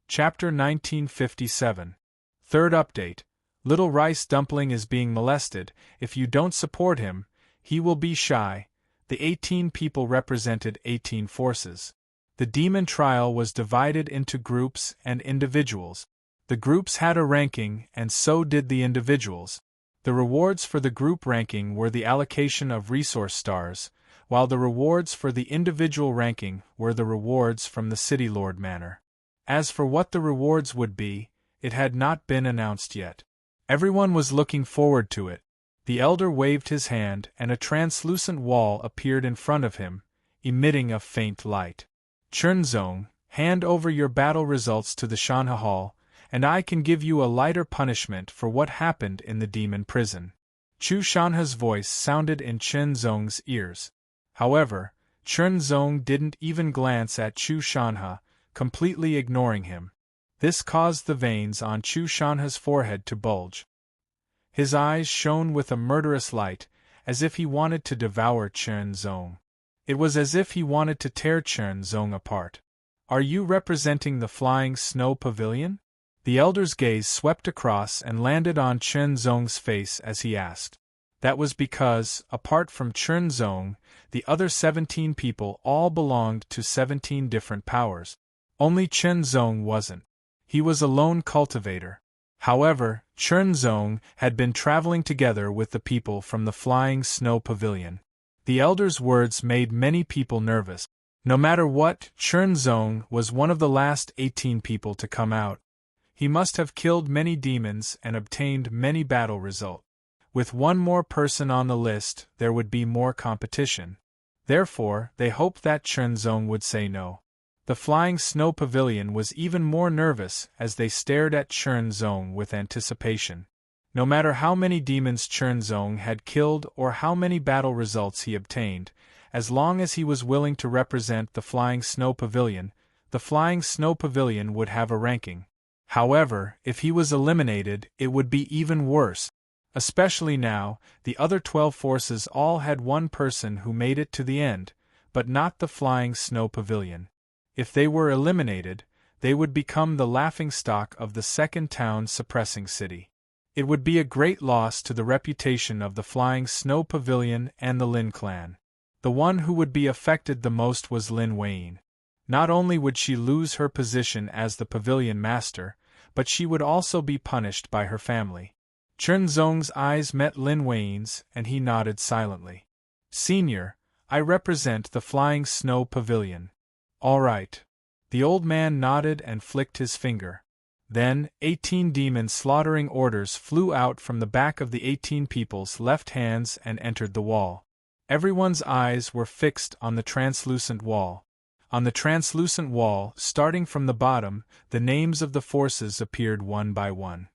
Chapter 1957. Third update. Little Rice Dumpling is being molested. If you don't support him, he will be shy. The 18 people represented 18 forces. The demon trial was divided into groups and individuals. The groups had a ranking, and so did the individuals. The rewards for the group ranking were the allocation of resource stars, while the rewards for the individual ranking were the rewards from the City Lord Manor. As for what the rewards would be, it had not been announced yet. Everyone was looking forward to it. The elder waved his hand, and a translucent wall appeared in front of him, emitting a faint light. Chernzong, hand over your battle results to the Shanha Hall, and I can give you a lighter punishment for what happened in the demon prison. Chu Shanha's voice sounded in Chernzong's ears. However, Chernzong didn't even glance at Chu Shanha, completely ignoring him. This caused the veins on Chu Shanha's forehead to bulge. His eyes shone with a murderous light, as if he wanted to devour Chernzong. It was as if he wanted to tear Chernzong apart. Are you representing the Flying Snow Pavilion? The elder's gaze swept across and landed on Chernzong's face as he asked. That was because, apart from Chernzong, the other 17 people all belonged to 17 different powers. Only Chernzong wasn't. He was a lone cultivator. However, Chernzong had been traveling together with the people from the Flying Snow Pavilion. The elder's words made many people nervous. No matter what, Chernzong was one of the last 18 people to come out. He must have killed many demons and obtained many battle results. With one more person on the list, there would be more competition. Therefore, they hoped that Chernzong would say no. The Flying Snow Pavilion was even more nervous as they stared at Chernzong with anticipation. No matter how many demons Chernzong had killed or how many battle results he obtained, as long as he was willing to represent the Flying Snow Pavilion, the Flying Snow Pavilion would have a ranking. However, if he was eliminated, it would be even worse. Especially now, the other 12 forces all had one person who made it to the end, but not the Flying Snow Pavilion. If they were eliminated, they would become the laughingstock of the second town suppressing city. It would be a great loss to the reputation of the Flying Snow Pavilion and the Lin clan. The one who would be affected the most was Lin Wayne. Not only would she lose her position as the pavilion master, but she would also be punished by her family. Chernzong's eyes met Lin Wayne's, and he nodded silently. Senior, I represent the Flying Snow Pavilion. All right. The old man nodded and flicked his finger. Then, 18 demon slaughtering orders flew out from the back of the 18 people's left hands and entered the wall. Everyone's eyes were fixed on the translucent wall. On the translucent wall, starting from the bottom, the names of the forces appeared one by one.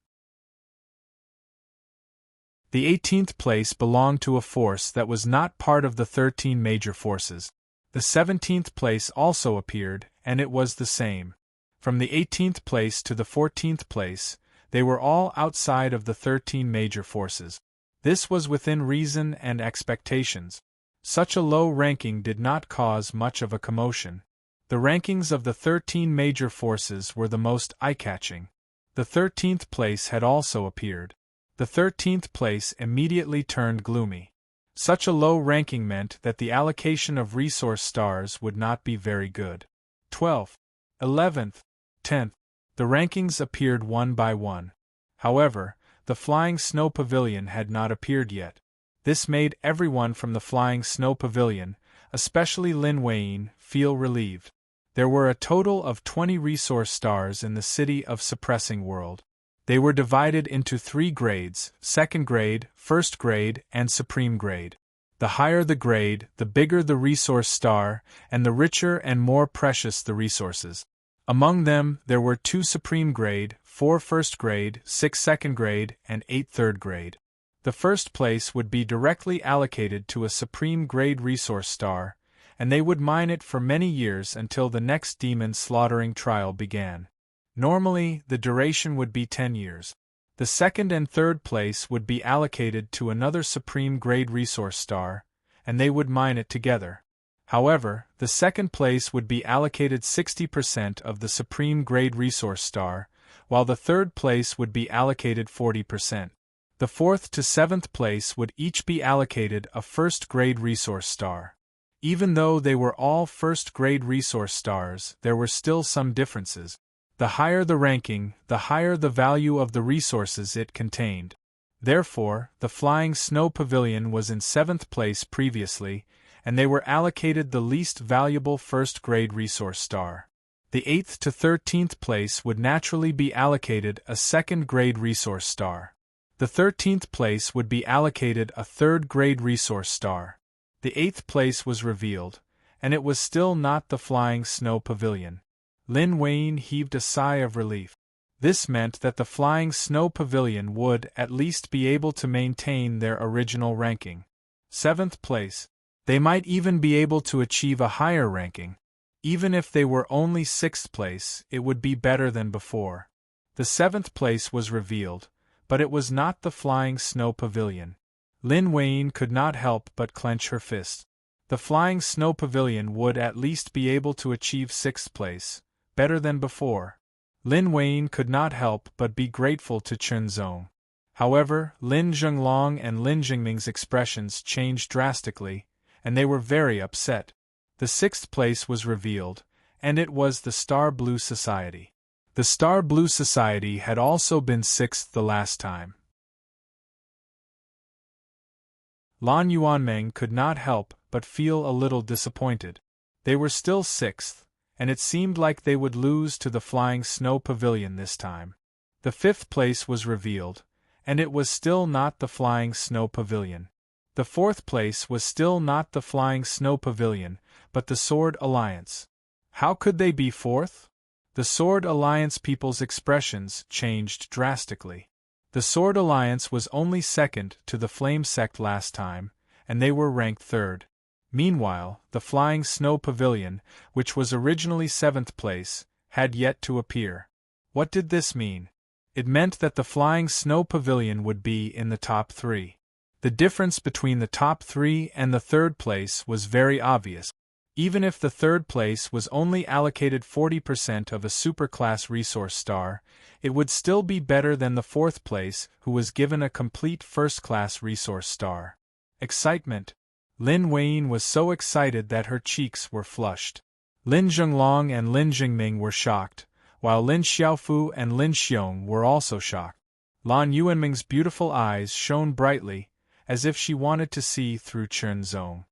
The 18th place belonged to a force that was not part of the 13 major forces. The 17th place also appeared, and it was the same. From the 18th place to the 14th place, they were all outside of the 13 major forces. This was within reason and expectations. Such a low ranking did not cause much of a commotion. The rankings of the 13 major forces were the most eye-catching. The 13th place had also appeared. The 13th place immediately turned gloomy. Such a low ranking meant that the allocation of resource stars would not be very good. 12th, 11th, 10th. The rankings appeared one by one. However, the Flying Snow Pavilion had not appeared yet. This made everyone from the Flying Snow Pavilion, especially Lin Wayne, feel relieved. There were a total of 20 resource stars in the City of Suppressing World. They were divided into 3 grades: second grade, first grade, and supreme grade. The higher the grade, the bigger the resource star, and the richer and more precious the resources. Among them, there were 2 supreme grade, 4 first grade, 6 second grade, and 8 third grade. The first place would be directly allocated to a supreme grade resource star, and they would mine it for many years until the next demon slaughtering trial began. Normally, the duration would be 10 years. The second and third place would be allocated to another supreme grade resource star, and they would mine it together. However, the second place would be allocated 60% of the supreme grade resource star, while the third place would be allocated 40%. The fourth to seventh place would each be allocated a first-grade resource star. Even though they were all first-grade resource stars, there were still some differences. The higher the ranking, the higher the value of the resources it contained. Therefore, the Flying Snow Pavilion was in seventh place previously, and they were allocated the least valuable first-grade resource star. The 8th to 13th place would naturally be allocated a second-grade resource star. The 13th place would be allocated a third-grade resource star. The 8th place was revealed, and it was still not the Flying Snow Pavilion. Lin Wayne heaved a sigh of relief. This meant that the Flying Snow Pavilion would at least be able to maintain their original ranking. 7th place. They might even be able to achieve a higher ranking. Even if they were only 6th place, it would be better than before. The 7th place was revealed, but it was not the Flying Snow Pavilion. Lin Wayne could not help but clench her fist. The Flying Snow Pavilion would at least be able to achieve 6th place, better than before. Lin Wayne could not help but be grateful to Chen Zong. However, Lin Zhenglong and Lin Jingming's expressions changed drastically, and they were very upset. The 6th place was revealed, and it was the Star Blue Society. The Star Blue Society had also been 6th the last time. Lan Yuanmeng could not help but feel a little disappointed. They were still 6th, and it seemed like they would lose to the Flying Snow Pavilion this time. The 5th place was revealed, and it was still not the Flying Snow Pavilion. The 4th place was still not the Flying Snow Pavilion, but the Sword Alliance. How could they be 4th? The Sword Alliance people's expressions changed drastically. The Sword Alliance was only 2nd to the Flame Sect last time, and they were ranked 3rd. Meanwhile, the Flying Snow Pavilion, which was originally 7th place, had yet to appear. What did this mean? It meant that the Flying Snow Pavilion would be in the top 3. The difference between the top 3 and the 3rd place was very obvious. Even if the 3rd place was only allocated 40% of a superclass resource star, it would still be better than the 4th place, who was given a complete first-class resource star. Excitement. Lin Wayne was so excited that her cheeks were flushed. Lin Zhenglong and Lin Jingming were shocked, while Lin Xiaofu and Lin Xiong were also shocked. Lan Yuanming's beautiful eyes shone brightly, as if she wanted to see through Chen Zong.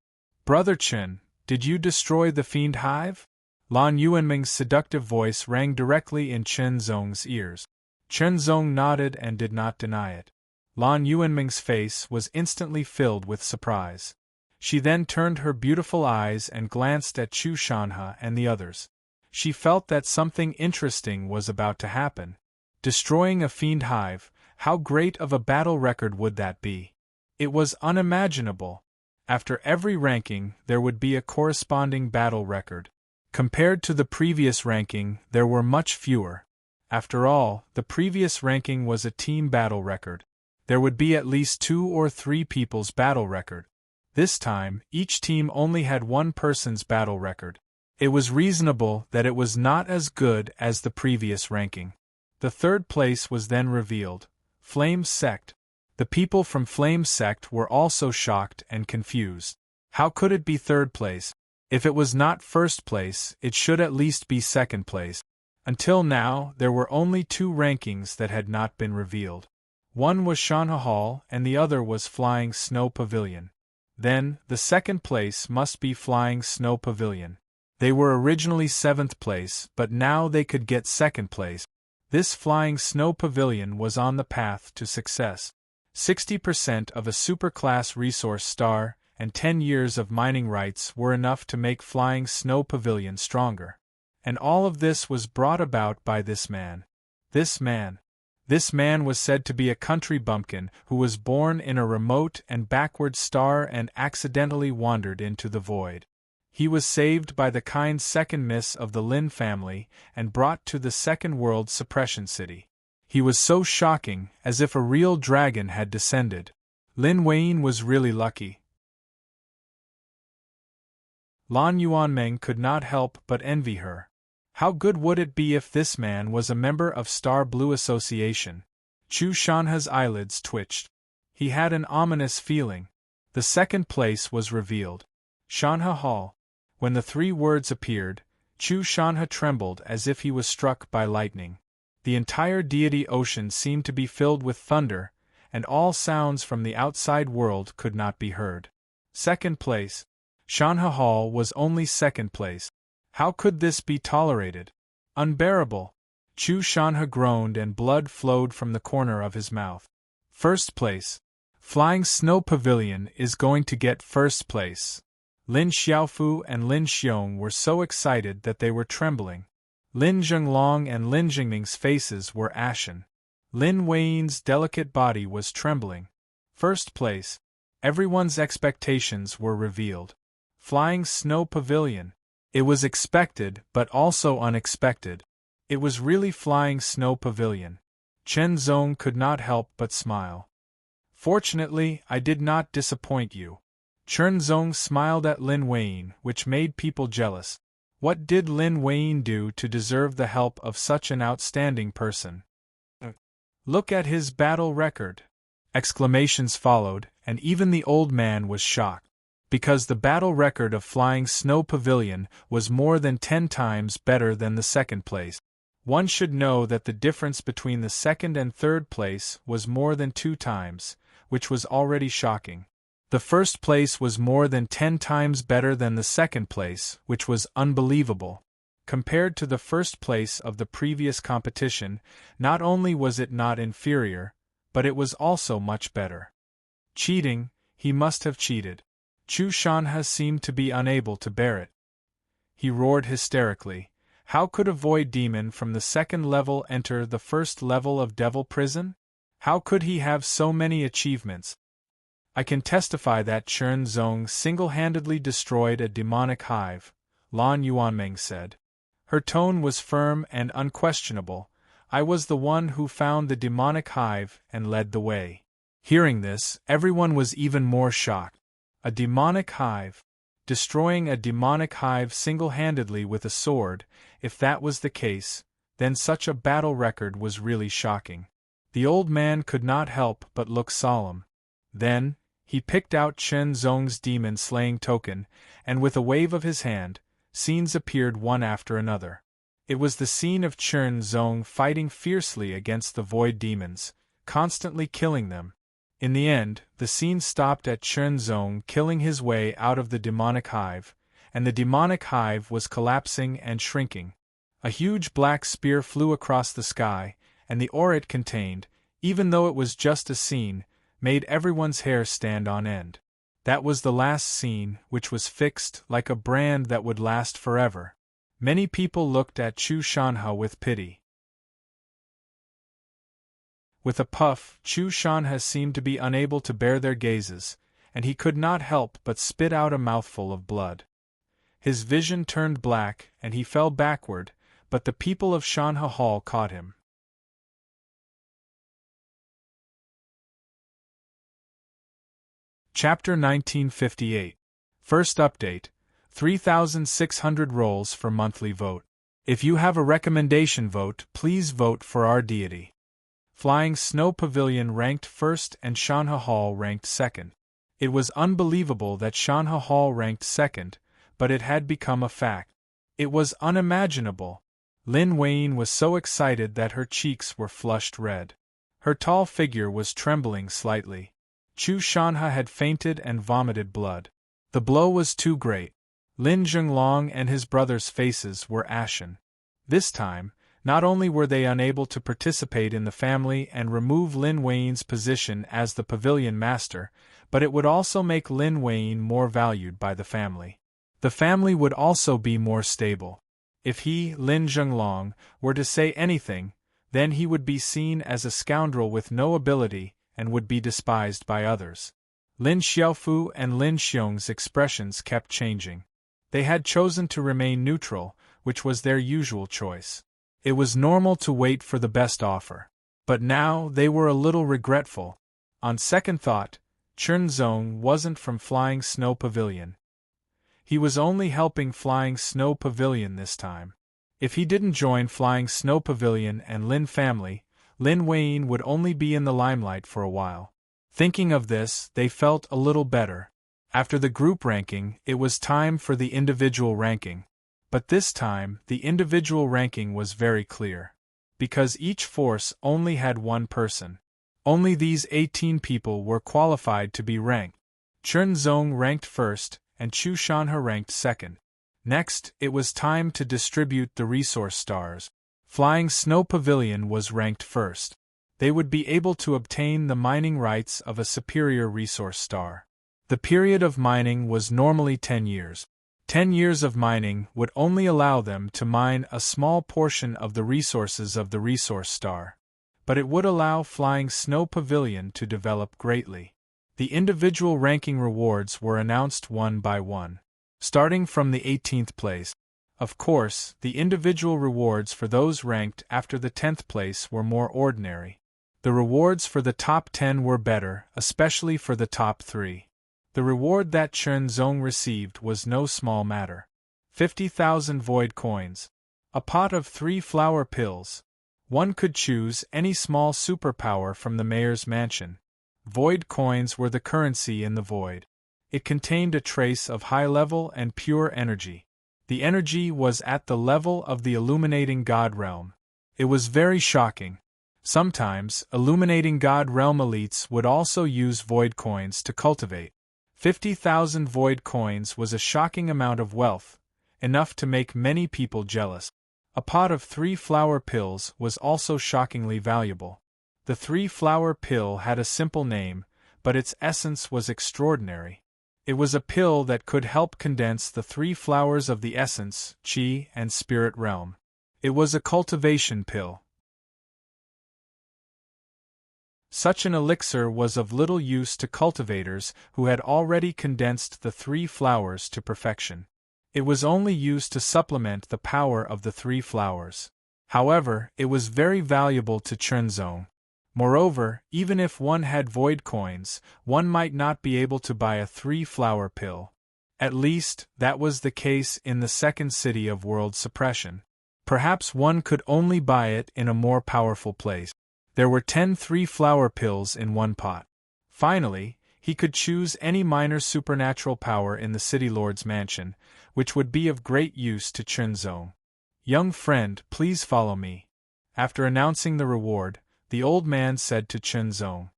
"Brother Chen, did you destroy the Fiend Hive?" Lan Yuanming's seductive voice rang directly in Chen Zong's ears. Chen Zong nodded and did not deny it. Lan Yuanming's face was instantly filled with surprise. She then turned her beautiful eyes and glanced at Chu Shanhe and the others. She felt that something interesting was about to happen. Destroying a Fiend Hive, how great of a battle record would that be? It was unimaginable. After every ranking, there would be a corresponding battle record. Compared to the previous ranking, there were much fewer. After all, the previous ranking was a team battle record. There would be at least 2 or 3 people's battle record. This time, each team only had one person's battle record. It was reasonable that it was not as good as the previous ranking. The 3rd place was then revealed. Flame Sect. The people from Flame Sect were also shocked and confused. How could it be 3rd place? If it was not 1st place, it should at least be 2nd place. Until now, there were only 2 rankings that had not been revealed. One was Shanhe Hall and the other was Flying Snow Pavilion. Then, the 2nd place must be Flying Snow Pavilion. They were originally 7th place, but now they could get 2nd place. This Flying Snow Pavilion was on the path to success. 60% of a superclass resource star and 10 years of mining rights were enough to make Flying Snow Pavilion stronger. And all of this was brought about by this man. This man was said to be a country bumpkin who was born in a remote and backward star and accidentally wandered into the void. He was saved by the kind second miss of the Lin family and brought to the Second World Suppression City. He was so shocking, as if a real dragon had descended. Lin Weiyin was really lucky. Lan Yuanmeng could not help but envy her. How good would it be if this man was a member of Star Blue Association? Chu Shanha's eyelids twitched. He had an ominous feeling. The second place was revealed. Shanha Hall. When the three words appeared, Chu Shanha trembled as if he was struck by lightning. The entire deity ocean seemed to be filled with thunder, and all sounds from the outside world could not be heard. Second place. Shanha Hall was only second place. How could this be tolerated? Unbearable. Chu Shanha groaned and blood flowed from the corner of his mouth. First place. Flying Snow Pavilion is going to get first place. Lin Xiaofu and Lin Xiong were so excited that they were trembling. Lin Zhenglong and Lin Jingming's faces were ashen. Lin Weiyin's delicate body was trembling. First place. Everyone's expectations were revealed. Flying Snow Pavilion. It was expected, but also unexpected. It was really Flying Snow Pavilion. Chen Zong could not help but smile. Fortunately, I did not disappoint you. Chen Zong smiled at Lin Weiyin, which made people jealous. What did Lin Weiyin do to deserve the help of such an outstanding person? Look at his battle record! Exclamations followed, and even the old man was shocked. Because the battle record of Flying Snow Pavilion was more than 10 times better than the second place. One should know that the difference between the second and third place was more than 2 times, which was already shocking. The first place was more than 10 times better than the second place, which was unbelievable. Compared to the first place of the previous competition, not only was it not inferior, but it was also much better. Cheating, he must have cheated. Chu Shanha seemed to be unable to bear it. He roared hysterically. How could a void demon from the second level enter the first level of Devil Prison? How could he have so many achievements? I can testify that Chen Zong single-handedly destroyed a demonic hive, Lan Yuanmeng said. Her tone was firm and unquestionable. I was the one who found the demonic hive and led the way. Hearing this, everyone was even more shocked. A demonic hive. Destroying a demonic hive single-handedly with a sword, if that was the case, then such a battle record was really shocking. The old man could not help but look solemn. Then, he picked out Chen Zong's demon-slaying token, and with a wave of his hand, scenes appeared one after another. It was the scene of Chen Zong fighting fiercely against the void demons, constantly killing them. In the end, the scene stopped at Chen Zong killing his way out of the demonic hive, and the demonic hive was collapsing and shrinking. A huge black spear flew across the sky, and the ore it contained, even though it was just a scene, made everyone's hair stand on end. That was the last scene, which was fixed like a brand that would last forever. Many people looked at Chu Shanha with pity. With a puff, Chu Shanha seemed to be unable to bear their gazes, and he could not help but spit out a mouthful of blood. His vision turned black, and he fell backward, but the people of Shanha Hall caught him. Chapter 1958. First update. 3,600 rolls for monthly vote. If you have a recommendation vote, please vote for our deity. Flying Snow Pavilion ranked first and Shanha Hall ranked second. It was unbelievable that Shanha Hall ranked second, but it had become a fact. It was unimaginable. Lin Weiyin was so excited that her cheeks were flushed red. Her tall figure was trembling slightly. Chu Shanha had fainted and vomited blood. The blow was too great. Lin Zhenglong and his brothers' faces were ashen. This time, not only were they unable to participate in the family and remove Lin Weiyin's position as the pavilion master, but it would also make Lin Weiyin more valued by the family. The family would also be more stable. If he, Lin Zhenglong, were to say anything, then he would be seen as a scoundrel with no ability, and would be despised by others. Lin Xiaofu and Lin Xiong's expressions kept changing. They had chosen to remain neutral, which was their usual choice. It was normal to wait for the best offer. But now they were a little regretful. On second thought, Chernzong wasn't from Flying Snow Pavilion. He was only helping Flying Snow Pavilion this time. If he didn't join Flying Snow Pavilion and Lin family, Lin Weiyin would only be in the limelight for a while. Thinking of this, they felt a little better. After the group ranking, it was time for the individual ranking. But this time, the individual ranking was very clear. Because each force only had one person. Only these 18 people were qualified to be ranked. Chernzong ranked first, and Chu Shanhe ranked second. Next, it was time to distribute the resource stars. Flying Snow Pavilion was ranked first. They would be able to obtain the mining rights of a superior resource star. The period of mining was normally 10 years. 10 years of mining would only allow them to mine a small portion of the resources of the resource star. But it would allow Flying Snow Pavilion to develop greatly. The individual ranking rewards were announced one by one. Starting from the 18th place. Of course, the individual rewards for those ranked after the 10th place were more ordinary. The rewards for the top 10 were better, especially for the top 3. The reward that Chernzong received was no small matter. 50,000 void coins. A pot of 3 flower pills. One could choose any small superpower from the mayor's mansion. Void coins were the currency in the void. It contained a trace of high-level and pure energy. The energy was at the level of the illuminating God realm. It was very shocking. Sometimes, illuminating God realm elites would also use void coins to cultivate. 50,000 void coins was a shocking amount of wealth, enough to make many people jealous. A pot of 3 flower pills was also shockingly valuable. The 3 flower pill had a simple name, but its essence was extraordinary. It was a pill that could help condense the 3 flowers of the essence, Qi, and spirit realm. It was a cultivation pill. Such an elixir was of little use to cultivators who had already condensed the 3 flowers to perfection. It was only used to supplement the power of the 3 flowers. However, it was very valuable to Chernzong. Moreover, even if one had void coins, one might not be able to buy a 3-flower pill. At least, that was the case in the second city of world suppression. Perhaps one could only buy it in a more powerful place. There were 10 3-flower pills in one pot. Finally, he could choose any minor supernatural power in the city lord's mansion, which would be of great use to Chernzong. Young friend, please follow me. After announcing the reward, the old man said to Chernzong.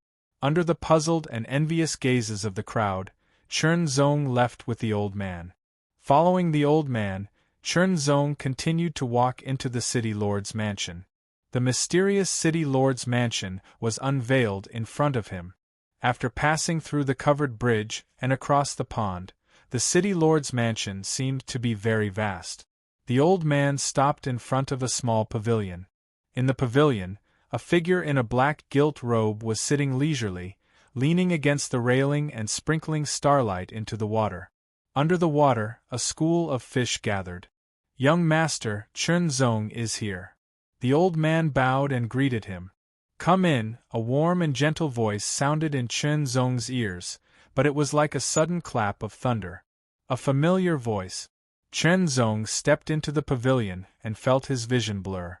Under the puzzled and envious gazes of the crowd, Chernzong left with the old man. Following the old man, Chernzong continued to walk into the city lord's mansion. The mysterious city lord's mansion was unveiled in front of him. After passing through the covered bridge and across the pond, the city lord's mansion seemed to be very vast. The old man stopped in front of a small pavilion. In the pavilion, a figure in a black gilt robe was sitting leisurely, leaning against the railing and sprinkling starlight into the water. Under the water, a school of fish gathered. Young master, Chernzong is here. The old man bowed and greeted him. Come in, a warm and gentle voice sounded in Chernzong's ears, but it was like a sudden clap of thunder. A familiar voice. Chernzong stepped into the pavilion and felt his vision blur.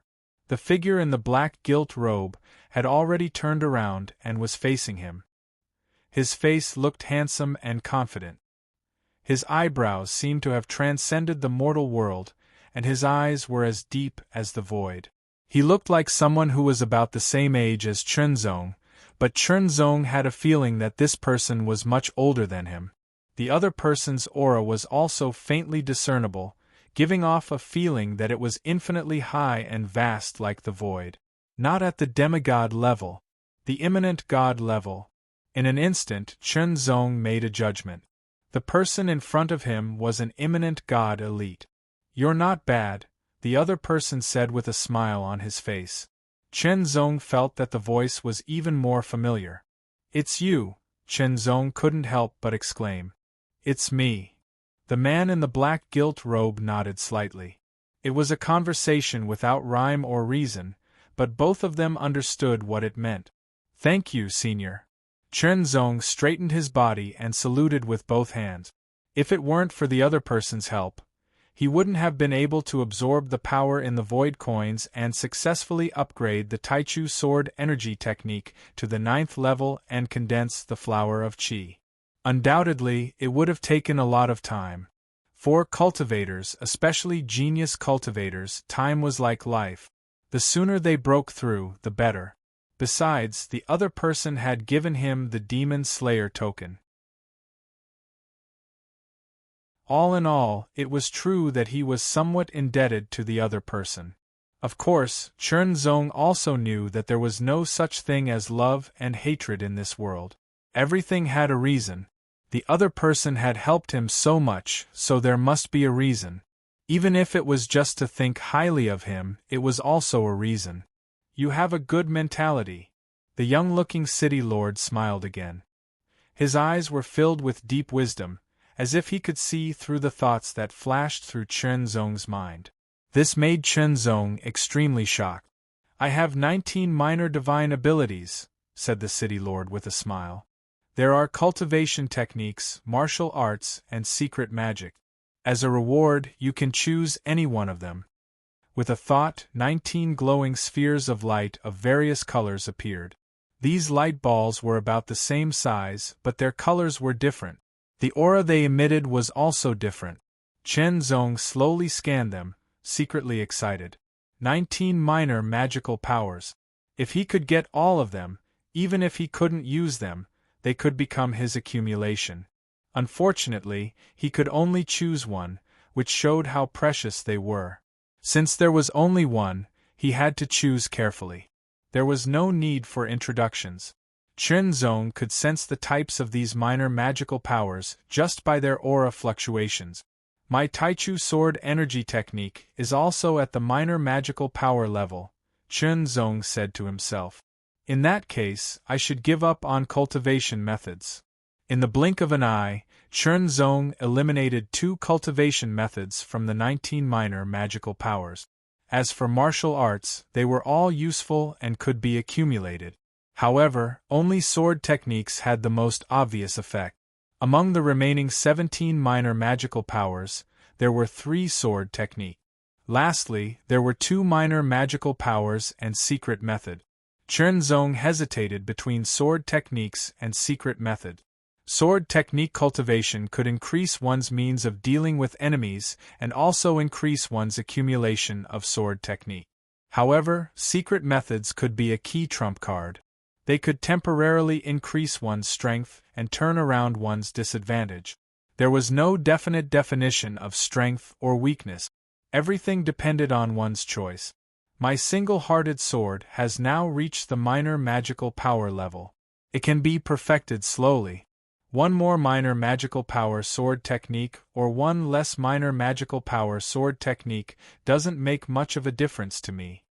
The figure in the black gilt robe had already turned around and was facing him. His face looked handsome and confident. His eyebrows seemed to have transcended the mortal world, and his eyes were as deep as the void. He looked like someone who was about the same age as Chernzong, but Chernzong had a feeling that this person was much older than him. The other person's aura was also faintly discernible, giving off a feeling that it was infinitely high and vast like the void. Not at the demigod level, the immanent god level. In an instant, Chernzong made a judgment. The person in front of him was an immanent god elite. You're not bad, the other person said with a smile on his face. Chernzong felt that the voice was even more familiar. It's you, Chernzong couldn't help but exclaim. It's me. The man in the black gilt robe nodded slightly. It was a conversation without rhyme or reason, but both of them understood what it meant. Thank you, Senior. Chenzong straightened his body and saluted with both hands. If it weren't for the other person's help, he wouldn't have been able to absorb the power in the void coins and successfully upgrade the Taichu sword energy technique to the 9th level and condense the flower of Qi. Undoubtedly, it would have taken a lot of time. For cultivators, especially genius cultivators, time was like life. The sooner they broke through, the better. Besides, the other person had given him the Demon Slayer token. All in all, it was true that he was somewhat indebted to the other person. Of course, Chenzong also knew that there was no such thing as love and hatred in this world. Everything had a reason. The other person had helped him so much, so there must be a reason. Even if it was just to think highly of him, it was also a reason. You have a good mentality. The young-looking city lord smiled again. His eyes were filled with deep wisdom, as if he could see through the thoughts that flashed through Chenzong's mind. This made Chenzong extremely shocked. I have 19 minor divine abilities, said the city lord with a smile. There are cultivation techniques, martial arts, and secret magic. As a reward, you can choose any one of them. With a thought, 19 glowing spheres of light of various colors appeared. These light balls were about the same size, but their colors were different. The aura they emitted was also different. Chenzong slowly scanned them, secretly excited. 19 minor magical powers. If he could get all of them, even if he couldn't use them, they could become his accumulation. Unfortunately, he could only choose one, which showed how precious they were. Since there was only one, he had to choose carefully. There was no need for introductions. Chenzong could sense the types of these minor magical powers just by their aura fluctuations. My Taichu sword energy technique is also at the minor magical power level, Chenzong said to himself. In that case, I should give up on cultivation methods. In the blink of an eye, Chenzong eliminated 2 cultivation methods from the 19 minor magical powers. As for martial arts, they were all useful and could be accumulated. However, only sword techniques had the most obvious effect. Among the remaining 17 minor magical powers, there were 3 sword techniques. Lastly, there were 2 minor magical powers and secret method. Chenzong hesitated between sword techniques and secret method. Sword technique cultivation could increase one's means of dealing with enemies and also increase one's accumulation of sword technique. However, secret methods could be a key trump card. They could temporarily increase one's strength and turn around one's disadvantage. There was no definite definition of strength or weakness. Everything depended on one's choice. My single-hearted sword has now reached the minor magical power level. It can be perfected slowly. One more minor magical power sword technique or one less minor magical power sword technique doesn't make much of a difference to me.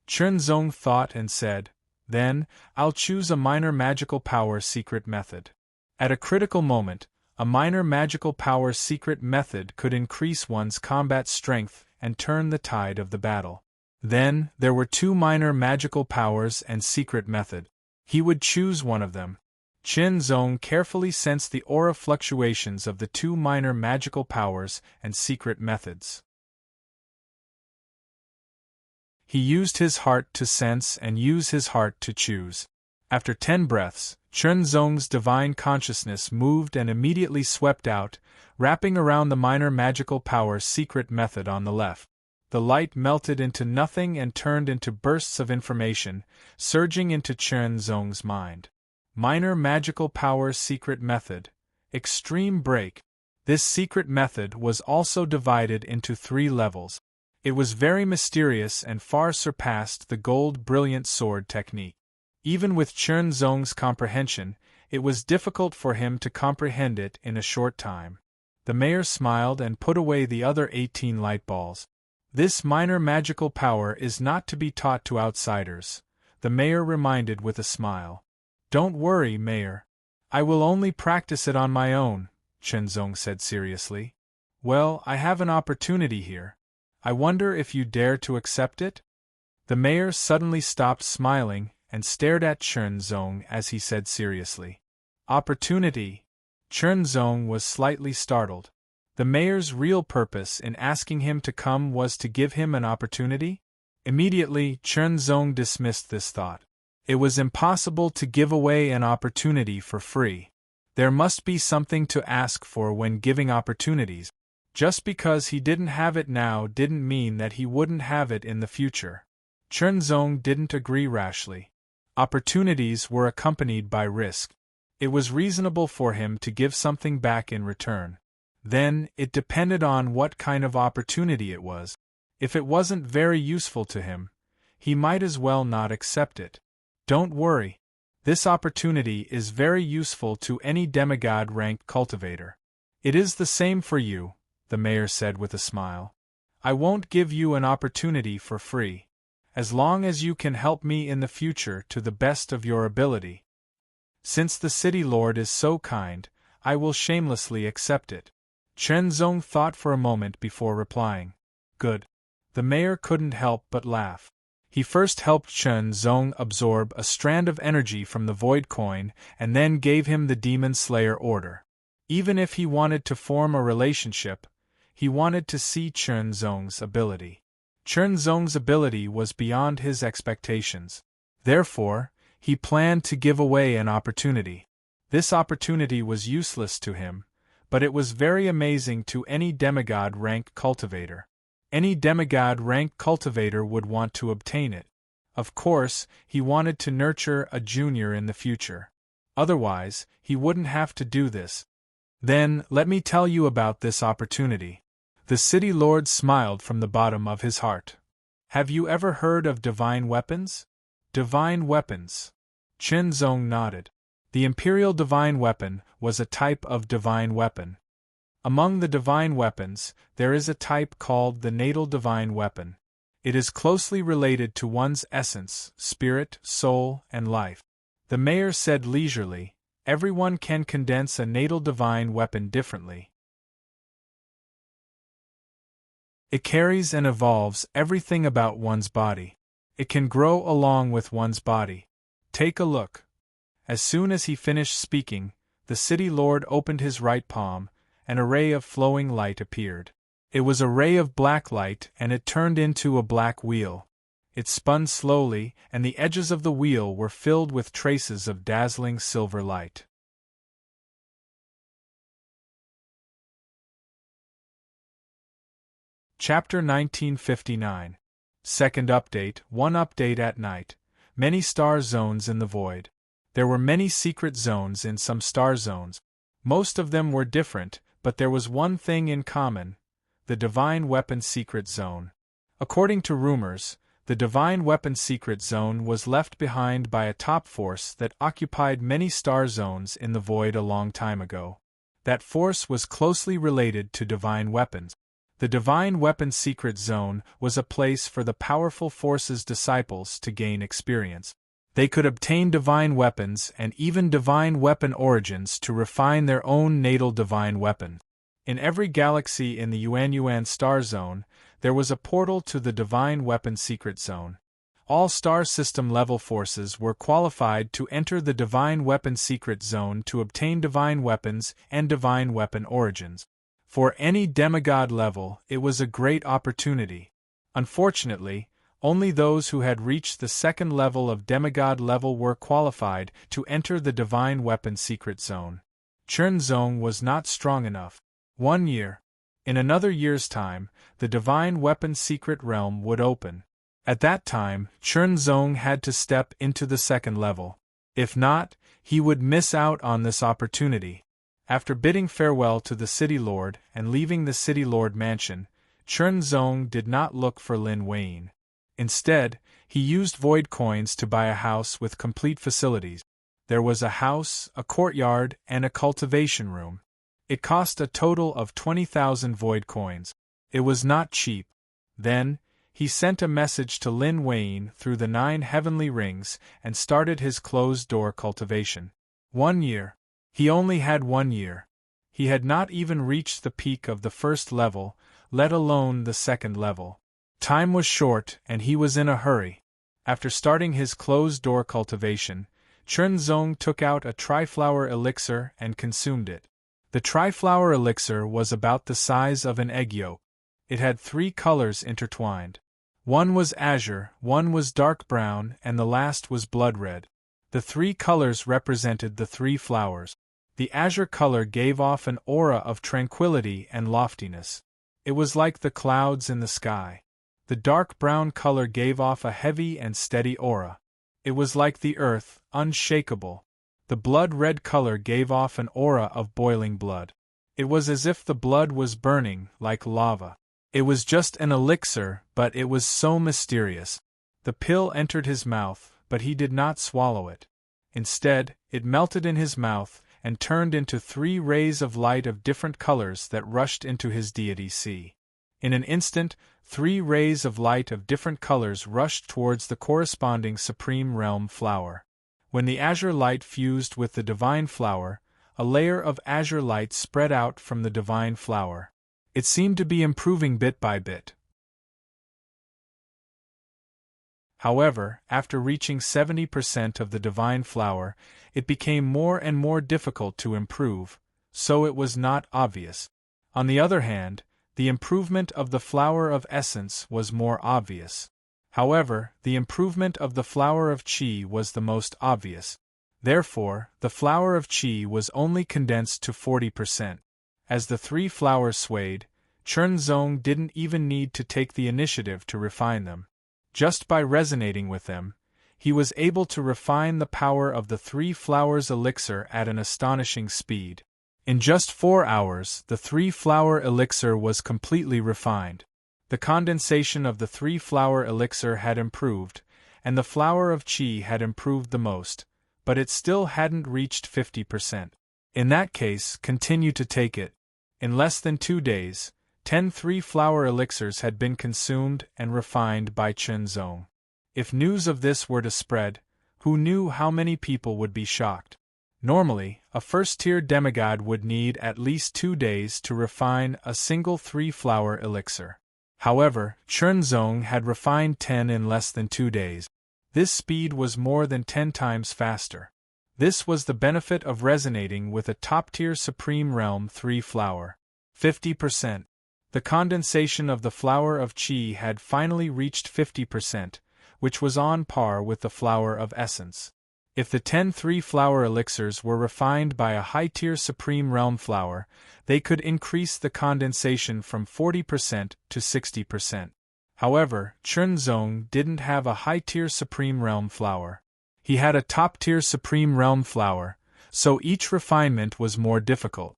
Chenzong thought and said, then, I'll choose a minor magical power secret method. At a critical moment, a minor magical power secret method could increase one's combat strength and turn the tide of the battle. Then, there were 2 minor magical powers and secret method. He would choose one of them. Chenzong carefully sensed the aura fluctuations of the 2 minor magical powers and secret methods. He used his heart to sense and use his heart to choose. After 10 breaths, Chenzong's divine consciousness moved and immediately swept out, wrapping around the minor magical power secret method on the left. The light melted into nothing and turned into bursts of information, surging into Chenzong's mind. Minor magical power secret method. Extreme break. This secret method was also divided into 3 levels. It was very mysterious and far surpassed the gold brilliant sword technique. Even with Chenzong's comprehension, it was difficult for him to comprehend it in a short time. The mayor smiled and put away the other 18 light balls. This minor magical power is not to be taught to outsiders, the mayor reminded with a smile. Don't worry, Mayor. I will only practice it on my own, Chenzong said seriously. Well, I have an opportunity here. I wonder if you dare to accept it? The mayor suddenly stopped smiling and stared at Chen Zong as he said seriously. Opportunity? Chen Zong was slightly startled. The mayor's real purpose in asking him to come was to give him an opportunity? Immediately, Chen Zong dismissed this thought. It was impossible to give away an opportunity for free. There must be something to ask for when giving opportunities. Just because he didn't have it now didn't mean that he wouldn't have it in the future. Chen Zong didn't agree rashly. Opportunities were accompanied by risk. It was reasonable for him to give something back in return. Then, it depended on what kind of opportunity it was. If it wasn't very useful to him, he might as well not accept it. Don't worry. This opportunity is very useful to any demigod-ranked cultivator. It is the same for you, the mayor said with a smile. I won't give you an opportunity for free. As long as you can help me in the future to the best of your ability. Since the city lord is so kind, I will shamelessly accept it. Chen Zong thought for a moment before replying. Good. The mayor couldn't help but laugh. He first helped Chen Zong absorb a strand of energy from the void coin and then gave him the Demon Slayer order. Even if he wanted to form a relationship, he wanted to see Chen Zong's ability. Chen Zong's ability was beyond his expectations. Therefore, he planned to give away an opportunity. This opportunity was useless to him, but it was very amazing to any demigod-ranked cultivator. Any demigod-ranked cultivator would want to obtain it. Of course, he wanted to nurture a junior in the future. Otherwise, he wouldn't have to do this. Then, let me tell you about this opportunity. The city lord smiled from the bottom of his heart. Have you ever heard of divine weapons? Divine weapons. Chen Zong nodded. The Imperial Divine Weapon was a type of divine weapon. Among the divine weapons, there is a type called the natal divine weapon. It is closely related to one's essence, spirit, soul, and life. The mayor said leisurely, everyone can condense a natal divine weapon differently. It carries and evolves everything about one's body. It can grow along with one's body. Take a look. As soon as he finished speaking, the city lord opened his right palm. An ray of flowing light appeared. It was a ray of black light and it turned into a black wheel. It spun slowly and the edges of the wheel were filled with traces of dazzling silver light. Chapter 1959. Second update, one update at night. Many star zones in the void. There were many secret zones in some star zones. Most of them were different, but there was one thing in common: the Divine Weapon Secret Zone. According to rumors, the Divine Weapon Secret Zone was left behind by a top force that occupied many star zones in the void a long time ago. That force was closely related to divine weapons. The Divine Weapon Secret Zone was a place for the powerful force's disciples to gain experience. They could obtain divine weapons and even divine weapon origins to refine their own natal divine weapon. In every galaxy in the Yuan star zone, there was a portal to the Divine Weapon Secret Zone. All star system level forces were qualified to enter the Divine Weapon Secret Zone to obtain divine weapons and divine weapon origins. For any demigod level, it was a great opportunity. Unfortunately, only those who had reached the second level of demigod level were qualified to enter the Divine Weapon Secret Zone. Chen Zong was not strong enough. 1 year. In another year's time, the Divine Weapon Secret Realm would open. At that time, Chen Zong had to step into the second level. If not, he would miss out on this opportunity. After bidding farewell to the City Lord and leaving the City Lord mansion, Chen Zong did not look for Lin Wayne. Instead, he used void coins to buy a house with complete facilities. There was a house, a courtyard, and a cultivation room. It cost a total of 20,000 void coins. It was not cheap. Then, he sent a message to Lin Wayne through the 9 heavenly rings and started his closed-door cultivation. 1 year. He only had 1 year. He had not even reached the peak of the first level, let alone the second level. Time was short, and he was in a hurry. After starting his closed-door cultivation, Chunzong took out a tri-flower elixir and consumed it. The tri-flower elixir was about the size of an egg yolk. It had 3 colors intertwined. One was azure, one was dark brown, and the last was blood red. The 3 colors represented the 3 flowers. The azure color gave off an aura of tranquility and loftiness. It was like the clouds in the sky. The dark brown color gave off a heavy and steady aura. It was like the earth, unshakable. The blood red color gave off an aura of boiling blood. It was as if the blood was burning, like lava. It was just an elixir, but it was so mysterious. The pill entered his mouth, but he did not swallow it. Instead, it melted in his mouth and turned into 3 rays of light of different colors that rushed into his deity sea. In an instant, 3 rays of light of different colors rushed towards the corresponding supreme realm flower. When the azure light fused with the divine flower, a layer of azure light spread out from the divine flower. It seemed to be improving bit by bit. However, after reaching 70% of the divine flower, it became more and more difficult to improve, so it was not obvious. On the other hand, the improvement of the flower of essence was more obvious. However, the improvement of the flower of qi was the most obvious. Therefore, the flower of qi was only condensed to 40%. As the 3 flowers swayed, Chunzong didn't even need to take the initiative to refine them. Just by resonating with them, he was able to refine the power of the 3 flowers elixir at an astonishing speed. In just 4 hours, the 3-flower elixir was completely refined. The condensation of the 3-flower elixir had improved, and the flower of qi had improved the most, but it still hadn't reached 50%. In that case, continue to take it. In less than 2 days, 10 3-flower elixirs had been consumed and refined by Chunzong. If news of this were to spread, who knew how many people would be shocked? Normally, a first-tier demigod would need at least 2 days to refine a single 3-flower elixir. However, Chunzong had refined 10 in less than 2 days. This speed was more than 10 times faster. This was the benefit of resonating with a top-tier Supreme Realm 3-flower. 50%. The condensation of the flower of qi had finally reached 50%, which was on par with the flower of essence. If the 10 3-flower elixirs were refined by a high-tier Supreme Realm flower, they could increase the condensation from 40% to 60%. However, Chunzong didn't have a high-tier Supreme Realm flower. He had a top-tier Supreme Realm flower, so each refinement was more difficult.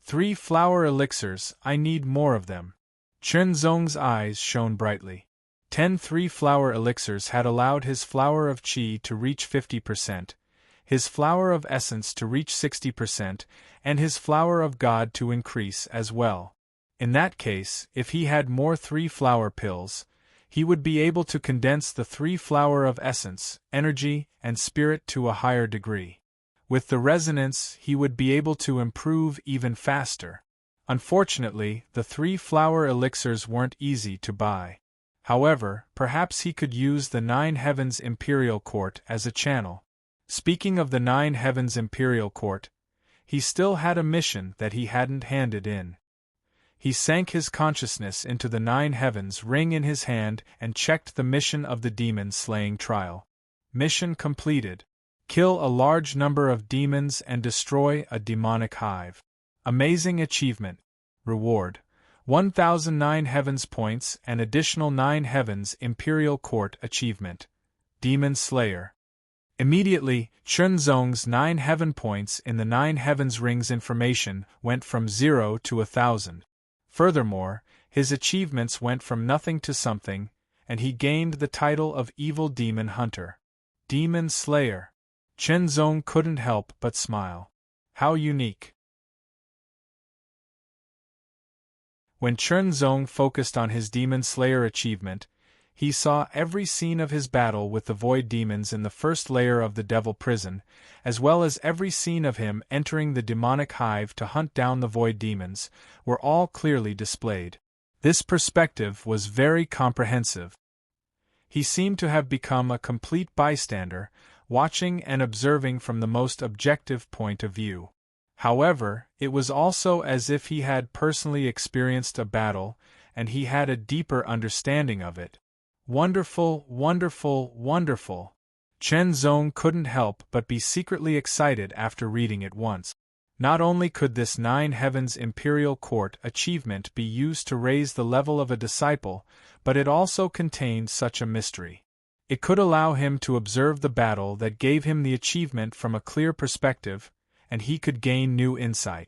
3-flower elixirs, I need more of them. Chunzong's eyes shone brightly. 10 3-flower elixirs had allowed his flower of qi to reach 50%, his flower of essence to reach 60%, and his flower of God to increase as well. In that case, if he had more 3-flower pills, he would be able to condense the 3-flower of essence, energy, and spirit to a higher degree. With the resonance, he would be able to improve even faster. Unfortunately, the 3-flower elixirs weren't easy to buy. However, perhaps he could use the 9 Heavens Imperial Court as a channel. Speaking of the 9 Heavens Imperial Court, he still had a mission that he hadn't handed in. He sank his consciousness into the 9 Heavens ring in his hand and checked the mission of the demon-slaying trial. Mission completed. Kill a large number of demons and destroy a demonic hive. Amazing achievement. Reward: 1,009 Heavens points and additional 9 Heavens Imperial Court achievement. Demon Slayer. Immediately, Chunzong's 9 Heaven points in the 9 Heavens rings information went from 0 to 1,000. Furthermore, his achievements went from nothing to something, and he gained the title of Evil Demon Hunter. Demon Slayer. Chunzong couldn't help but smile. How unique. When Chunzong focused on his Demon Slayer achievement, He saw every scene of his battle with the void demons in the first layer of the devil prison, as well as every scene of him entering the demonic hive to hunt down the void demons, were all clearly displayed. This perspective was very comprehensive. He seemed to have become a complete bystander, watching and observing from the most objective point of view. However, it was also as if he had personally experienced a battle, and he had a deeper understanding of it. Wonderful, wonderful, wonderful! Chen Zong couldn't help but be secretly excited after reading it once. Not only could this 9 Heavens Imperial Court achievement be used to raise the level of a disciple, but it also contained such a mystery. It could allow him to observe the battle that gave him the achievement from a clear perspective, and he could gain new insight.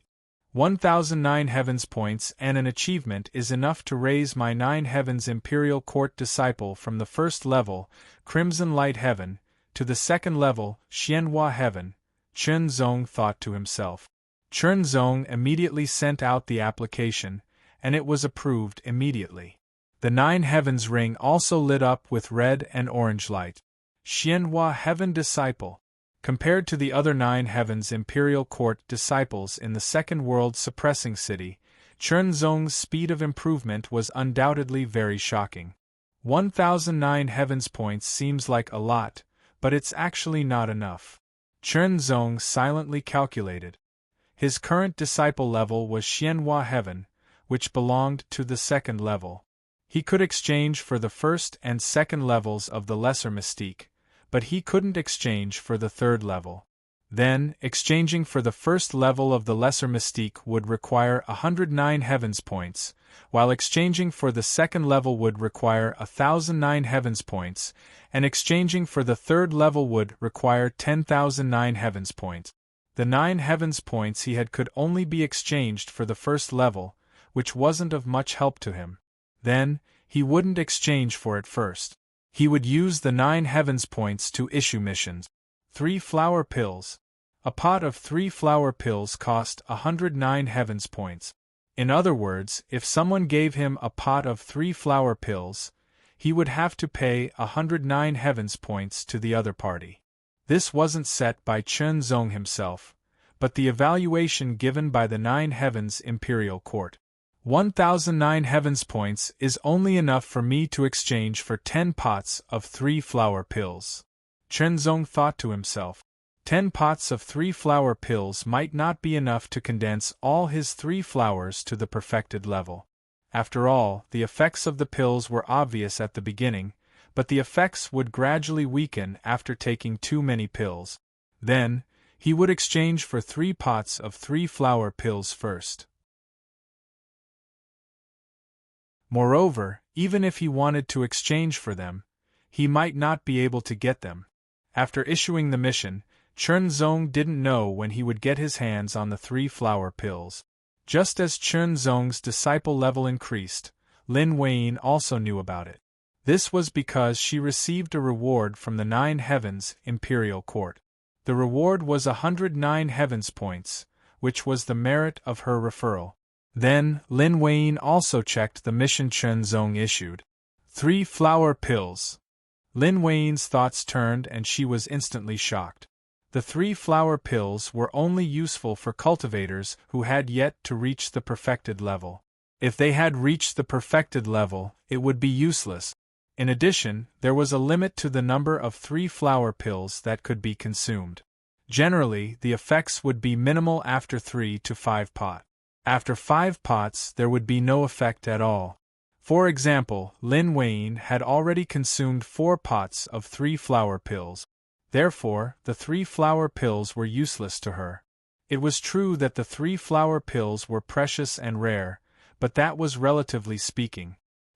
1009 Heavens points and an achievement is enough to raise my 9 Heavens Imperial Court disciple from the first level, Crimson Light Heaven, to the second level, Xianhua Heaven, Chen Zong thought to himself. Chen Zong immediately sent out the application, and it was approved immediately. The 9 Heavens ring also lit up with red and orange light. Xianhua Heaven Disciple. Compared to the other 9 Heavens Imperial Court disciples in the Second World Suppressing City, Chen Zong's speed of improvement was undoubtedly very shocking. 1009 Heavens points seems like a lot, but it's actually not enough. Chen Zong silently calculated. His current disciple level was Xianhua Heaven, which belonged to the second level. He could exchange for the first and second levels of the Lesser Mystique, but he couldn't exchange for the third level. Then, exchanging for the first level of the Lesser Mystique would require 109 Heavens points, while exchanging for the second level would require 1009 Heavens points, and exchanging for the third level would require 10,009 Heavens points. The 9 Heavens points he had could only be exchanged for the first level, which wasn't of much help to him. Then, he wouldn't exchange for it first. He would use the 9 Heavens points to issue missions. 3 flower pills. A pot of 3 flower pills cost 109 Heavens points. In other words, if someone gave him a pot of 3 flower pills, he would have to pay 109 Heavens points to the other party. This wasn't set by Chen Zong himself, but the evaluation given by the 9 Heavens Imperial Court. 1009 Heavens points is only enough for me to exchange for 10 pots of 3 flower pills. Chen Zong thought to himself. 10 pots of 3 flower pills might not be enough to condense all his 3 flowers to the perfected level. After all, the effects of the pills were obvious at the beginning, but the effects would gradually weaken after taking too many pills. Then, he would exchange for 3 pots of 3 flower pills first. Moreover, even if he wanted to exchange for them, he might not be able to get them. After issuing the mission, Chen Zong didn't know when he would get his hands on the 3 flower pills. Just as Chen Zong's disciple level increased, Lin Weiyin also knew about it. This was because she received a reward from the 9 Heavens Imperial Court. The reward was 109 Heavens points, which was the merit of her referral. Then, Lin Weiyin also checked the mission Chen Zong issued. 3 flower pills. Lin Weiyin's thoughts turned and she was instantly shocked. The 3 flower pills were only useful for cultivators who had yet to reach the perfected level. If they had reached the perfected level, it would be useless. In addition, there was a limit to the number of 3 flower pills that could be consumed. Generally, the effects would be minimal after 3 to 5 pots. After 5 pots, there would be no effect at all. For example, Lin Weiyin had already consumed 4 pots of 3 flower pills. Therefore, the 3 flower pills were useless to her. It was true that the 3 flower pills were precious and rare, but that was relatively speaking.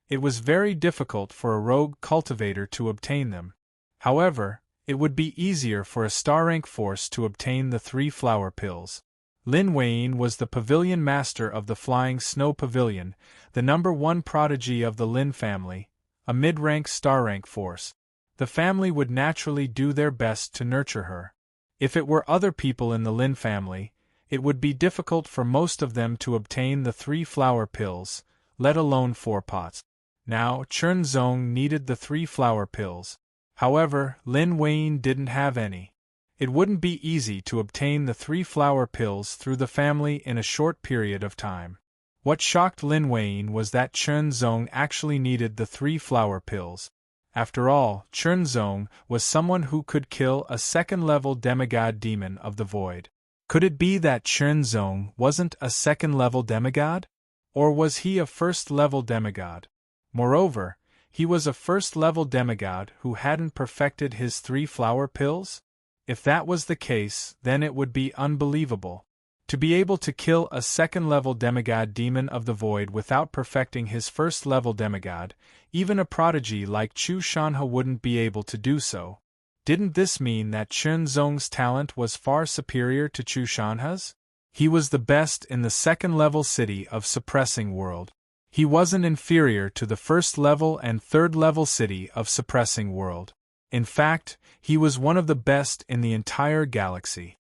It was very difficult for a rogue cultivator to obtain them. However, it would be easier for a star-rank force to obtain the 3 flower pills. Lin Weiyin was the pavilion master of the Flying Snow Pavilion, the number 1 prodigy of the Lin family, a mid-rank star-rank force. The family would naturally do their best to nurture her. If it were other people in the Lin family, it would be difficult for most of them to obtain the 3 flower pills, let alone 4 pots. Now, Chen Zong needed the 3 flower pills. However, Lin Weiyin didn't have any. It wouldn't be easy to obtain the 3 flower pills through the family in a short period of time. What shocked Lin Weiyin was that Chen Zong actually needed the 3 flower pills. After all, Chen Zong was someone who could kill a second-level demigod demon of the void. Could it be that Chen Zong wasn't a second-level demigod? Or was he a first-level demigod? Moreover, he was a first-level demigod who hadn't perfected his 3 flower pills? If that was the case, then it would be unbelievable. To be able to kill a second-level demigod demon of the void without perfecting his first-level demigod, even a prodigy like Chu Shanhe wouldn't be able to do so. Didn't this mean that Chen Zong's talent was far superior to Chu Shanhe's? He was the best in the second-level city of Suppressing World. He wasn't inferior to the first-level and third-level city of Suppressing World. In fact, he was one of the best in the entire galaxy.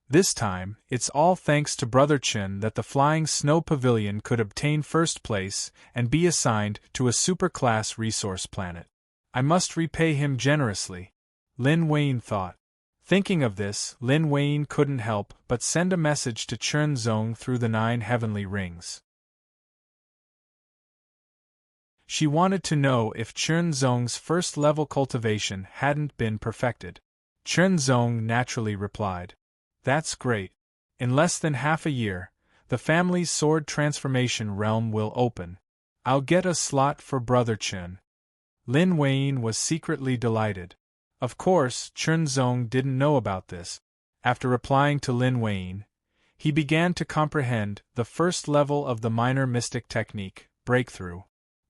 This time, it's all thanks to Brother Chen that the Flying Snow Pavilion could obtain first place and be assigned to a superclass resource planet. I must repay him generously, Lin Weiyin thought. Thinking of this, Lin Weiyin couldn't help but send a message to Chen Zong through the 9 heavenly rings. She wanted to know if Chen Zong's first-level cultivation hadn't been perfected. Chen Zong naturally replied, "That's great. In less than half a year, the family's sword transformation realm will open. I'll get a slot for Brother Chen." Lin Weiyin was secretly delighted. Of course, Chen Zong didn't know about this. After replying to Lin Weiyin, he began to comprehend the first level of the minor mystic technique, breakthrough.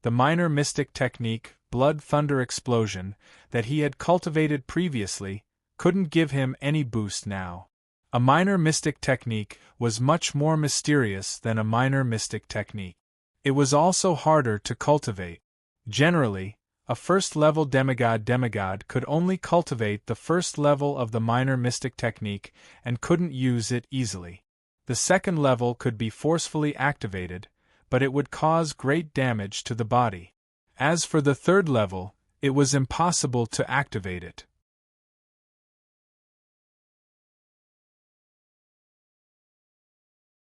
The minor mystic technique, blood thunder explosion, that he had cultivated previously, couldn't give him any boost now. A minor mystic technique was much more mysterious than a minor mystic technique. It was also harder to cultivate. Generally, a first-level demigod could only cultivate the first level of the minor mystic technique and couldn't use it easily. The second level could be forcefully activated, but it would cause great damage to the body. As for the third level, it was impossible to activate it.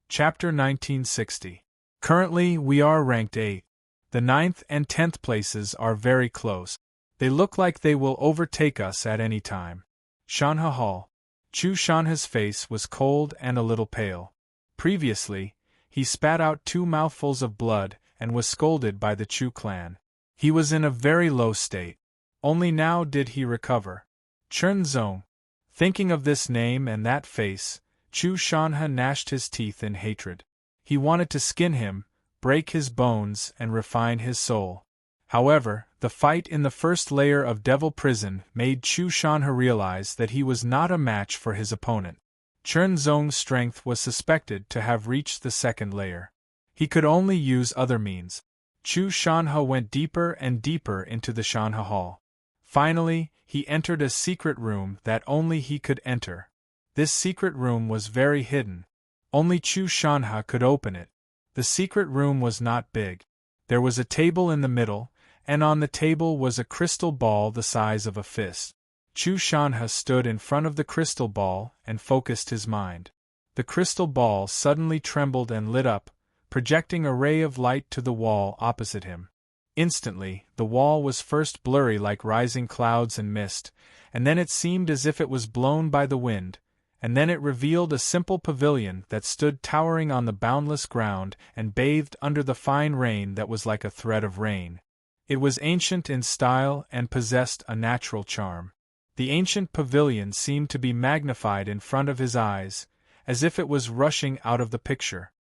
Chapter 1960. Currently, we are ranked 8. The 9th and 10th places are very close. They look like they will overtake us at any time. Shanhe Hall. Chu Shanhe's face was cold and a little pale. Previously, he spat out 2 mouthfuls of blood and was scolded by the Chu clan. He was in a very low state. Only now did he recover. Chen Zong. Thinking of this name and that face, Chu Shanhe gnashed his teeth in hatred. He wanted to skin him, break his bones and refine his soul. However, the fight in the first layer of Devil Prison made Chu Shanhe realize that he was not a match for his opponent. Chen Zong's strength was suspected to have reached the second layer. He could only use other means. Chu Shanhe went deeper and deeper into the Shanhe Hall. Finally, he entered a secret room that only he could enter. This secret room was very hidden. Only Chu Shanhe could open it. The secret room was not big. There was a table in the middle, and on the table was a crystal ball the size of a fist. Chu Shanhe stood in front of the crystal ball and focused his mind. The crystal ball suddenly trembled and lit up, projecting a ray of light to the wall opposite him. Instantly, the wall was first blurry like rising clouds and mist, and then it seemed as if it was blown by the wind, and then it revealed a simple pavilion that stood towering on the boundless ground and bathed under the fine rain that was like a thread of rain. It was ancient in style and possessed a natural charm. The ancient pavilion seemed to be magnified in front of his eyes, as if it was rushing out of the picture.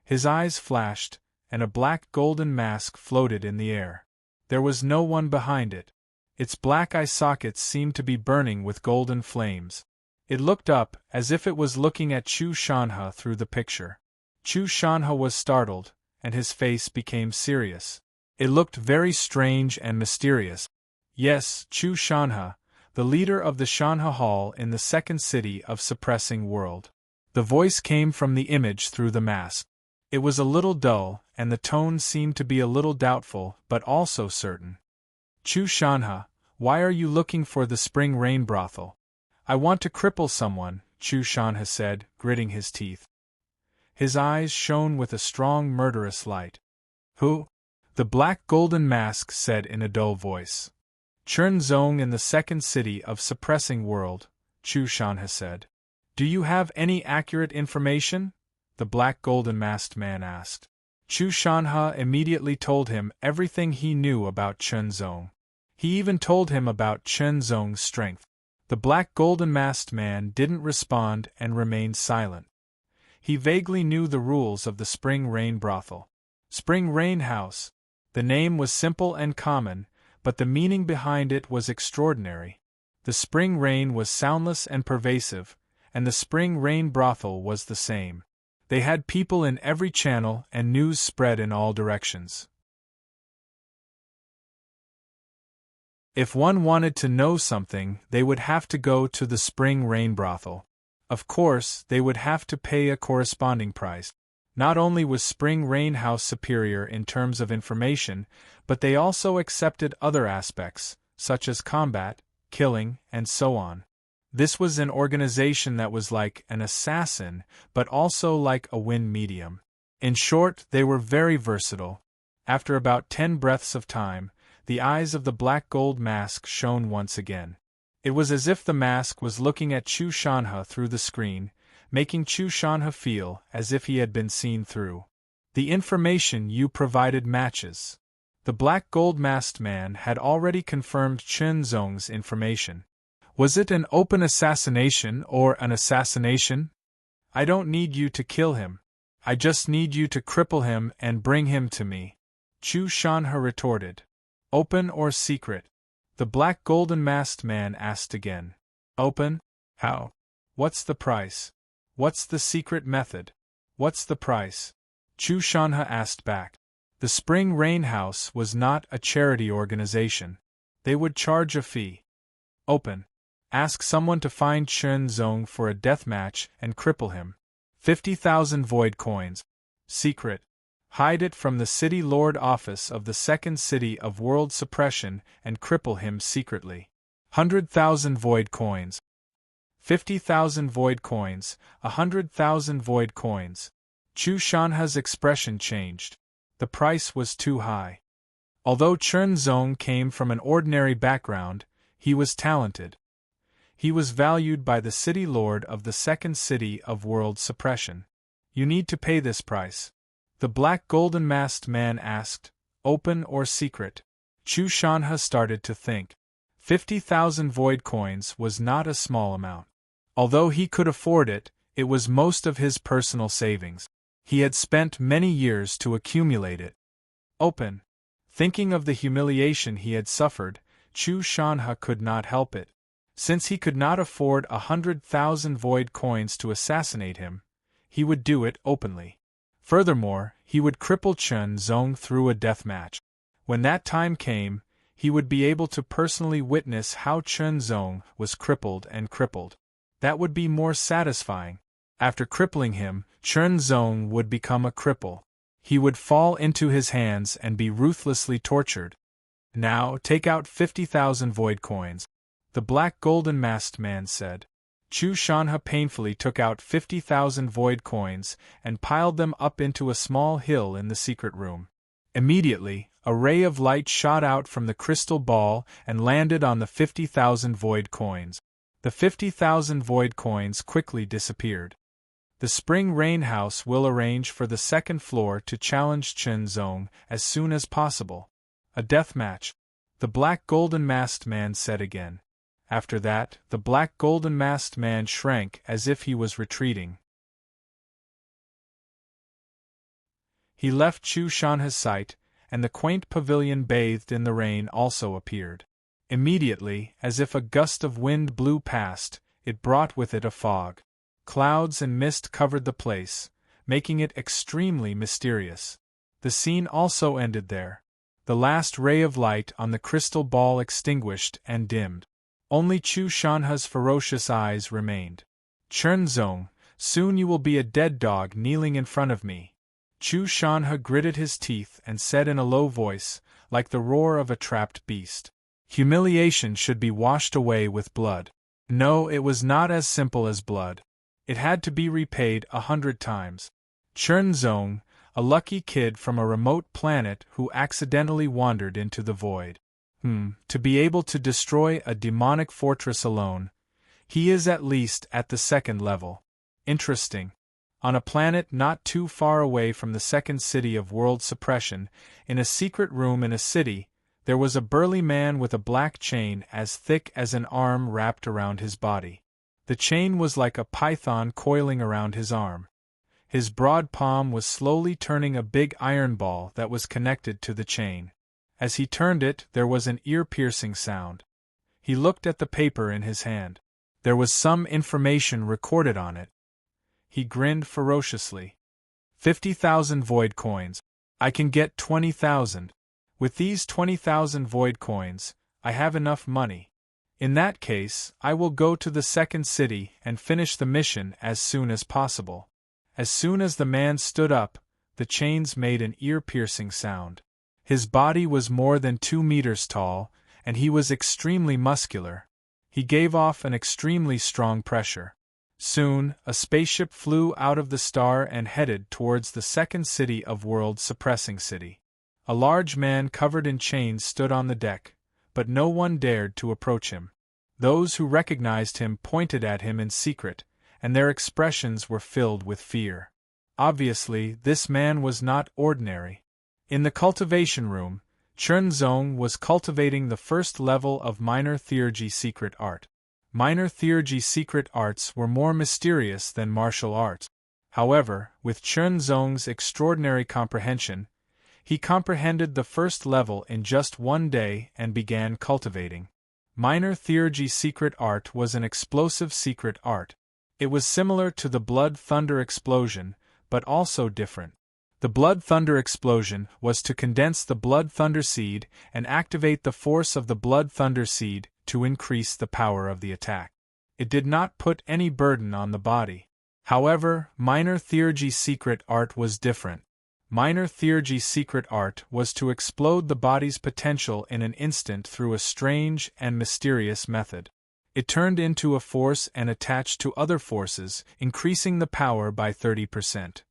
His eyes flashed, and a black golden mask floated in the air. There was no one behind it. Its black eye sockets seemed to be burning with golden flames. It looked up as if it was looking at Chu Shanhe through the picture. Chu Shanhe was startled, and his face became serious. It looked very strange and mysterious. Yes, Chu Shanhe, the leader of the Shanhe Hall in the second city of Suppressing World. The voice came from the image through the mask. It was a little dull, and the tone seemed to be a little doubtful, but also certain. Chu Shanha, why are you looking for the spring rain brothel? I want to cripple someone, Chu Shanha said, gritting his teeth. His eyes shone with a strong murderous light. Who? The Black Golden Mask said in a dull voice. Chern Zong in the second city of suppressing world, Chu Shanha said. Do you have any accurate information? The Black Golden Masked man asked. Chu Shanha immediately told him everything he knew about Chern Zong. He even told him about Chern Zong's strength. The Black Golden Masked man didn't respond and remained silent. He vaguely knew the rules of the Spring Rain brothel. Spring Rain House. The name was simple and common, but the meaning behind it was extraordinary. The spring rain was soundless and pervasive, and the spring rain brothel was the same. They had people in every channel and news spread in all directions. If one wanted to know something, they would have to go to the spring rain brothel. Of course, they would have to pay a corresponding price. Not only was Spring Rain House superior in terms of information, but they also accepted other aspects, such as combat, killing, and so on. This was an organization that was like an assassin, but also like a wind medium. In short, they were very versatile. After about 10 breaths of time, the eyes of the Black Gold Mask shone once again. It was as if the mask was looking at Chu Shanha through the screen, making Chu Shanha feel as if he had been seen through. The information you provided matches. The Black Gold Masked man had already confirmed Chern Zong's information. Was it an open assassination or an assassination? I don't need you to kill him. I just need you to cripple him and bring him to me. Chu Shanha retorted. Open or secret? The Black Golden Masked man asked again. Open? How? What's the price? What's the secret method? What's the price? Chu Shanha asked back. The Spring Rain House was not a charity organization. They would charge a fee. Open. Ask someone to find Chern Zong for a death match and cripple him. 50,000 void coins. Secret. Hide it from the City Lord office of the second city of world suppression and cripple him secretly. 100,000 void coins. 50,000 void coins, 100,000 void coins. Chu Shanha's expression changed. The price was too high. Although Chern Zong came from an ordinary background, he was talented. He was valued by the City Lord of the second city of world suppression. You need to pay this price. The Black Golden Masked man asked, open or secret? Chu Shanha started to think. 50,000 void coins was not a small amount. Although he could afford it, it was most of his personal savings. He had spent many years to accumulate it. Open. Thinking of the humiliation he had suffered, Chu Shanha could not help it. Since he could not afford 100,000 void coins to assassinate him, he would do it openly. Furthermore, he would cripple Chern Zong through a death match. When that time came, he would be able to personally witness how Chern Zong was crippled and crippled. That would be more satisfying. After crippling him, Chern Zong would become a cripple. He would fall into his hands and be ruthlessly tortured. Now, take out 50,000 void coins. The Black Golden Masked man said. Chu Shanha painfully took out 50,000 void coins and piled them up into a small hill in the secret room. Immediately, a ray of light shot out from the crystal ball and landed on the 50,000 void coins. The 50,000 void coins quickly disappeared. The Spring Rain House will arrange for the second floor to challenge Chern Zong as soon as possible. A death match. The Black Golden Masked man said again. After that, the Black Golden Masked man shrank as if he was retreating. He left Chu Shanha's sight, and the quaint pavilion bathed in the rain also appeared. Immediately, as if a gust of wind blew past, it brought with it a fog. Clouds and mist covered the place, making it extremely mysterious. The scene also ended there. The last ray of light on the crystal ball extinguished and dimmed. Only Chu Shanha's ferocious eyes remained. Chern Zong, soon you will be a dead dog kneeling in front of me. Chu Shanha gritted his teeth and said in a low voice, like the roar of a trapped beast. Humiliation should be washed away with blood. No, it was not as simple as blood. It had to be repaid 100 times. Chern Zong, a lucky kid from a remote planet who accidentally wandered into the void. To be able to destroy a demonic fortress alone. He is at least at the second level. Interesting. On a planet not too far away from the second city of world suppression, in a secret room in a city, there was a burly man with a black chain as thick as an arm wrapped around his body. The chain was like a python coiling around his arm. His broad palm was slowly turning a big iron ball that was connected to the chain. As he turned it, there was an ear-piercing sound. He looked at the paper in his hand. There was some information recorded on it. He grinned ferociously. 50,000 void coins. I can get 20,000. With these 20,000 void coins, I have enough money. In that case, I will go to the second city and finish the mission as soon as possible. As soon as the man stood up, the chains made an ear-piercing sound. His body was more than 2 meters tall, and he was extremely muscular. He gave off an extremely strong pressure. Soon, a spaceship flew out of the star and headed towards the second city of World Suppressing City. A large man covered in chains stood on the deck, but no one dared to approach him. Those who recognized him pointed at him in secret, and their expressions were filled with fear. Obviously, this man was not ordinary. In the cultivation room, Chern Zong was cultivating the first level of minor theurgy secret art. Minor theurgy secret arts were more mysterious than martial arts. However, with Chern Zong's extraordinary comprehension, he comprehended the first level in just 1 day and began cultivating. Minor theurgy secret art was an explosive secret art. It was similar to the blood thunder explosion, but also different. The blood thunder explosion was to condense the blood thunder seed and activate the force of the blood thunder seed to increase the power of the attack. It did not put any burden on the body. However, minor theurgy secret art was different. Minor theurgy secret art was to explode the body's potential in an instant through a strange and mysterious method. It turned into a force and attached to other forces, increasing the power by 30%.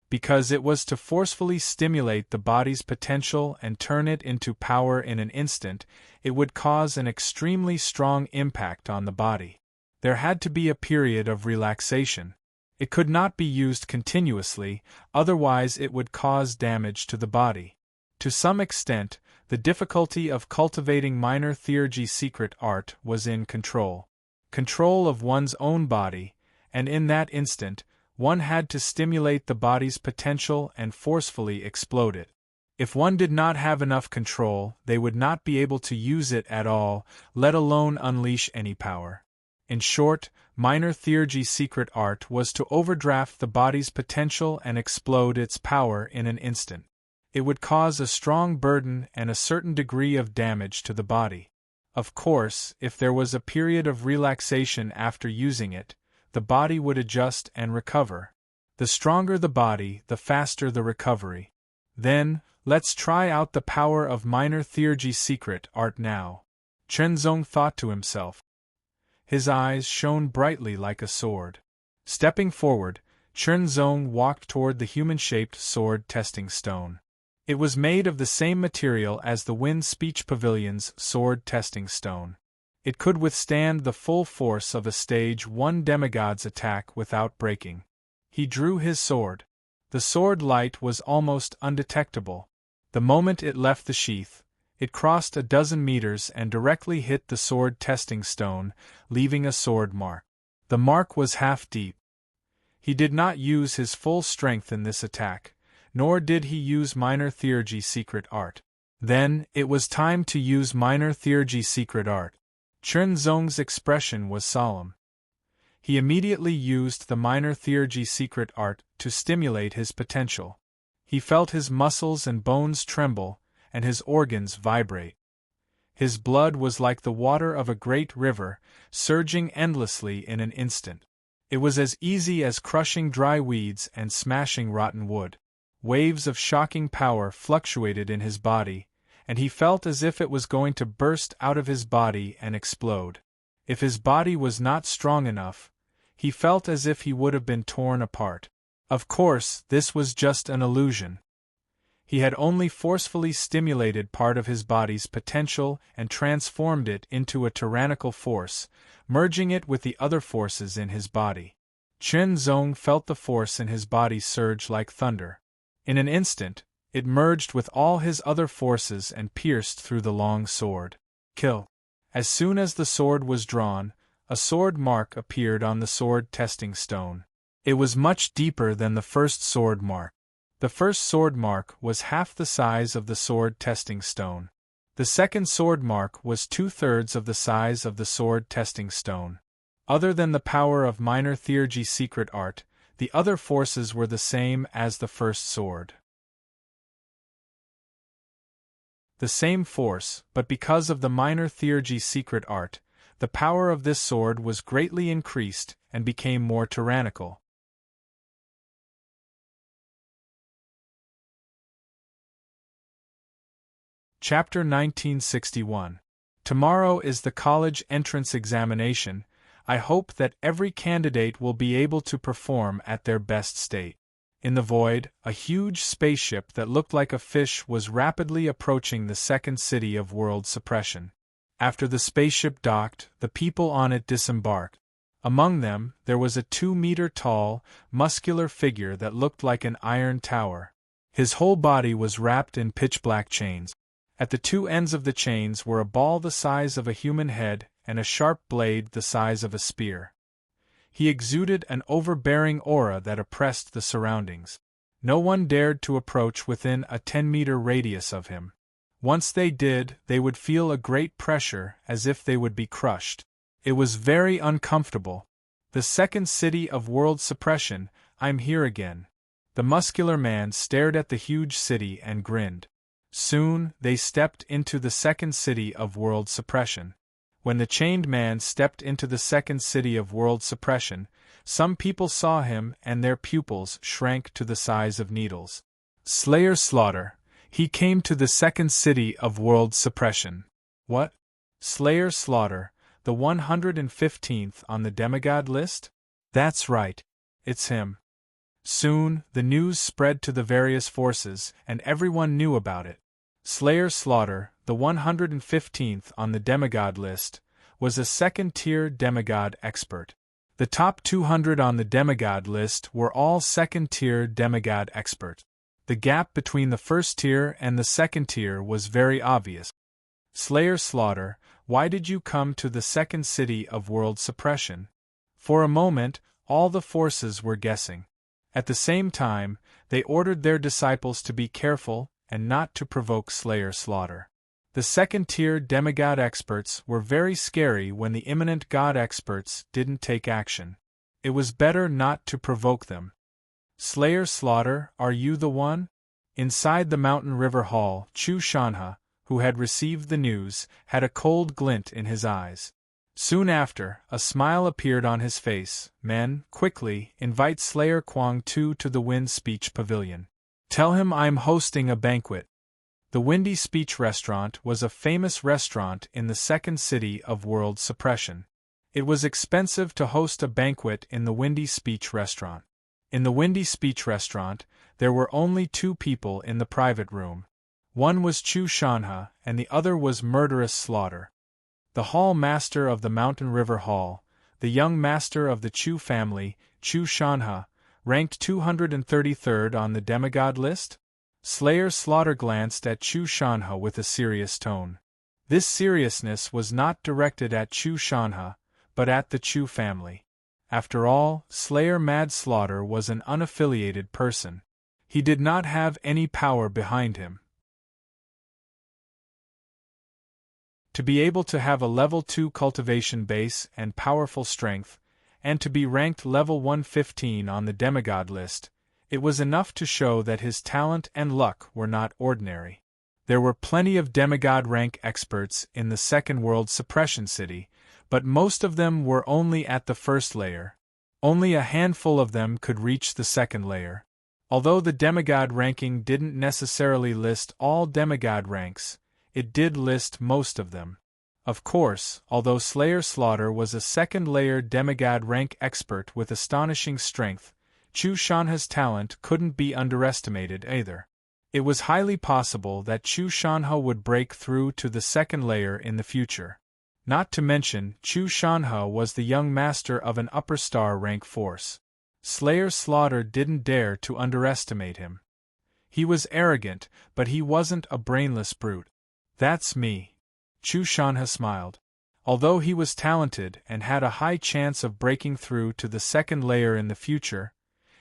Because it was to forcefully stimulate the body's potential and turn it into power in an instant, it would cause an extremely strong impact on the body. There had to be a period of relaxation. It could not be used continuously, otherwise it would cause damage to the body. To some extent, the difficulty of cultivating minor theurgy secret art was in control. Control of one's own body, and in that instant, one had to stimulate the body's potential and forcefully explode it. If one did not have enough control, they would not be able to use it at all, let alone unleash any power. In short, minor theurgy secret art was to overdraft the body's potential and explode its power in an instant. It would cause a strong burden and a certain degree of damage to the body. Of course, if there was a period of relaxation after using it, the body would adjust and recover. The stronger the body, the faster the recovery. Then, let's try out the power of minor theurgy secret art now. Chern Zong thought to himself. His eyes shone brightly like a sword. Stepping forward, Chern Zong walked toward the human-shaped sword testing stone. It was made of the same material as the Wind Speech Pavilion's sword testing stone. It could withstand the full force of a Stage 1 demigod's attack without breaking. He drew his sword. The sword light was almost undetectable. The moment it left the sheath, it crossed a dozen meters and directly hit the sword testing stone, leaving a sword mark. The mark was half deep. He did not use his full strength in this attack, nor did he use minor theurgy secret art. Then, it was time to use minor theurgy secret art. Chern Zong's expression was solemn. He immediately used the minor theurgy secret art to stimulate his potential. He felt his muscles and bones tremble, and his organs vibrate. His blood was like the water of a great river, surging endlessly in an instant. It was as easy as crushing dry weeds and smashing rotten wood. Waves of shocking power fluctuated in his body, and he felt as if it was going to burst out of his body and explode. If his body was not strong enough, he felt as if he would have been torn apart. Of course, this was just an illusion. He had only forcefully stimulated part of his body's potential and transformed it into a tyrannical force, merging it with the other forces in his body. Chen Zong felt the force in his body surge like thunder. In an instant, it merged with all his other forces and pierced through the long sword. Kill. As soon as the sword was drawn, a sword mark appeared on the sword testing stone. It was much deeper than the first sword mark. The first sword mark was half the size of the sword testing stone. The second sword mark was 2/3 of the size of the sword testing stone. Other than the power of minor theurgy secret art, the other forces were the same as the first sword. The same force, but because of the minor theurgy secret art, the power of this sword was greatly increased and became more tyrannical. Chapter 1961. Tomorrow is the college entrance examination. I hope that every candidate will be able to perform at their best state. In the void, a huge spaceship that looked like a fish was rapidly approaching the second city of world suppression. After the spaceship docked, the people on it disembarked. Among them, there was a 2-meter-tall, muscular figure that looked like an iron tower. His whole body was wrapped in pitch-black chains. At the two ends of the chains were a ball the size of a human head and a sharp blade the size of a spear. He exuded an overbearing aura that oppressed the surroundings. No one dared to approach within a 10-meter radius of him. Once they did, they would feel a great pressure as if they would be crushed. It was very uncomfortable. The second city of world suppression, I'm here again. The muscular man stared at the huge city and grinned. Soon, they stepped into the second city of world suppression. When the chained man stepped into the second city of world suppression, some people saw him and their pupils shrank to the size of needles. Slayer Slaughter. He came to the second city of world suppression. What? Slayer Slaughter, the 115th on the demigod list? That's right. It's him. Soon, the news spread to the various forces, and everyone knew about it. Slayer Slaughter, the 115th on the demigod list, was a second-tier demigod expert. The top 200 on the demigod list were all second-tier demigod experts. The gap between the first tier and the second tier was very obvious. Slayer Slaughter, why did you come to the second city of world suppression? For a moment, all the forces were guessing. At the same time, they ordered their disciples to be careful and not to provoke Slayer Slaughter. The second-tier demigod experts were very scary when the imminent god experts didn't take action. It was better not to provoke them. Slayer Slaughter, are you the one? Inside the Mountain River Hall, Chu Shanha, who had received the news, had a cold glint in his eyes. Soon after, a smile appeared on his face. Men, quickly, invite Slayer Kwang Tu to the Wind Speech Pavilion. Tell him I'm hosting a banquet. The Windy Speech Restaurant was a famous restaurant in the second city of world suppression. It was expensive to host a banquet in the Windy Speech Restaurant. In the Windy Speech Restaurant, there were only two people in the private room. One was Chu Shanha, and the other was Murderous Slaughter. The hall master of the Mountain River Hall, the young master of the Chu family, Chu Shanha, ranked 233rd on the demigod list? Slayer Slaughter glanced at Chu Shanha with a serious tone. This seriousness was not directed at Chu Shanha, but at the Chu family. After all, Slayer Mad Slaughter was an unaffiliated person. He did not have any power behind him. To be able to have a level 2 cultivation base and powerful strength, and to be ranked level 115 on the demigod list, it was enough to show that his talent and luck were not ordinary. There were plenty of demigod rank experts in the second world suppression city, but most of them were only at the first layer. Only a handful of them could reach the second layer. Although the demigod ranking didn't necessarily list all demigod ranks, it did list most of them. Of course, although Slayer Slaughter was a second-layer demigod rank expert with astonishing strength, Chu Shanha's talent couldn't be underestimated either. It was highly possible that Chu Shanha would break through to the second layer in the future. Not to mention, Chu Shanha was the young master of an upper star rank force. Slayer Slaughter didn't dare to underestimate him. He was arrogant, but he wasn't a brainless brute. That's me. Chu Shanha smiled. Although he was talented and had a high chance of breaking through to the second layer in the future,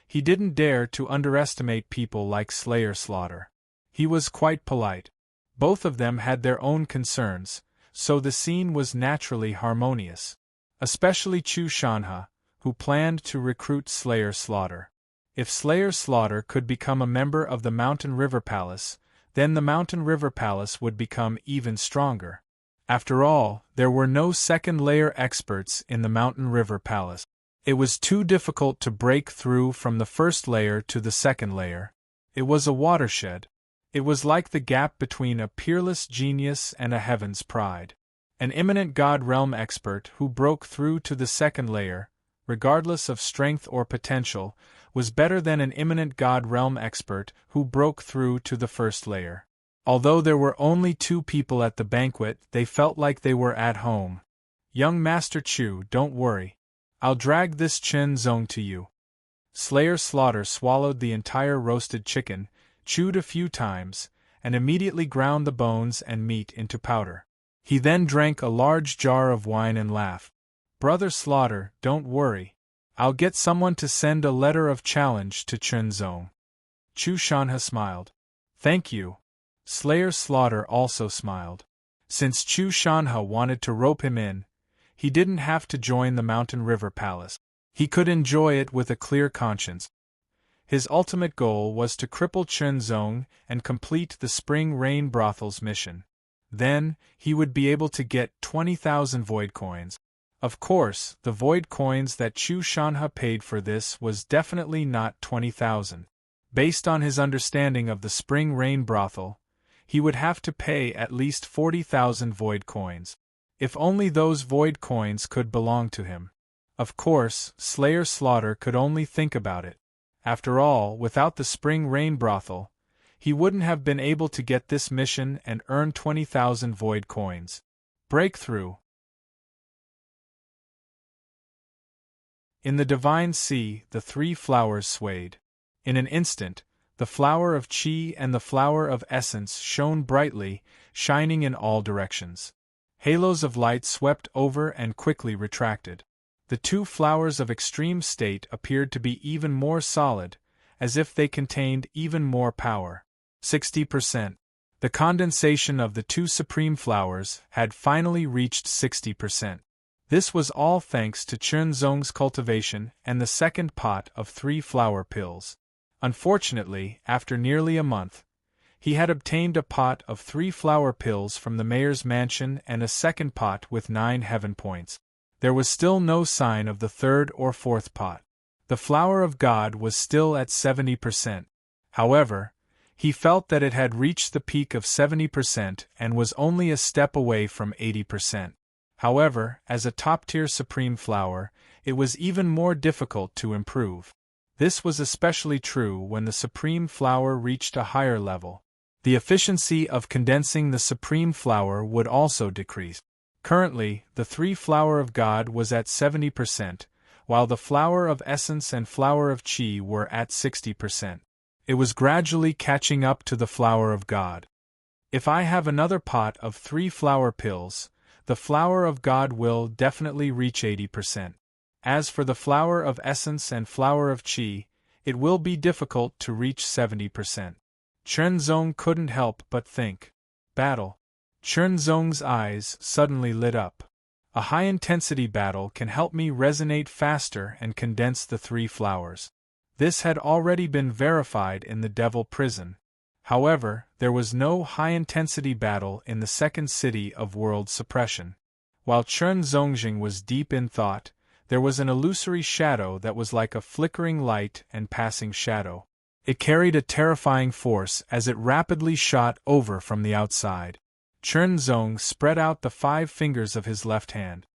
he didn't dare to underestimate people like Slayer Slaughter. He was quite polite. Both of them had their own concerns, so the scene was naturally harmonious. Especially Chu Shanha, who planned to recruit Slayer Slaughter. If Slayer Slaughter could become a member of the Mountain River Palace, then the Mountain River Palace would become even stronger. After all, there were no second-layer experts in the Mountain River Palace. It was too difficult to break through from the first layer to the second layer. It was a watershed. It was like the gap between a peerless genius and a heaven's pride. An eminent God Realm expert who broke through to the second layer, regardless of strength or potential, was better than an eminent God Realm expert who broke through to the first layer. Although there were only 2 people at the banquet, they felt like they were at home. Young Master Chu, don't worry. I'll drag this Chen Zong to you. Slayer Slaughter swallowed the entire roasted chicken, chewed a few times, and immediately ground the bones and meat into powder. He then drank a large jar of wine and laughed. Brother Slaughter, don't worry. I'll get someone to send a letter of challenge to Chen Zong. Chu Shanha smiled. Thank you. Slayer Slaughter also smiled. Since Chu Shanha wanted to rope him in, he didn't have to join the Mountain River Palace. He could enjoy it with a clear conscience. His ultimate goal was to cripple Chen Zong and complete the Spring Rain Brothel's mission. Then, he would be able to get 20,000 void coins. Of course, the void coins that Chu Shanha paid for this was definitely not 20,000. Based on his understanding of the Spring Rain Brothel, he would have to pay at least 40,000 void coins. If only those void coins could belong to him. Of course, Slayer Slaughter could only think about it. After all, without the Spring Rain Brothel, he wouldn't have been able to get this mission and earn 20,000 void coins. Breakthrough. In the Divine Sea, the 3 flowers swayed. In an instant, the flower of Qi and the flower of Essence shone brightly, shining in all directions. Halos of light swept over and quickly retracted. The 2 flowers of Extreme State appeared to be even more solid, as if they contained even more power. 60%. The condensation of the 2 supreme flowers had finally reached 60%. This was all thanks to Chen Zong's cultivation and the second pot of 3 flower pills. Unfortunately, after nearly a month, he had obtained a pot of 3 flower pills from the mayor's mansion and a second pot with 9 heaven points. There was still no sign of the 3rd or 4th pot. The flower of God was still at 70%. However, he felt that it had reached the peak of 70% and was only a step away from 80%. However, as a top-tier supreme flower, it was even more difficult to improve. This was especially true when the supreme flower reached a higher level. The efficiency of condensing the supreme flower would also decrease. Currently, the 3 flower of God was at 70%, while the flower of Essence and flower of Qi were at 60%. It was gradually catching up to the flower of God. If I have another pot of 3 flower pills, the flower of God will definitely reach 80%. As for the flower of Essence and flower of Qi, it will be difficult to reach 70%. Chen Zong couldn't help but think. Battle. Chen Zong's eyes suddenly lit up. A high-intensity battle can help me resonate faster and condense the 3 flowers. This had already been verified in the Devil Prison. However, there was no high-intensity battle in the second city of world suppression. While Chen Zongjing was deep in thought, There was an illusory shadow that was like a flickering light and passing shadow. It carried a terrifying force as it rapidly shot over from the outside. Chen Zong spread out the 5 fingers of his left hand.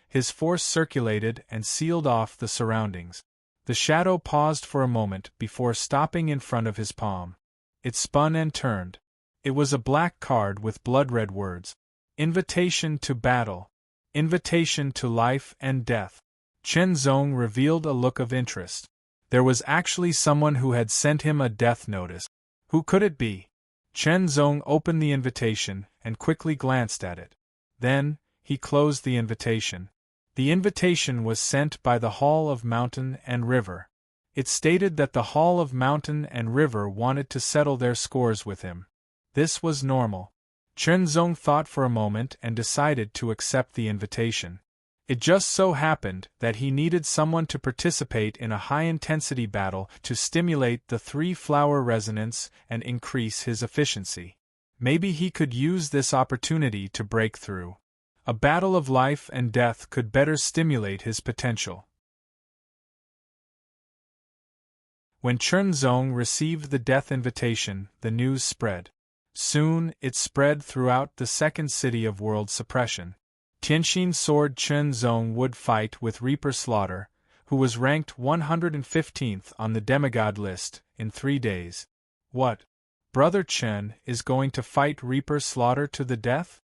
His force circulated and sealed off the surroundings. The shadow paused for a moment before stopping in front of his palm. It spun and turned. It was a black card with blood-red words. Invitation to battle. Invitation to life and death. Chen Zong revealed a look of interest. There was actually someone who had sent him a death notice. Who could it be? Chen Zong opened the invitation and quickly glanced at it. Then, he closed the invitation. The invitation was sent by the Hall of Mountain and River. It stated that the Hall of Mountain and River wanted to settle their scores with him. This was normal. Chen Zong thought for a moment and decided to accept the invitation. It just so happened that he needed someone to participate in a high-intensity battle to stimulate the 3-flower resonance and increase his efficiency. Maybe he could use this opportunity to break through. A battle of life and death could better stimulate his potential. When Chen Zong received the death invitation, the news spread. Soon, it spread throughout the second city of world suppression. Tianxin Sword Chen Zong would fight with Reaper Slaughter, who was ranked 115th on the demigod list, in 3 days. What? Brother Chen is going to fight Reaper Slaughter to the death?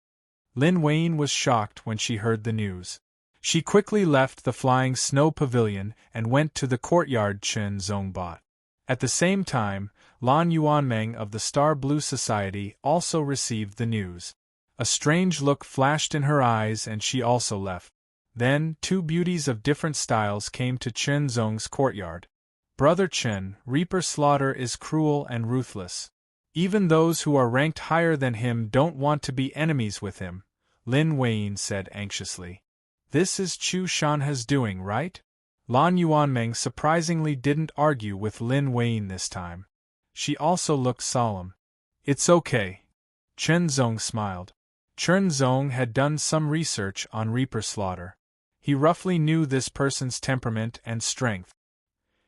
Lin Wayne was shocked when she heard the news. She quickly left the flying snow pavilion and went to the courtyard Chen Zong bought. At the same time, Lan Yuanmeng of the Star Blue Society also received the news. A strange look flashed in her eyes and she also left. Then, 2 beauties of different styles came to Chen Zong's courtyard. Brother Chen, Reaper Slaughter is cruel and ruthless. Even those who are ranked higher than him don't want to be enemies with him, Lin Wayne said anxiously. This is Chu Shanha's doing, right? Lan Yuanmeng surprisingly didn't argue with Lin Wayne this time. She also looked solemn. It's okay. Chen Zong smiled. Chen Zong had done some research on Reaper Slaughter. He roughly knew this person's temperament and strength.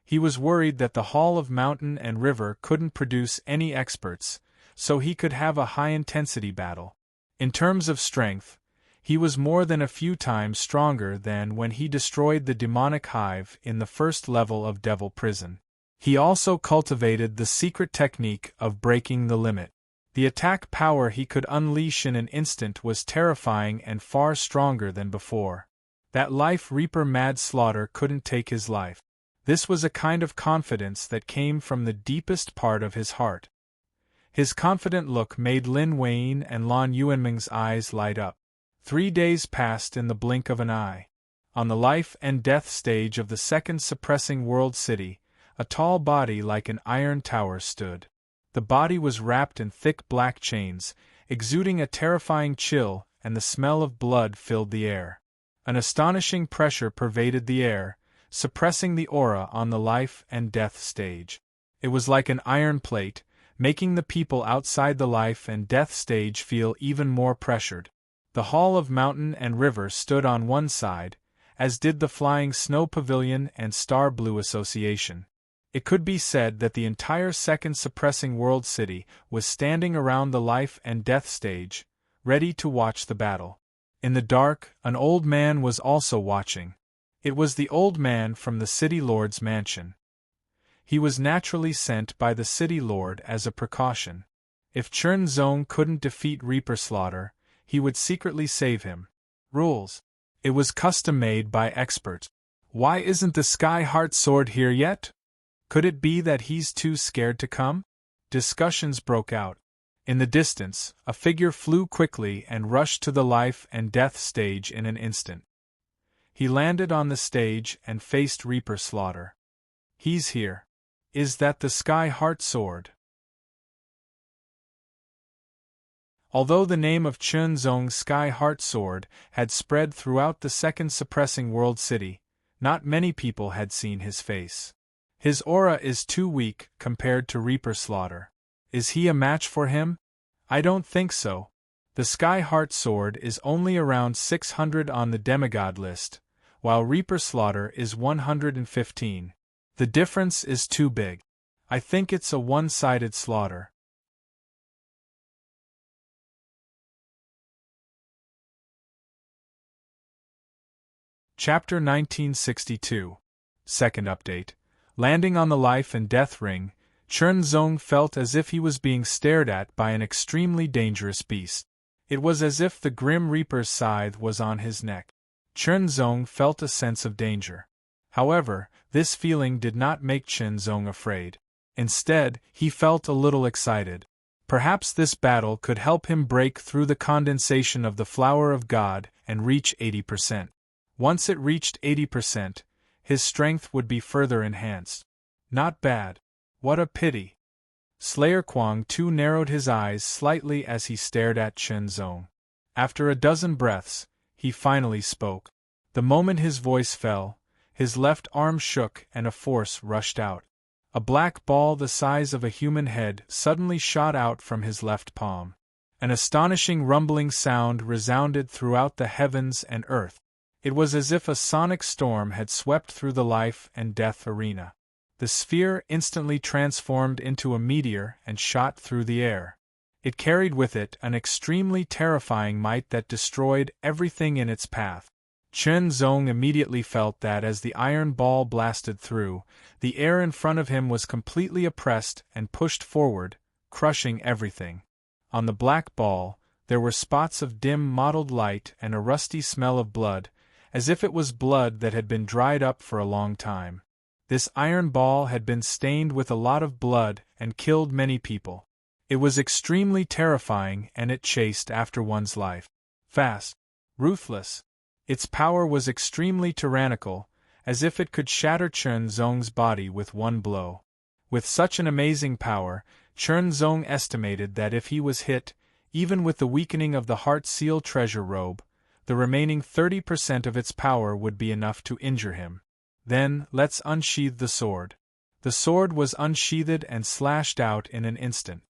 He was worried that the Hall of Mountain and River couldn't produce any experts, so he could have a high-intensity battle. In terms of strength, he was more than a few times stronger than when he destroyed the demonic hive in the first level of Devil Prison. He also cultivated the secret technique of breaking the limit. The attack power he could unleash in an instant was terrifying and far stronger than before. That life Reaper Mad Slaughter couldn't take his life. This was a kind of confidence that came from the deepest part of his heart. His confident look made Lin Wayne and Lan Yuanming's eyes light up. 3 days passed in the blink of an eye. On the life and death stage of the second suppressing world city, a tall body like an iron tower stood. The body was wrapped in thick black chains, exuding a terrifying chill, and the smell of blood filled the air. An astonishing pressure pervaded the air, suppressing the aura on the life and death stage. It was like an iron plate, making the people outside the life and death stage feel even more pressured. The Hall of Mountain and River stood on one side, as did the Flying Snow Pavilion and Star Blue Association. It could be said that the entire second suppressing world city was standing around the life and death stage, ready to watch the battle. In the dark, an old man was also watching. It was the old man from the city lord's mansion. He was naturally sent by the city lord as a precaution. If Chen Zong couldn't defeat Reaper Slaughter, he would secretly save him. Rules. It was custom made by experts. Why isn't the Sky Heart Sword here yet? Could it be that he's too scared to come? Discussions broke out. In the distance, a figure flew quickly and rushed to the life and death stage in an instant. He landed on the stage and faced Reaper Slaughter. He's here. Is that the Sky Heart Sword? Although the name of Chen Zong's Sky Heart Sword had spread throughout the second suppressing world city, not many people had seen his face. His aura is too weak compared to Reaper Slaughter. Is he a match for him? I don't think so. The Sky Heart Sword is only around 600 on the demigod list, while Reaper Slaughter is 115. The difference is too big. I think it's a one-sided slaughter. Chapter 1962. Second update. Landing on the life and death ring, Chen Zong felt as if he was being stared at by an extremely dangerous beast. It was as if the Grim Reaper's scythe was on his neck. Chen Zong felt a sense of danger. However, this feeling did not make Chen Zong afraid. Instead, he felt a little excited. Perhaps this battle could help him break through the condensation of the Flower of God and reach 80%. Once it reached 80%, his strength would be further enhanced. Not bad. What a pity. Slayer Kwang too narrowed his eyes slightly as he stared at Chen Zong. After a dozen breaths, he finally spoke. The moment his voice fell, his left arm shook and a force rushed out. A black ball the size of a human head suddenly shot out from his left palm. An astonishing rumbling sound resounded throughout the heavens and earth. It was as if a sonic storm had swept through the life and death arena. The sphere instantly transformed into a meteor and shot through the air. It carried with it an extremely terrifying might that destroyed everything in its path. Chen Zong immediately felt that as the iron ball blasted through, the air in front of him was completely oppressed and pushed forward, crushing everything. On the black ball, there were spots of dim mottled light and a rusty smell of blood, as if it was blood that had been dried up for a long time. This iron ball had been stained with a lot of blood and killed many people. It was extremely terrifying and it chased after one's life. Fast. Ruthless. Its power was extremely tyrannical, as if it could shatter Chen Zong's body with one blow. With such an amazing power, Chen Zong estimated that if he was hit, even with the weakening of the Heart Seal treasure robe, the remaining 30% of its power would be enough to injure him. Then, let's unsheathe the sword. The sword was unsheathed and slashed out in an instant.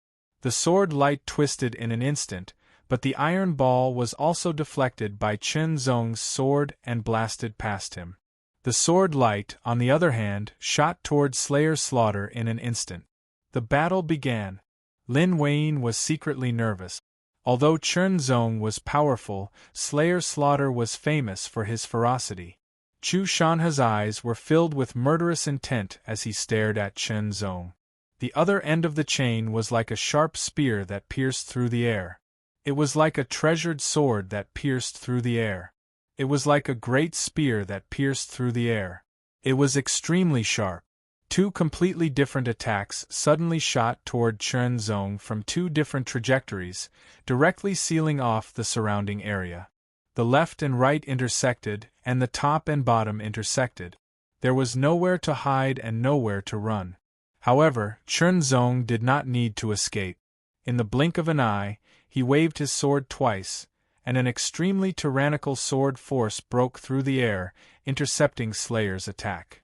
The sword light twisted in an instant, but the iron ball was also deflected by Chen Zong's sword and blasted past him. The sword light, on the other hand, shot toward Slayer Slaughter in an instant. The battle began. Lin Weiyin was secretly nervous. Although Chen Zong was powerful, Slayer Slaughter was famous for his ferocity. Chu Shanha's eyes were filled with murderous intent as he stared at Chen Zong. The other end of the chain was like a sharp spear that pierced through the air. It was like a treasured sword that pierced through the air. It was like a great spear that pierced through the air. It was extremely sharp. Two completely different attacks suddenly shot toward Chen Zong from two different trajectories, directly sealing off the surrounding area. The left and right intersected, and the top and bottom intersected. There was nowhere to hide and nowhere to run. However, Chen Zong did not need to escape. In the blink of an eye, he waved his sword twice, and an extremely tyrannical sword force broke through the air, intercepting Slayer's attack.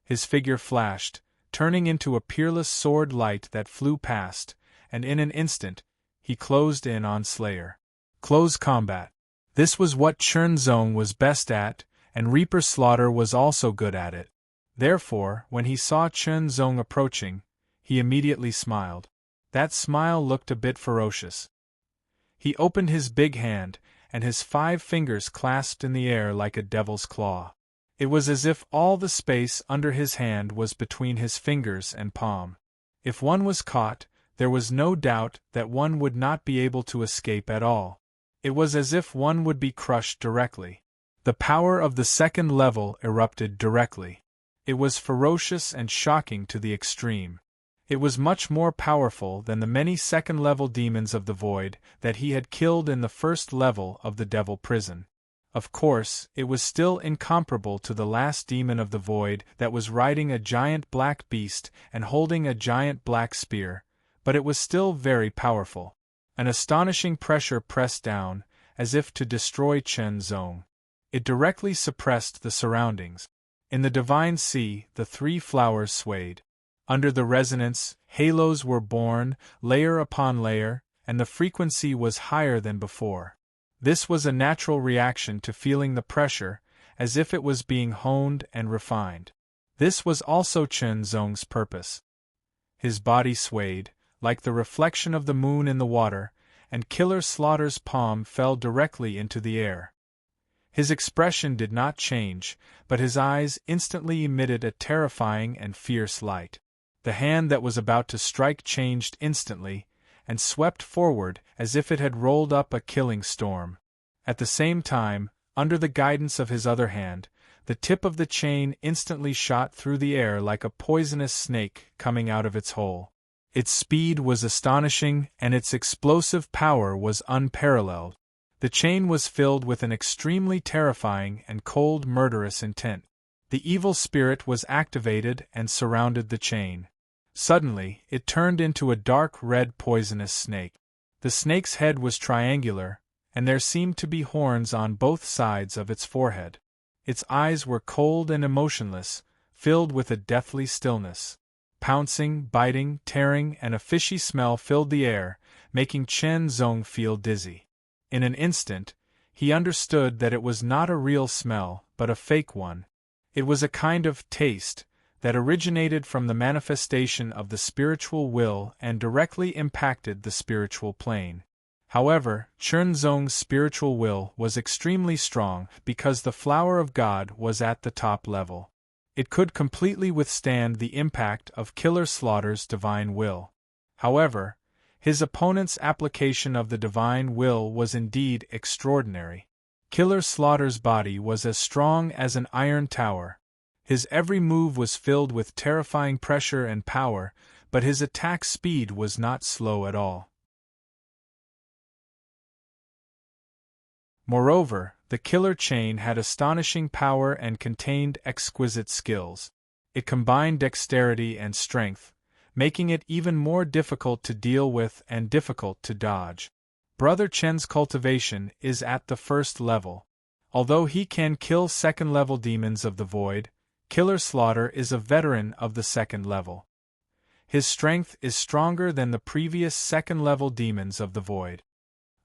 His figure flashed, turning into a peerless sword light that flew past, and in an instant, he closed in on Slayer. Close combat. This was what Chen Zong was best at, and Reaper Slaughter was also good at it. Therefore, when he saw Chen Zong approaching, he immediately smiled. That smile looked a bit ferocious. He opened his big hand, and his 5 fingers clasped in the air like a devil's claw. It was as if all the space under his hand was between his fingers and palm. If one was caught, there was no doubt that one would not be able to escape at all. It was as if one would be crushed directly. The power of the second level erupted directly. It was ferocious and shocking to the extreme. It was much more powerful than the many second-level demons of the void that he had killed in the first level of the Devil Prison. Of course, it was still incomparable to the last demon of the void that was riding a giant black beast and holding a giant black spear, but it was still very powerful. An astonishing pressure pressed down, as if to destroy Chen Zong. It directly suppressed the surroundings. In the divine sea, the 3 flowers swayed. Under the resonance, halos were born, layer upon layer, and the frequency was higher than before. This was a natural reaction to feeling the pressure, as if it was being honed and refined. This was also Chen Zong's purpose. His body swayed, like the reflection of the moon in the water, and Killer Slaughter's palm fell directly into the air. His expression did not change, but his eyes instantly emitted a terrifying and fierce light. The hand that was about to strike changed instantly, and swept forward as if it had rolled up a killing storm. At the same time, under the guidance of his other hand, the tip of the chain instantly shot through the air like a poisonous snake coming out of its hole. Its speed was astonishing, and its explosive power was unparalleled. The chain was filled with an extremely terrifying and cold murderous intent. The evil spirit was activated and surrounded the chain. Suddenly, it turned into a dark red poisonous snake. The snake's head was triangular, and there seemed to be horns on both sides of its forehead. Its eyes were cold and emotionless, filled with a deathly stillness. Pouncing, biting, tearing, and a fishy smell filled the air, making Chen Zong feel dizzy. In an instant, he understood that it was not a real smell, but a fake one. It was a kind of taste that originated from the manifestation of the spiritual will and directly impacted the spiritual plane. However, Chen Zong's spiritual will was extremely strong because the flower of God was at the top level. It could completely withstand the impact of Killer Slaughter's divine will. However, his opponent's application of the divine will was indeed extraordinary. Killer Slaughter's body was as strong as an iron tower. His every move was filled with terrifying pressure and power, but his attack speed was not slow at all. Moreover, the killer chain had astonishing power and contained exquisite skills. It combined dexterity and strength, making it even more difficult to deal with and difficult to dodge. Brother Chen's cultivation is at the first level. Although he can kill second-level demons of the void, Killer Slaughter is a veteran of the second level. His strength is stronger than the previous second-level demons of the void.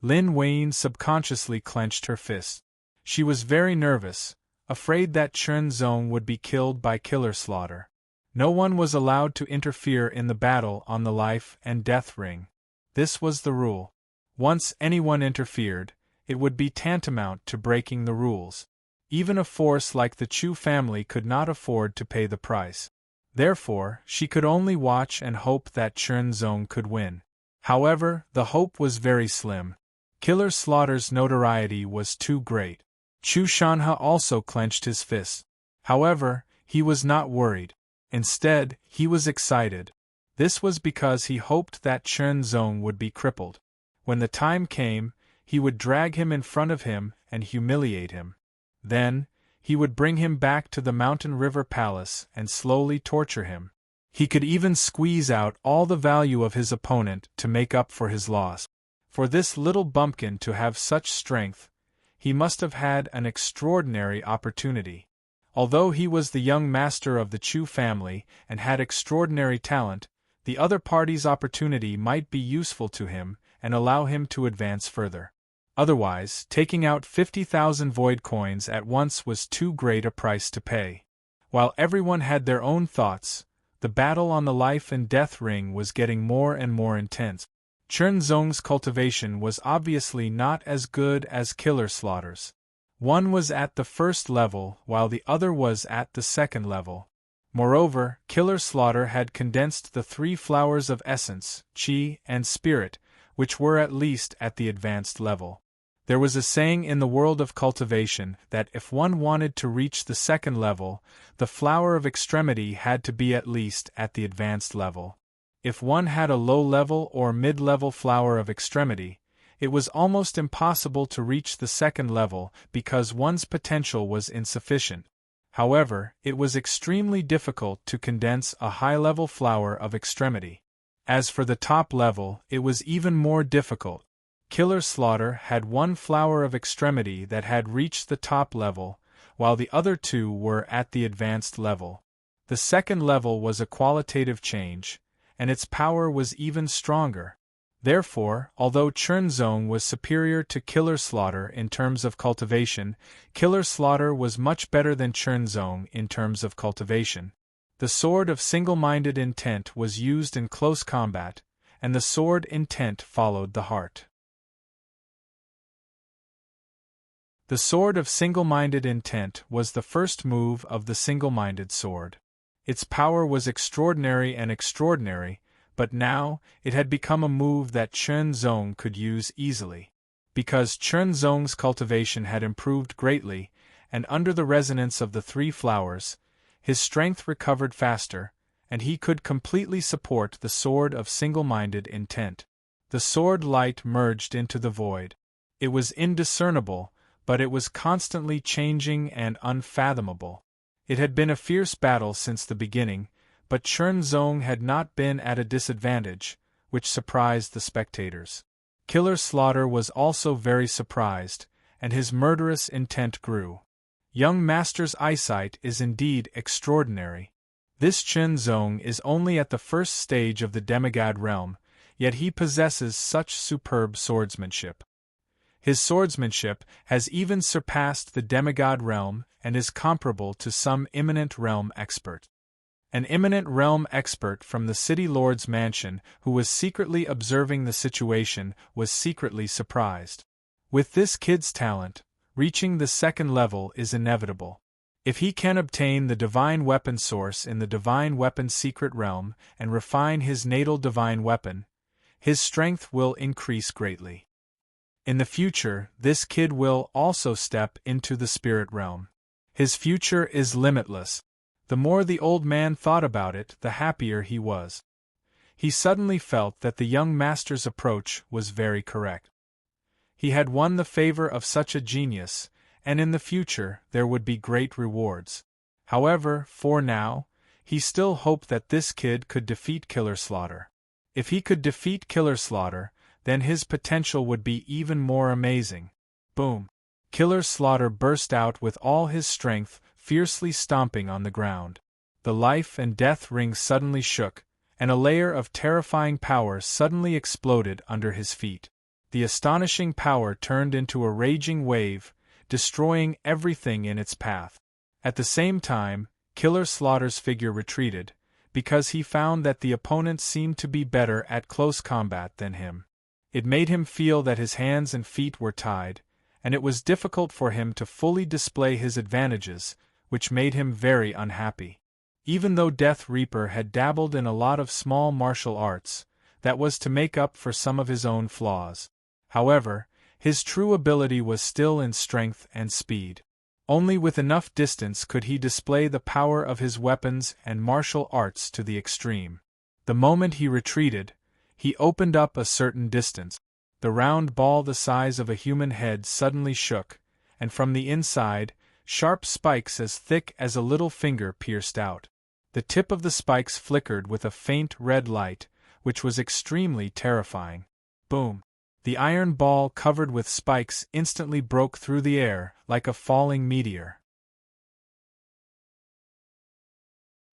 Lin Wayne subconsciously clenched her fist. She was very nervous, afraid that Chen Zong would be killed by Killer Slaughter. No one was allowed to interfere in the battle on the life and death ring. This was the rule. Once anyone interfered, it would be tantamount to breaking the rules. Even a force like the Chu family could not afford to pay the price. Therefore, she could only watch and hope that Chen Zong could win. However, the hope was very slim. Killer Slaughter's notoriety was too great. Chu Shanha also clenched his fists. However, he was not worried. Instead, he was excited. This was because he hoped that Chen Zong would be crippled. When the time came, he would drag him in front of him and humiliate him. Then, he would bring him back to the Mountain River Palace and slowly torture him. He could even squeeze out all the value of his opponent to make up for his loss. For this little bumpkin to have such strength, he must have had an extraordinary opportunity. Although he was the young master of the Chu family and had extraordinary talent, the other party's opportunity might be useful to him and allow him to advance further. Otherwise, taking out 50,000 void coins at once was too great a price to pay. While everyone had their own thoughts, the battle on the life and death ring was getting more and more intense. Chen Zong's cultivation was obviously not as good as Killer Slaughter's. One was at the first level while the other was at the second level. Moreover, Killer Slaughter had condensed the 3 flowers of essence, Qi, and Spirit, which were at least at the advanced level. There was a saying in the world of cultivation that if one wanted to reach the second level, the flower of extremity had to be at least at the advanced level. If one had a low-level or mid-level flower of extremity, it was almost impossible to reach the second level because one's potential was insufficient. However, it was extremely difficult to condense a high-level flower of extremity. As for the top level, it was even more difficult. Killer Slaughter had 1 flower of extremity that had reached the top level, while the other 2 were at the advanced level. The second level was a qualitative change, and its power was even stronger. Therefore, although Chernzong was superior to Killer Slaughter in terms of cultivation, Killer Slaughter was much better than Chernzong in terms of cultivation. The sword of single-minded intent was used in close combat, and the sword intent followed the heart. The sword of single-minded intent was the first move of the single-minded sword. Its power was extraordinary, but now it had become a move that Chernzong could use easily. Because Chernzong's cultivation had improved greatly, and under the resonance of the three flowers, his strength recovered faster, and he could completely support the sword of single-minded intent. The sword light merged into the void. It was indiscernible, but it was constantly changing and unfathomable. It had been a fierce battle since the beginning, but Chernzong had not been at a disadvantage, which surprised the spectators. Killer Slaughter was also very surprised, and his murderous intent grew. Young Master's eyesight is indeed extraordinary. This Chernzong is only at the first stage of the demigod realm, yet he possesses such superb swordsmanship. His swordsmanship has even surpassed the demigod realm and is comparable to some eminent realm expert. An eminent realm expert from the city lord's mansion who was secretly observing the situation was secretly surprised. With this kid's talent, reaching the second level is inevitable. If he can obtain the divine weapon source in the divine weapon secret realm and refine his natal divine weapon, his strength will increase greatly. In the future, this kid will also step into the spirit realm. His future is limitless. The more the old man thought about it, the happier he was. He suddenly felt that the young master's approach was very correct. He had won the favor of such a genius, and in the future there would be great rewards. However, for now, he still hoped that this kid could defeat Killer Slaughter. If he could defeat Killer Slaughter, then his potential would be even more amazing. Boom! Killer Slaughter burst out with all his strength, fiercely stomping on the ground. The life and death ring suddenly shook, and a layer of terrifying power suddenly exploded under his feet. The astonishing power turned into a raging wave, destroying everything in its path. At the same time, Killer Slaughter's figure retreated, because he found that the opponent seemed to be better at close combat than him. It made him feel that his hands and feet were tied, and it was difficult for him to fully display his advantages, which made him very unhappy. Even though Death Reaper had dabbled in a lot of small martial arts, that was to make up for some of his own flaws. However, his true ability was still in strength and speed. Only with enough distance could he display the power of his weapons and martial arts to the extreme. The moment he retreated, he opened up a certain distance. The round ball the size of a human head suddenly shook, and from the inside, sharp spikes as thick as a little finger pierced out. The tip of the spikes flickered with a faint red light, which was extremely terrifying. Boom! The iron ball covered with spikes instantly broke through the air like a falling meteor.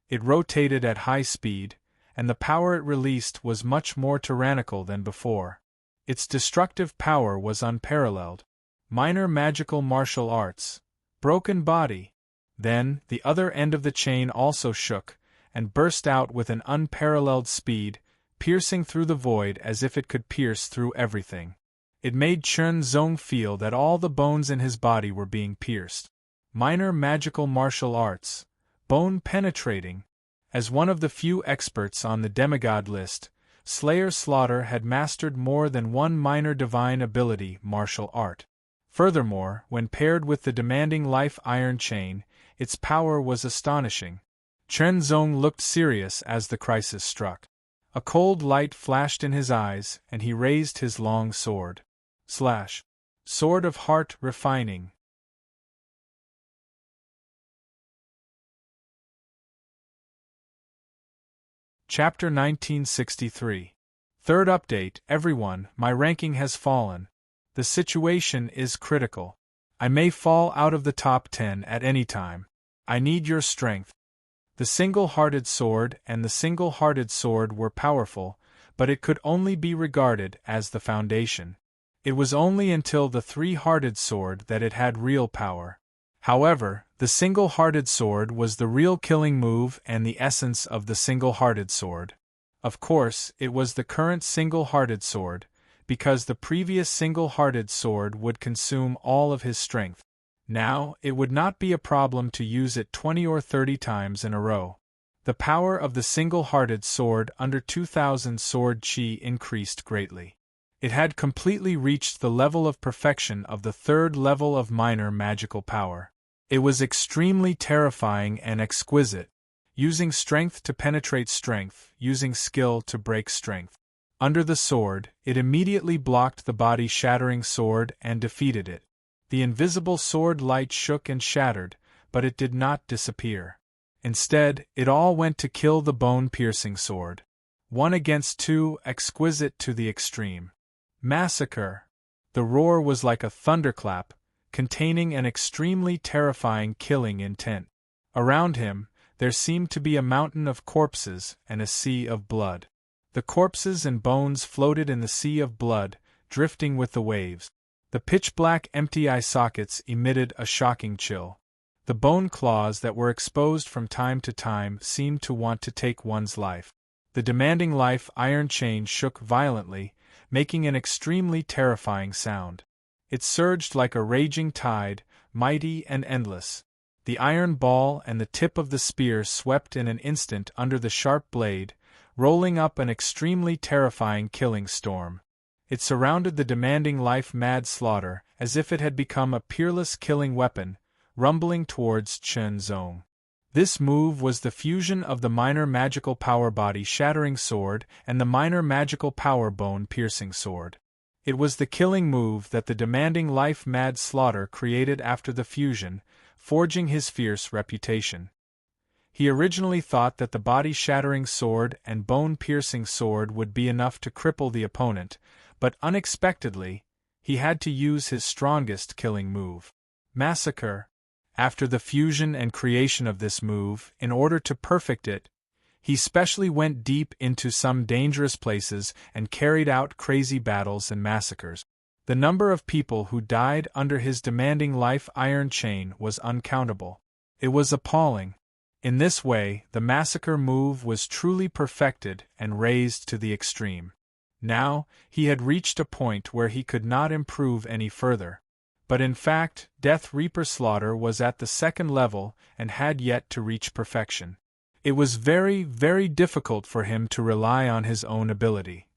It rotated at high speed, and the power it released was much more tyrannical than before. Its destructive power was unparalleled. Minor magical martial arts. Broken body. Then, the other end of the chain also shook, and burst out with an unparalleled speed, piercing through the void as if it could pierce through everything. It made Chernzong feel that all the bones in his body were being pierced. Minor magical martial arts. Bone penetrating. As one of the few experts on the demigod list, Slayer Slaughter had mastered more than one minor divine ability martial art. Furthermore, when paired with the demanding life iron chain, its power was astonishing. Chernzong looked serious as the crisis struck. A cold light flashed in his eyes, and he raised his long sword. Slash. Sword of Heart Refining. Chapter 1963. Third update, everyone, my ranking has fallen. The situation is critical. I may fall out of the top 10 at any time. I need your strength. The single-hearted sword and the single-hearted sword were powerful, but it could only be regarded as the foundation. It was only until the three-hearted sword that it had real power. However, the single-hearted sword was the real killing move and the essence of the single-hearted sword. Of course, it was the current single-hearted sword, because the previous single-hearted sword would consume all of his strength. Now, it would not be a problem to use it 20 or 30 times in a row. The power of the single-hearted sword under 2000 sword chi increased greatly. It had completely reached the level of perfection of the third level of minor magical power. It was extremely terrifying and exquisite, using strength to penetrate strength, using skill to break strength. Under the sword, it immediately blocked the body-shattering sword and defeated it. The invisible sword light shook and shattered, but it did not disappear. Instead, it all went to kill the bone-piercing sword. 1 against 2, exquisite to the extreme. Massacre! The roar was like a thunderclap, containing an extremely terrifying killing intent. Around him, there seemed to be a mountain of corpses and a sea of blood. The corpses and bones floated in the sea of blood, drifting with the waves. The pitch-black empty eye sockets emitted a shocking chill. The bone claws that were exposed from time to time seemed to want to take one's life. The demanding life iron chain shook violently, making an extremely terrifying sound. It surged like a raging tide, mighty and endless. The iron ball and the tip of the spear swept in an instant under the sharp blade, rolling up an extremely terrifying killing storm. It surrounded the demanding life-mad slaughter as if it had become a peerless killing weapon, rumbling towards Chen Zong. This move was the fusion of the minor magical power body-shattering sword and the minor magical power bone-piercing sword. It was the killing move that the demanding life-mad slaughter created after the fusion, forging his fierce reputation. He originally thought that the body-shattering sword and bone-piercing sword would be enough to cripple the opponent, but unexpectedly, he had to use his strongest killing move. Massacre. After the fusion and creation of this move, in order to perfect it, he specially went deep into some dangerous places and carried out crazy battles and massacres. The number of people who died under his demanding life iron chain was uncountable. It was appalling. In this way, the massacre move was truly perfected and raised to the extreme. Now, he had reached a point where he could not improve any further. But in fact, Death Reaper Slaughter was at the second level and had yet to reach perfection. It was very, very difficult for him to rely on his own ability.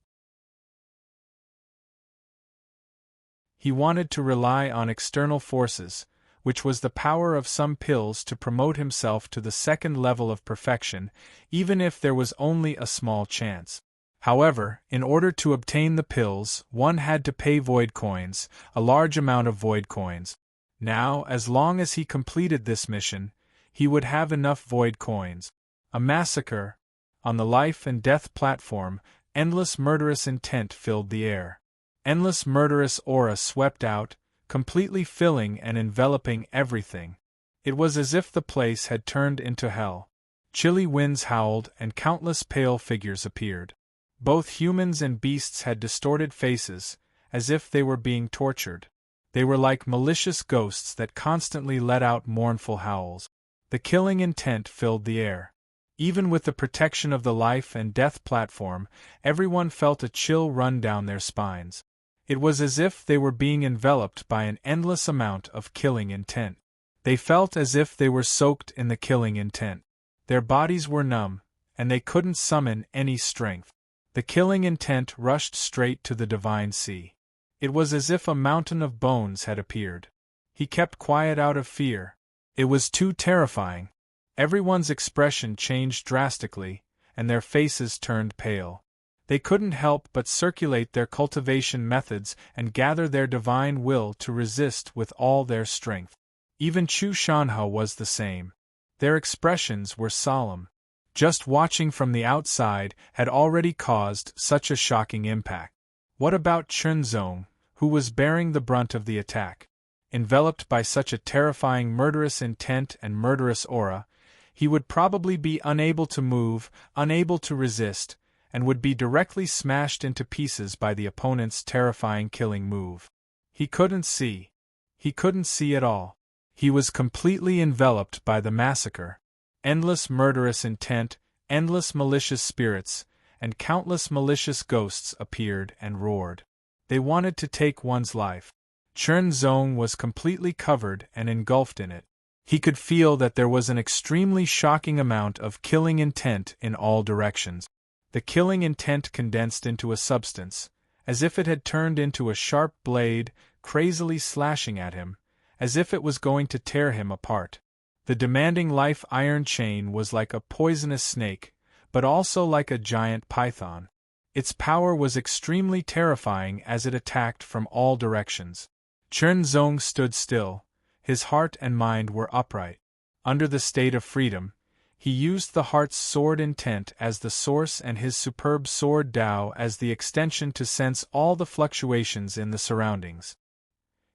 He wanted to rely on external forces, which was the power of some pills to promote himself to the second level of perfection, even if there was only a small chance. However, in order to obtain the pills, one had to pay void coins, a large amount of void coins. Now, as long as he completed this mission, he would have enough void coins. A massacre. On the life and death platform, endless murderous intent filled the air. Endless murderous aura swept out, completely filling and enveloping everything. It was as if the place had turned into hell. Chilly winds howled and countless pale figures appeared. Both humans and beasts had distorted faces, as if they were being tortured. They were like malicious ghosts that constantly let out mournful howls. The killing intent filled the air. Even with the protection of the life and death platform, everyone felt a chill run down their spines. It was as if they were being enveloped by an endless amount of killing intent. They felt as if they were soaked in the killing intent. Their bodies were numb, and they couldn't summon any strength. The killing intent rushed straight to the divine sea. It was as if a mountain of bones had appeared. He kept quiet out of fear. It was too terrifying. Everyone's expression changed drastically, and their faces turned pale. They couldn't help but circulate their cultivation methods and gather their divine will to resist with all their strength. Even Chu Shanhe was the same. Their expressions were solemn. Just watching from the outside had already caused such a shocking impact. What about Chen Zong, who was bearing the brunt of the attack? Enveloped by such a terrifying murderous intent and murderous aura, he would probably be unable to move, unable to resist, and would be directly smashed into pieces by the opponent's terrifying killing move. He couldn't see. He couldn't see at all. He was completely enveloped by the massacre. Endless murderous intent, endless malicious spirits, and countless malicious ghosts appeared and roared. They wanted to take one's life. Chen Zong was completely covered and engulfed in it. He could feel that there was an extremely shocking amount of killing intent in all directions. The killing intent condensed into a substance, as if it had turned into a sharp blade, crazily slashing at him, as if it was going to tear him apart. The demanding life iron chain was like a poisonous snake, but also like a giant python. Its power was extremely terrifying as it attacked from all directions. Chen Zong stood still. His heart and mind were upright. Under the state of freedom, he used the heart's sword intent as the source and his superb sword Dao as the extension to sense all the fluctuations in the surroundings.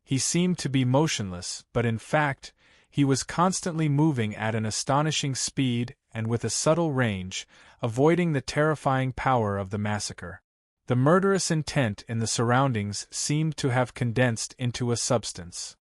He seemed to be motionless, but in fact, he was constantly moving at an astonishing speed and with a subtle range, avoiding the terrifying power of the massacre. The murderous intent in the surroundings seemed to have condensed into a substance.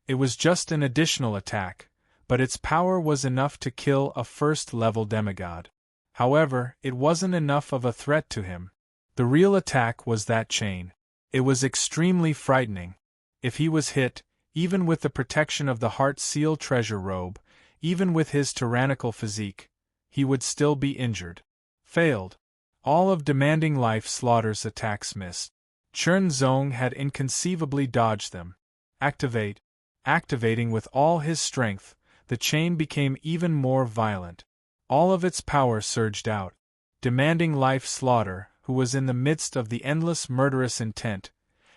It was just an additional attack, but its power was enough to kill a first-level demigod. However, it wasn't enough of a threat to him. The real attack was that chain. It was extremely frightening. If he was hit, even with the protection of the Heart Seal treasure robe, even with his tyrannical physique, he would still be injured. Failed. All of Demanding Life Slaughter's attacks missed. Chen Zong had inconceivably dodged them. Activating with all his strength, the chain became even more violent. All of its power surged out. Demanding Life Slaughter, who was in the midst of the endless murderous intent,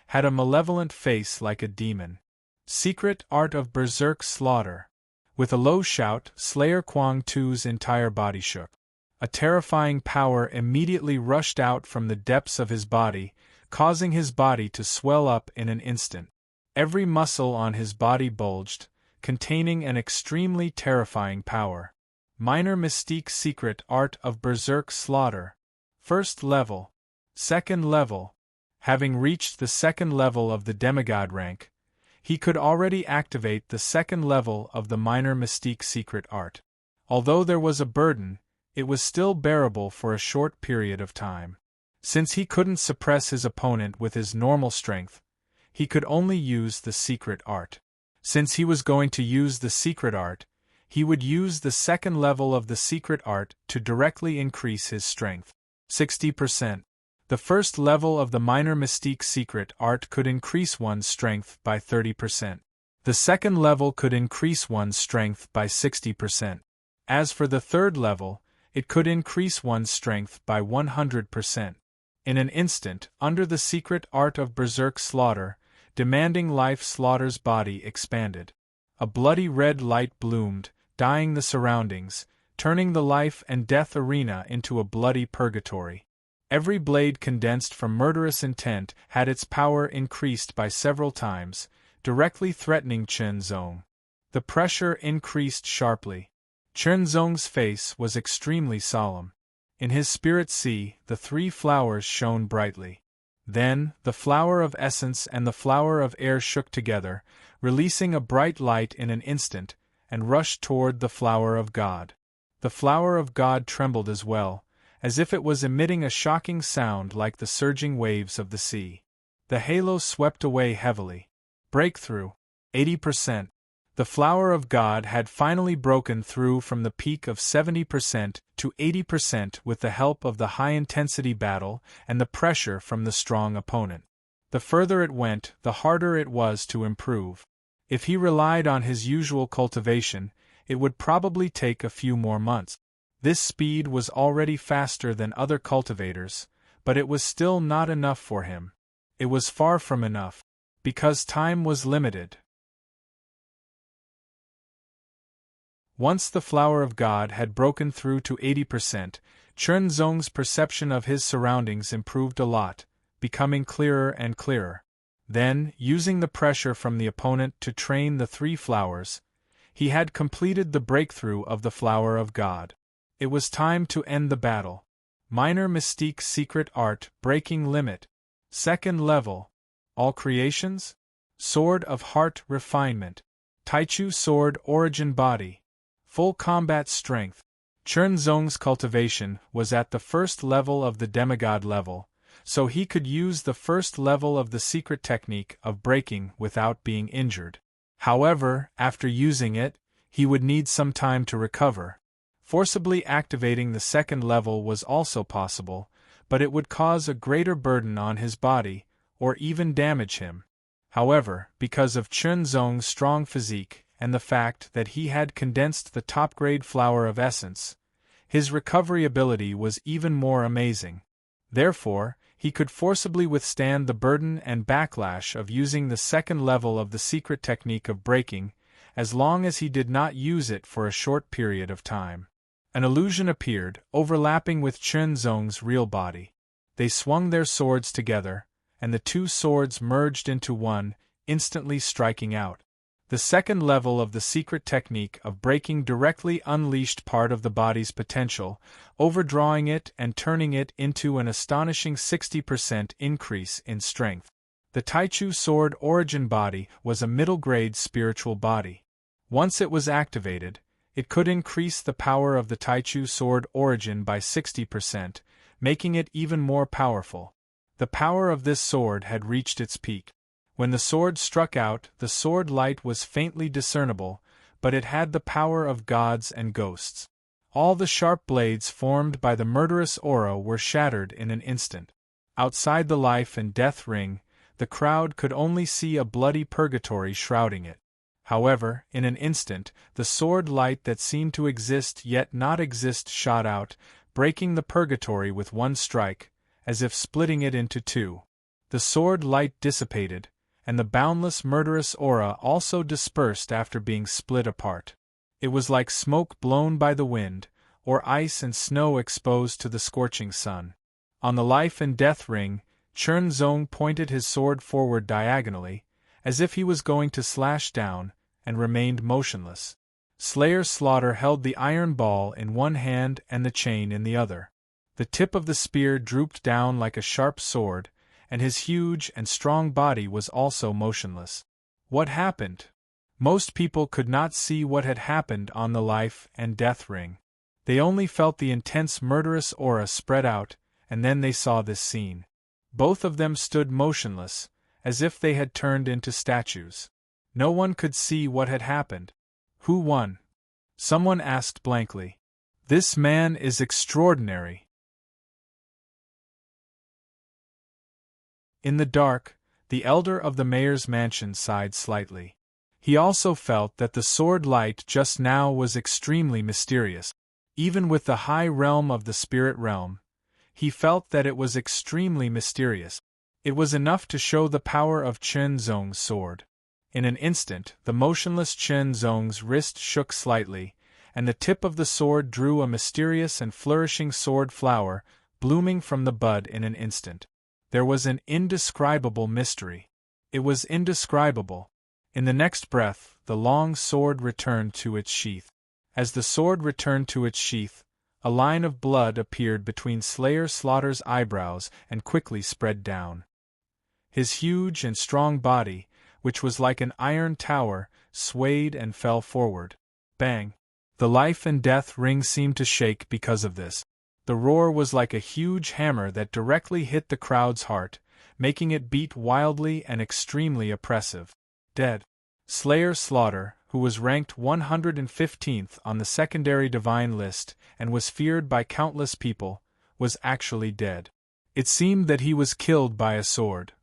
had a malevolent face like a demon. Secret Art of Berserk Slaughter. With a low shout, Slayer Kwang Tu's entire body shook. A terrifying power immediately rushed out from the depths of his body, causing his body to swell up in an instant. Every muscle on his body bulged, containing an extremely terrifying power. Minor Mystique Secret Art of Berserk Slaughter. First level. Second level. Having reached the second level of the demigod rank, he could already activate the second level of the Minor Mystique Secret Art. Although there was a burden, it was still bearable for a short period of time. Since he couldn't suppress his opponent with his normal strength, he could only use the secret art. Since he was going to use the secret art, he would use the second level of the secret art to directly increase his strength. 60%. The first level of the Minor Mystique Secret Art could increase one's strength by 30%. The second level could increase one's strength by 60%. As for the third level, it could increase one's strength by 100%. In an instant, under the secret art of Berserk Slaughter, Demanding Life Slaughter's body expanded. A bloody red light bloomed, dyeing the surroundings, turning the life and death arena into a bloody purgatory. Every blade condensed from murderous intent had its power increased by several times, directly threatening Chen Zong. The pressure increased sharply. Chen Zong's face was extremely solemn. In his spirit sea, the three flowers shone brightly. Then, the flower of essence and the flower of air shook together, releasing a bright light in an instant, and rushed toward the flower of God. The flower of God trembled as well, as if it was emitting a shocking sound like the surging waves of the sea. The halo swept away heavily. Breakthrough. 80%. The flower of God had finally broken through from the peak of 70% to 80% with the help of the high-intensity battle and the pressure from the strong opponent. The further it went, the harder it was to improve. If he relied on his usual cultivation, it would probably take a few more months. This speed was already faster than other cultivators, but it was still not enough for him. It was far from enough, because time was limited. Once the flower of God had broken through to 80%, Chen Zong's perception of his surroundings improved a lot, becoming clearer and clearer. Then, using the pressure from the opponent to train the three flowers, he had completed the breakthrough of the flower of God. It was time to end the battle. Minor Mystique Secret Art Breaking Limit. Second level. All creations? Sword of Heart Refinement. Taichu Sword Origin Body. Full combat strength. Chen Zong's cultivation was at the first level of the demigod level, so he could use the first level of the secret technique of breaking without being injured. However, after using it, he would need some time to recover. Forcibly activating the second level was also possible, but it would cause a greater burden on his body, or even damage him. However, because of Chen Zong's strong physique and the fact that he had condensed the top-grade flower of essence, his recovery ability was even more amazing. Therefore, he could forcibly withstand the burden and backlash of using the second level of the secret technique of breaking, as long as he did not use it for a short period of time. An illusion appeared, overlapping with Chen Zong's real body. They swung their swords together, and the two swords merged into one, instantly striking out. The second level of the secret technique of breaking directly unleashed part of the body's potential, overdrawing it and turning it into an astonishing 60% increase in strength. The Taichu Sword Origin Body was a middle-grade spiritual body. Once it was activated, it could increase the power of the Taichu Sword Origin by 60%, making it even more powerful. The power of this sword had reached its peak. When the sword struck out, the sword light was faintly discernible, but it had the power of gods and ghosts. All the sharp blades formed by the murderous aura were shattered in an instant. Outside the life and death ring, the crowd could only see a bloody purgatory shrouding it. However, in an instant, the sword light that seemed to exist yet not exist shot out, breaking the purgatory with one strike, as if splitting it into two. The sword light dissipated, and the boundless murderous aura also dispersed after being split apart. It was like smoke blown by the wind, or ice and snow exposed to the scorching sun. On the life and death ring, Chen Zong pointed his sword forward diagonally, as if he was going to slash down, and remained motionless. Slayer Slaughter held the iron ball in one hand and the chain in the other. The tip of the spear drooped down like a sharp sword, and his huge and strong body was also motionless. What happened? Most people could not see what had happened on the life and death ring. They only felt the intense murderous aura spread out, and then they saw this scene. Both of them stood motionless, as if they had turned into statues. No one could see what had happened. Who won? Someone asked blankly. This man is extraordinary. In the dark, the elder of the mayor's mansion sighed slightly. He also felt that the sword light just now was extremely mysterious. Even with the high realm of the spirit realm, he felt that it was extremely mysterious. It was enough to show the power of Chen Zong's sword. In an instant, the motionless Chen Zong's wrist shook slightly, and the tip of the sword drew a mysterious and flourishing sword flower, blooming from the bud in an instant. There was an indescribable mystery. It was indescribable. In the next breath, the long sword returned to its sheath. As the sword returned to its sheath, a line of blood appeared between Slayer Slaughter's eyebrows and quickly spread down. His huge and strong body, which was like an iron tower, swayed and fell forward. Bang! The life and death ring seemed to shake because of this. The roar was like a huge hammer that directly hit the crowd's heart, making it beat wildly and extremely oppressive. Dead. Slayer Slaughter, who was ranked 115th on the secondary divine list and was feared by countless people, was actually dead. It seemed that he was killed by a sword.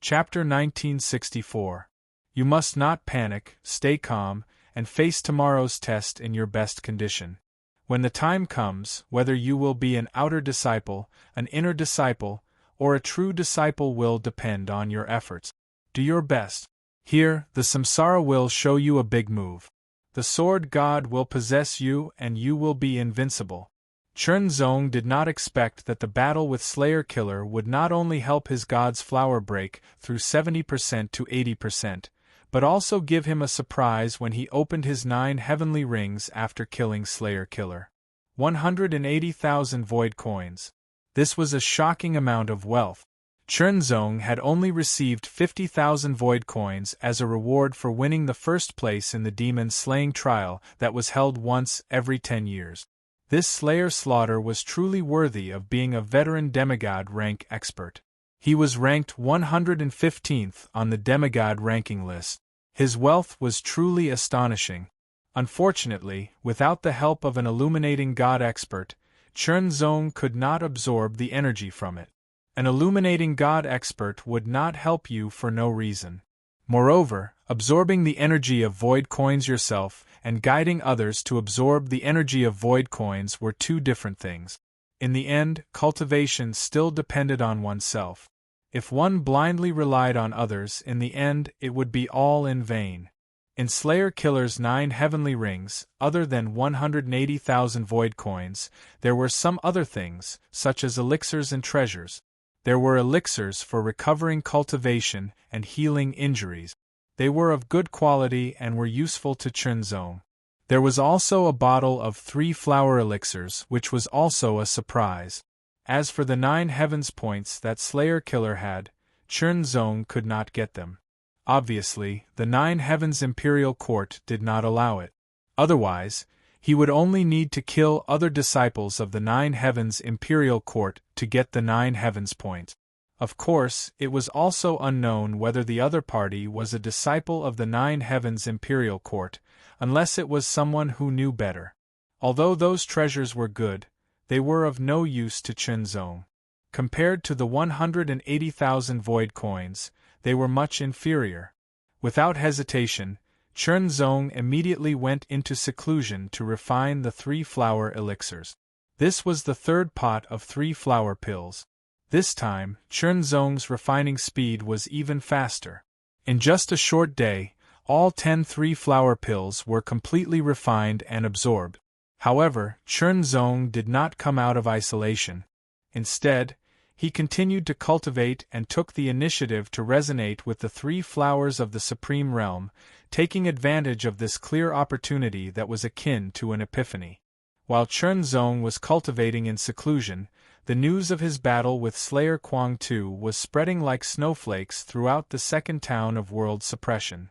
Chapter 1964. You must not panic, stay calm, and face tomorrow's test in your best condition. When the time comes, whether you will be an outer disciple, an inner disciple, or a true disciple will depend on your efforts. Do your best. Here, the samsara will show you a big move. The sword god will possess you and you will be invincible. Chernzong did not expect that the battle with Slayer Killer would not only help his god's flower break through 70% to 80%, but also give him a surprise when he opened his 9 heavenly rings after killing Slayer Killer. 180,000 void coins. This was a shocking amount of wealth. Chernzong had only received 50,000 void coins as a reward for winning the first place in the demon slaying trial that was held once every 10 years. This Slayer slaughter was truly worthy of being a veteran demigod rank expert. He was ranked 115th on the demigod ranking list. His wealth was truly astonishing. Unfortunately, without the help of an illuminating god expert, Chernzong could not absorb the energy from it. An illuminating god expert would not help you for no reason. Moreover, absorbing the energy of void coins yourself and guiding others to absorb the energy of void coins were two different things. In the end, cultivation still depended on oneself. If one blindly relied on others, in the end it would be all in vain. In Slayer Killer's 9 heavenly rings, other than 180,000 void coins, there were some other things, such as elixirs and treasures. There were elixirs for recovering cultivation and healing injuries. They were of good quality and were useful to Chernzong. There was also a bottle of 3 flower elixirs, which was also a surprise. As for the 9 heavens points that Slayer Killer had, Chernzong could not get them. Obviously, the 9 heavens imperial court did not allow it. Otherwise, he would only need to kill other disciples of the 9 heavens imperial court to get the 9 heavens point. Of course, it was also unknown whether the other party was a disciple of the 9 heavens imperial court, unless it was someone who knew better. Although those treasures were good, they were of no use to Chernzong. Compared to the 180,000 void coins, they were much inferior. Without hesitation, Chernzong immediately went into seclusion to refine the 3 flower elixirs. This was the 3rd pot of 3 flower pills. This time, Chernzong's refining speed was even faster. In just a short day, all 10 3-flower pills were completely refined and absorbed. However, Chernzong did not come out of isolation. Instead, he continued to cultivate and took the initiative to resonate with the 3 flowers of the Supreme Realm, taking advantage of this clear opportunity that was akin to an epiphany. While Chernzong was cultivating in seclusion, the news of his battle with Slayer Kwang Tu was spreading like snowflakes throughout the second town of World Suppression.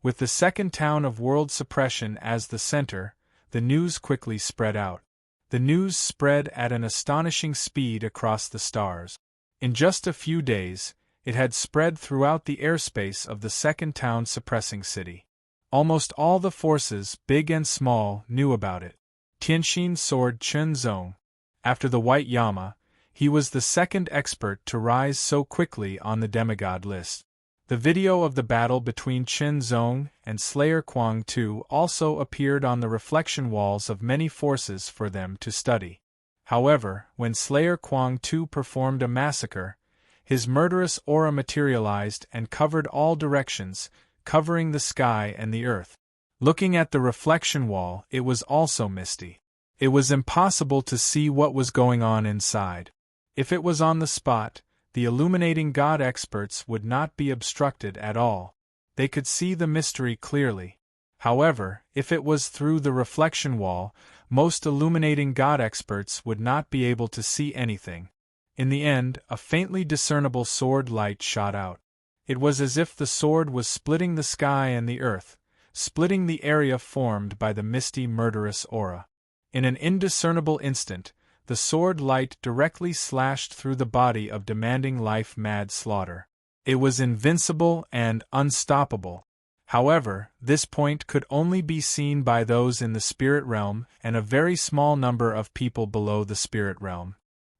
With the second town of World Suppression as the center, the news quickly spread out. The news spread at an astonishing speed across the stars. In just a few days, it had spread throughout the airspace of the second town suppressing city. Almost all the forces, big and small, knew about it. Tianxin Sword Chernzong. After the White Yama, he was the second expert to rise so quickly on the demigod list. The video of the battle between Chernzong and Slayer Kwang Tu also appeared on the reflection walls of many forces for them to study. However, when Slayer Kwang Tu performed a massacre, his murderous aura materialized and covered all directions, covering the sky and the earth. Looking at the reflection wall, it was also misty. It was impossible to see what was going on inside. If it was on the spot, the illuminating god experts would not be obstructed at all. They could see the mystery clearly. However, if it was through the reflection wall, most illuminating god experts would not be able to see anything. In the end, a faintly discernible sword light shot out. It was as if the sword was splitting the sky and the earth, splitting the area formed by the misty murderous aura. In an indiscernible instant, the sword light directly slashed through the body of demanding life-mad slaughter. It was invincible and unstoppable. However, this point could only be seen by those in the spirit realm and a very small number of people below the spirit realm.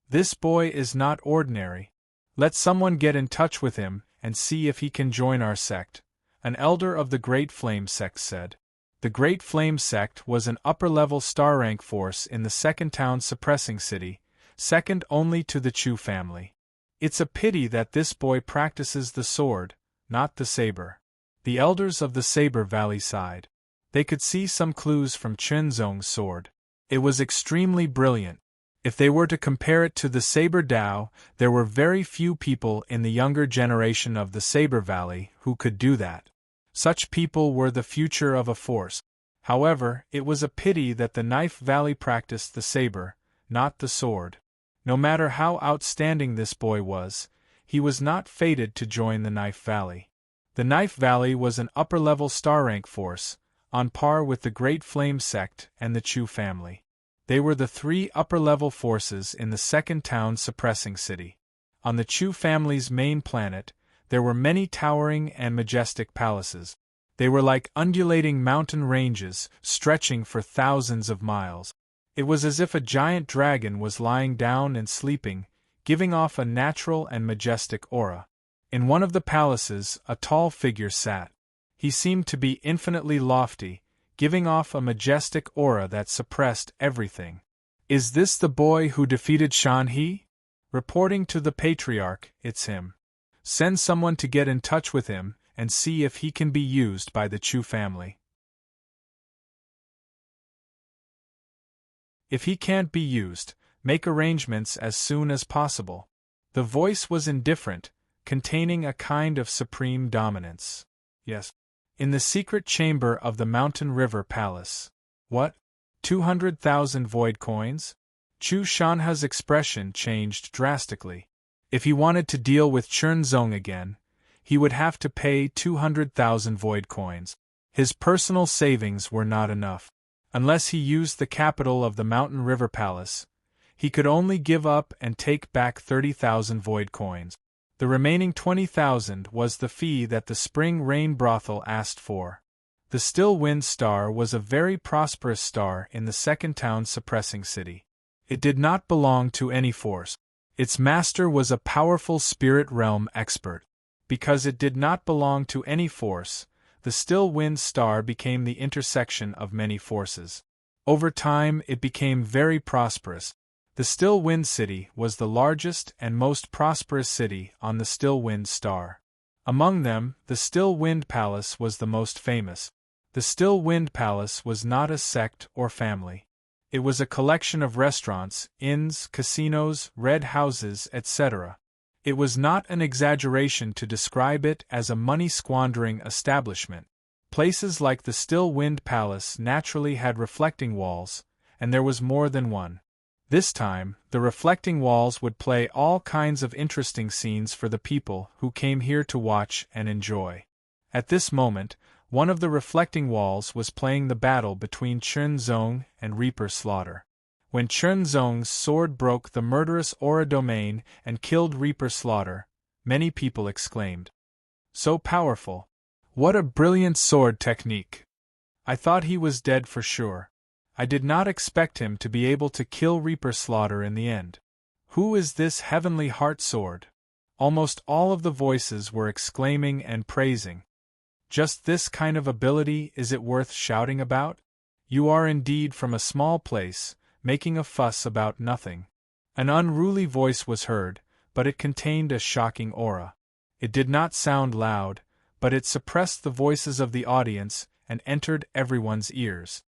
This boy is not ordinary. Let someone get in touch with him and see if he can join our sect, an elder of the Great Flame Sect said. The Great Flame Sect was an upper-level star-rank force in the second town suppressing city, second only to the Chu family. It's a pity that this boy practices the sword, not the saber. The elders of the Saber Valley sighed. They could see some clues from Chunzong's sword. It was extremely brilliant. If they were to compare it to the Saber Dao, there were very few people in the younger generation of the Saber Valley who could do that. Such people were the future of a force. However, it was a pity that the Knife Valley practiced the saber, not the sword. No matter how outstanding this boy was, he was not fated to join the Knife Valley. The Knife Valley was an upper-level star-rank force, on par with the Great Flame Sect and the Chu family. They were the three upper-level forces in the second town suppressing city. On the Chu family's main planet, there were many towering and majestic palaces. They were like undulating mountain ranges, stretching for thousands of miles. It was as if a giant dragon was lying down and sleeping, giving off a natural and majestic aura. In one of the palaces, a tall figure sat. He seemed to be infinitely lofty, giving off a majestic aura that suppressed everything. "Is this the boy who defeated Shan He?" Reporting to the Patriarch, "It's him. Send someone to get in touch with him and see if he can be used by the Chu family. If he can't be used, make arrangements as soon as possible." The voice was indifferent, containing a kind of supreme dominance. "Yes. In the secret chamber of the Mountain River Palace." "What? 200,000 void coins?" Chu Shanha's expression changed drastically. If he wanted to deal with Chunzong again, he would have to pay 200,000 void coins. His personal savings were not enough. Unless he used the capital of the Mountain River Palace, he could only give up and take back 30,000 void coins. The remaining 20,000 was the fee that the Spring Rain Brothel asked for. The Still Wind Star was a very prosperous star in the second town suppressing city. It did not belong to any force. Its master was a powerful spirit realm expert. Because it did not belong to any force, the Still Wind Star became the intersection of many forces. Over time it became very prosperous. The Still Wind City was the largest and most prosperous city on the Still Wind Star. Among them, the Still Wind Palace was the most famous. The Still Wind Palace was not a sect or family. It was a collection of restaurants, inns, casinos, red houses, etc. It was not an exaggeration to describe it as a money-squandering establishment. Places like the Still Wind Palace naturally had reflecting walls, and there was more than one. This time, the reflecting walls would play all kinds of interesting scenes for the people who came here to watch and enjoy. At this moment, one of the reflecting walls was playing the battle between Chunzong and Reaper Slaughter. When Chunzong's sword broke the murderous aura domain and killed Reaper Slaughter, many people exclaimed, "So powerful! What a brilliant sword technique! I thought he was dead for sure. I did not expect him to be able to kill Reaper Slaughter in the end. Who is this heavenly heart sword?" Almost all of the voices were exclaiming and praising. "Just this kind of ability, is it worth shouting about? You are indeed from a small place, making a fuss about nothing." An unruly voice was heard, but it contained a shocking aura. It did not sound loud, but it suppressed the voices of the audience and entered everyone's ears.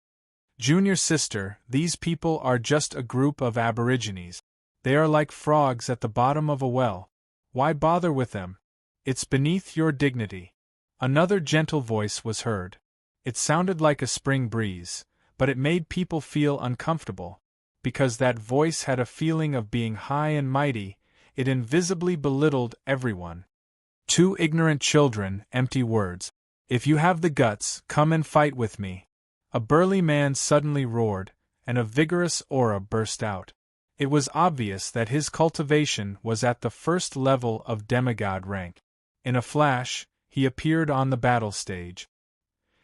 "Junior sister, these people are just a group of aborigines. They are like frogs at the bottom of a well. Why bother with them? It's beneath your dignity." Another gentle voice was heard. It sounded like a spring breeze, but it made people feel uncomfortable. Because that voice had a feeling of being high and mighty, it invisibly belittled everyone. "Two ignorant children, empty words. If you have the guts, come and fight with me." A burly man suddenly roared, and a vigorous aura burst out. It was obvious that his cultivation was at the first level of demigod rank. In a flash, he appeared on the battle stage.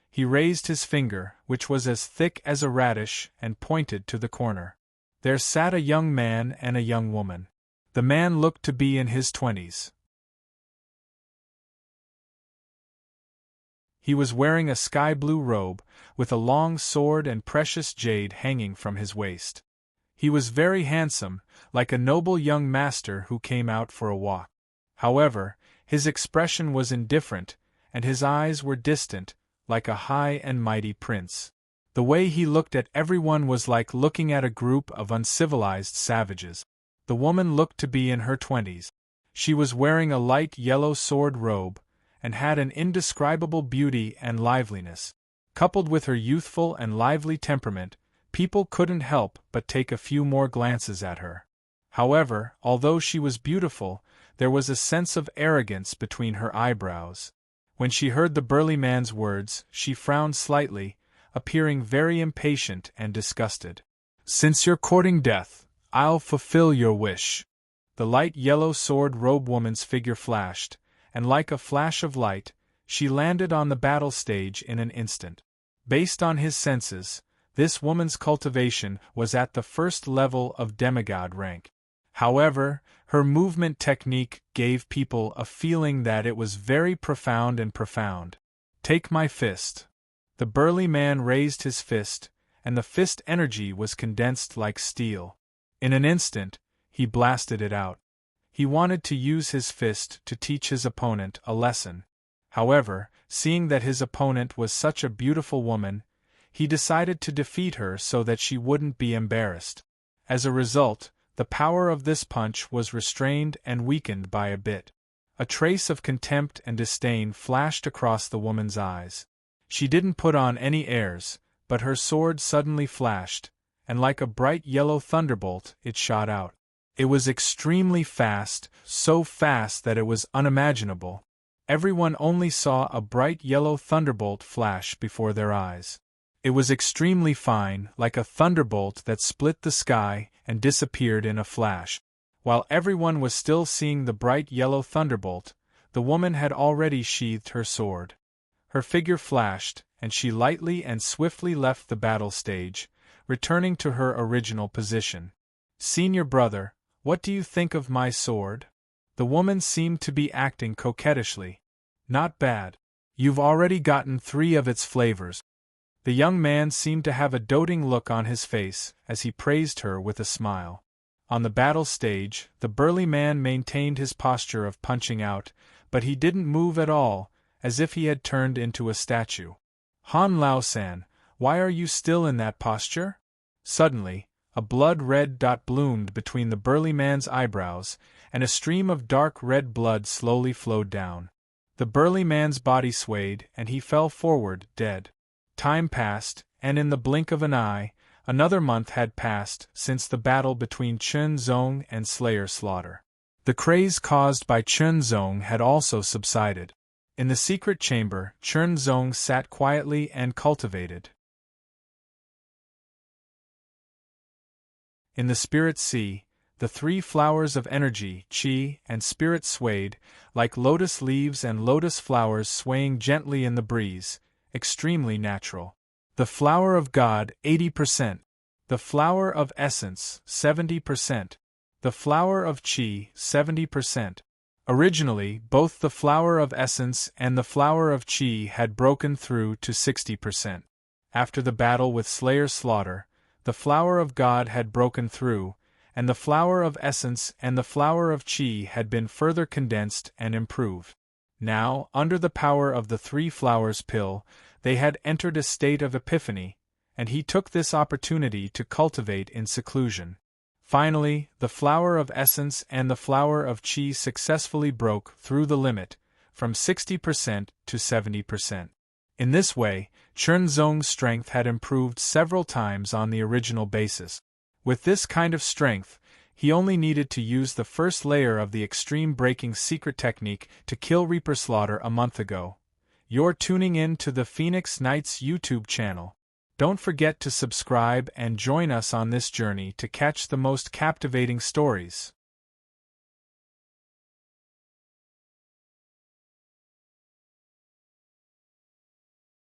He raised his finger, which was as thick as a radish, and pointed to the corner. There sat a young man and a young woman. The man looked to be in his 20s. He was wearing a sky-blue robe, with a long sword and precious jade hanging from his waist. He was very handsome, like a noble young master who came out for a walk. However, his expression was indifferent, and his eyes were distant, like a high and mighty prince. The way he looked at everyone was like looking at a group of uncivilized savages. The woman looked to be in her 20s. She was wearing a light yellow sword robe, and had an indescribable beauty and liveliness. Coupled with her youthful and lively temperament, people couldn't help but take a few more glances at her. However, although she was beautiful, there was a sense of arrogance between her eyebrows. When she heard the burly man's words, she frowned slightly, appearing very impatient and disgusted. "Since you're courting death, I'll fulfill your wish." The light yellow sword robe woman's figure flashed, and like a flash of light, she landed on the battle stage in an instant. Based on his senses, this woman's cultivation was at the first level of demigod rank. However, her movement technique gave people a feeling that it was very profound and profound. "Take my fist." The burly man raised his fist, and the fist energy was condensed like steel. In an instant, he blasted it out. He wanted to use his fist to teach his opponent a lesson. However, seeing that his opponent was such a beautiful woman, he decided to defeat her so that she wouldn't be embarrassed. As a result, the power of this punch was restrained and weakened by a bit. A trace of contempt and disdain flashed across the woman's eyes. She didn't put on any airs, but her sword suddenly flashed, and like a bright yellow thunderbolt, it shot out. It was extremely fast, so fast that it was unimaginable. Everyone only saw a bright yellow thunderbolt flash before their eyes. It was extremely fine, like a thunderbolt that split the sky and disappeared in a flash. While everyone was still seeing the bright yellow thunderbolt, the woman had already sheathed her sword. Her figure flashed, and she lightly and swiftly left the battle stage, returning to her original position. "Senior brother, what do you think of my sword?" The woman seemed to be acting coquettishly. "Not bad. You've already gotten 3 of its flavors." The young man seemed to have a doting look on his face as he praised her with a smile. On the battle stage, the burly man maintained his posture of punching out, but he didn't move at all, as if he had turned into a statue. "Han Lao-san, why are you still in that posture?" Suddenly, a blood-red dot bloomed between the burly man's eyebrows, and a stream of dark red blood slowly flowed down. The burly man's body swayed, and he fell forward, dead. Time passed, and in the blink of an eye, another month had passed since the battle between Chun Zong and Slayer Slaughter. The craze caused by Chun Zong had also subsided. In the secret chamber, Chun Zong sat quietly and cultivated. In the spirit sea, the 3 flowers of energy, chi, and spirit swayed, like lotus leaves and lotus flowers swaying gently in the breeze, extremely natural. The flower of God, 80%. The flower of essence, 70%. The flower of chi, 70%. Originally, both the flower of essence and the flower of chi had broken through to 60%. After the battle with Slayer Slaughter, the flower of God had broken through, and the flower of essence and the flower of chi had been further condensed and improved. Now, under the power of the 3 flowers pill, they had entered a state of epiphany, and he took this opportunity to cultivate in seclusion. Finally, the flower of essence and the flower of chi successfully broke through the limit, from 60% to 70%. In this way, Chun Zong's strength had improved several times on the original basis. With this kind of strength, he only needed to use the first layer of the extreme breaking secret technique to kill Reaper Slaughter a month ago. You're tuning in to the Phoenix Knights YouTube channel. Don't forget to subscribe and join us on this journey to catch the most captivating stories.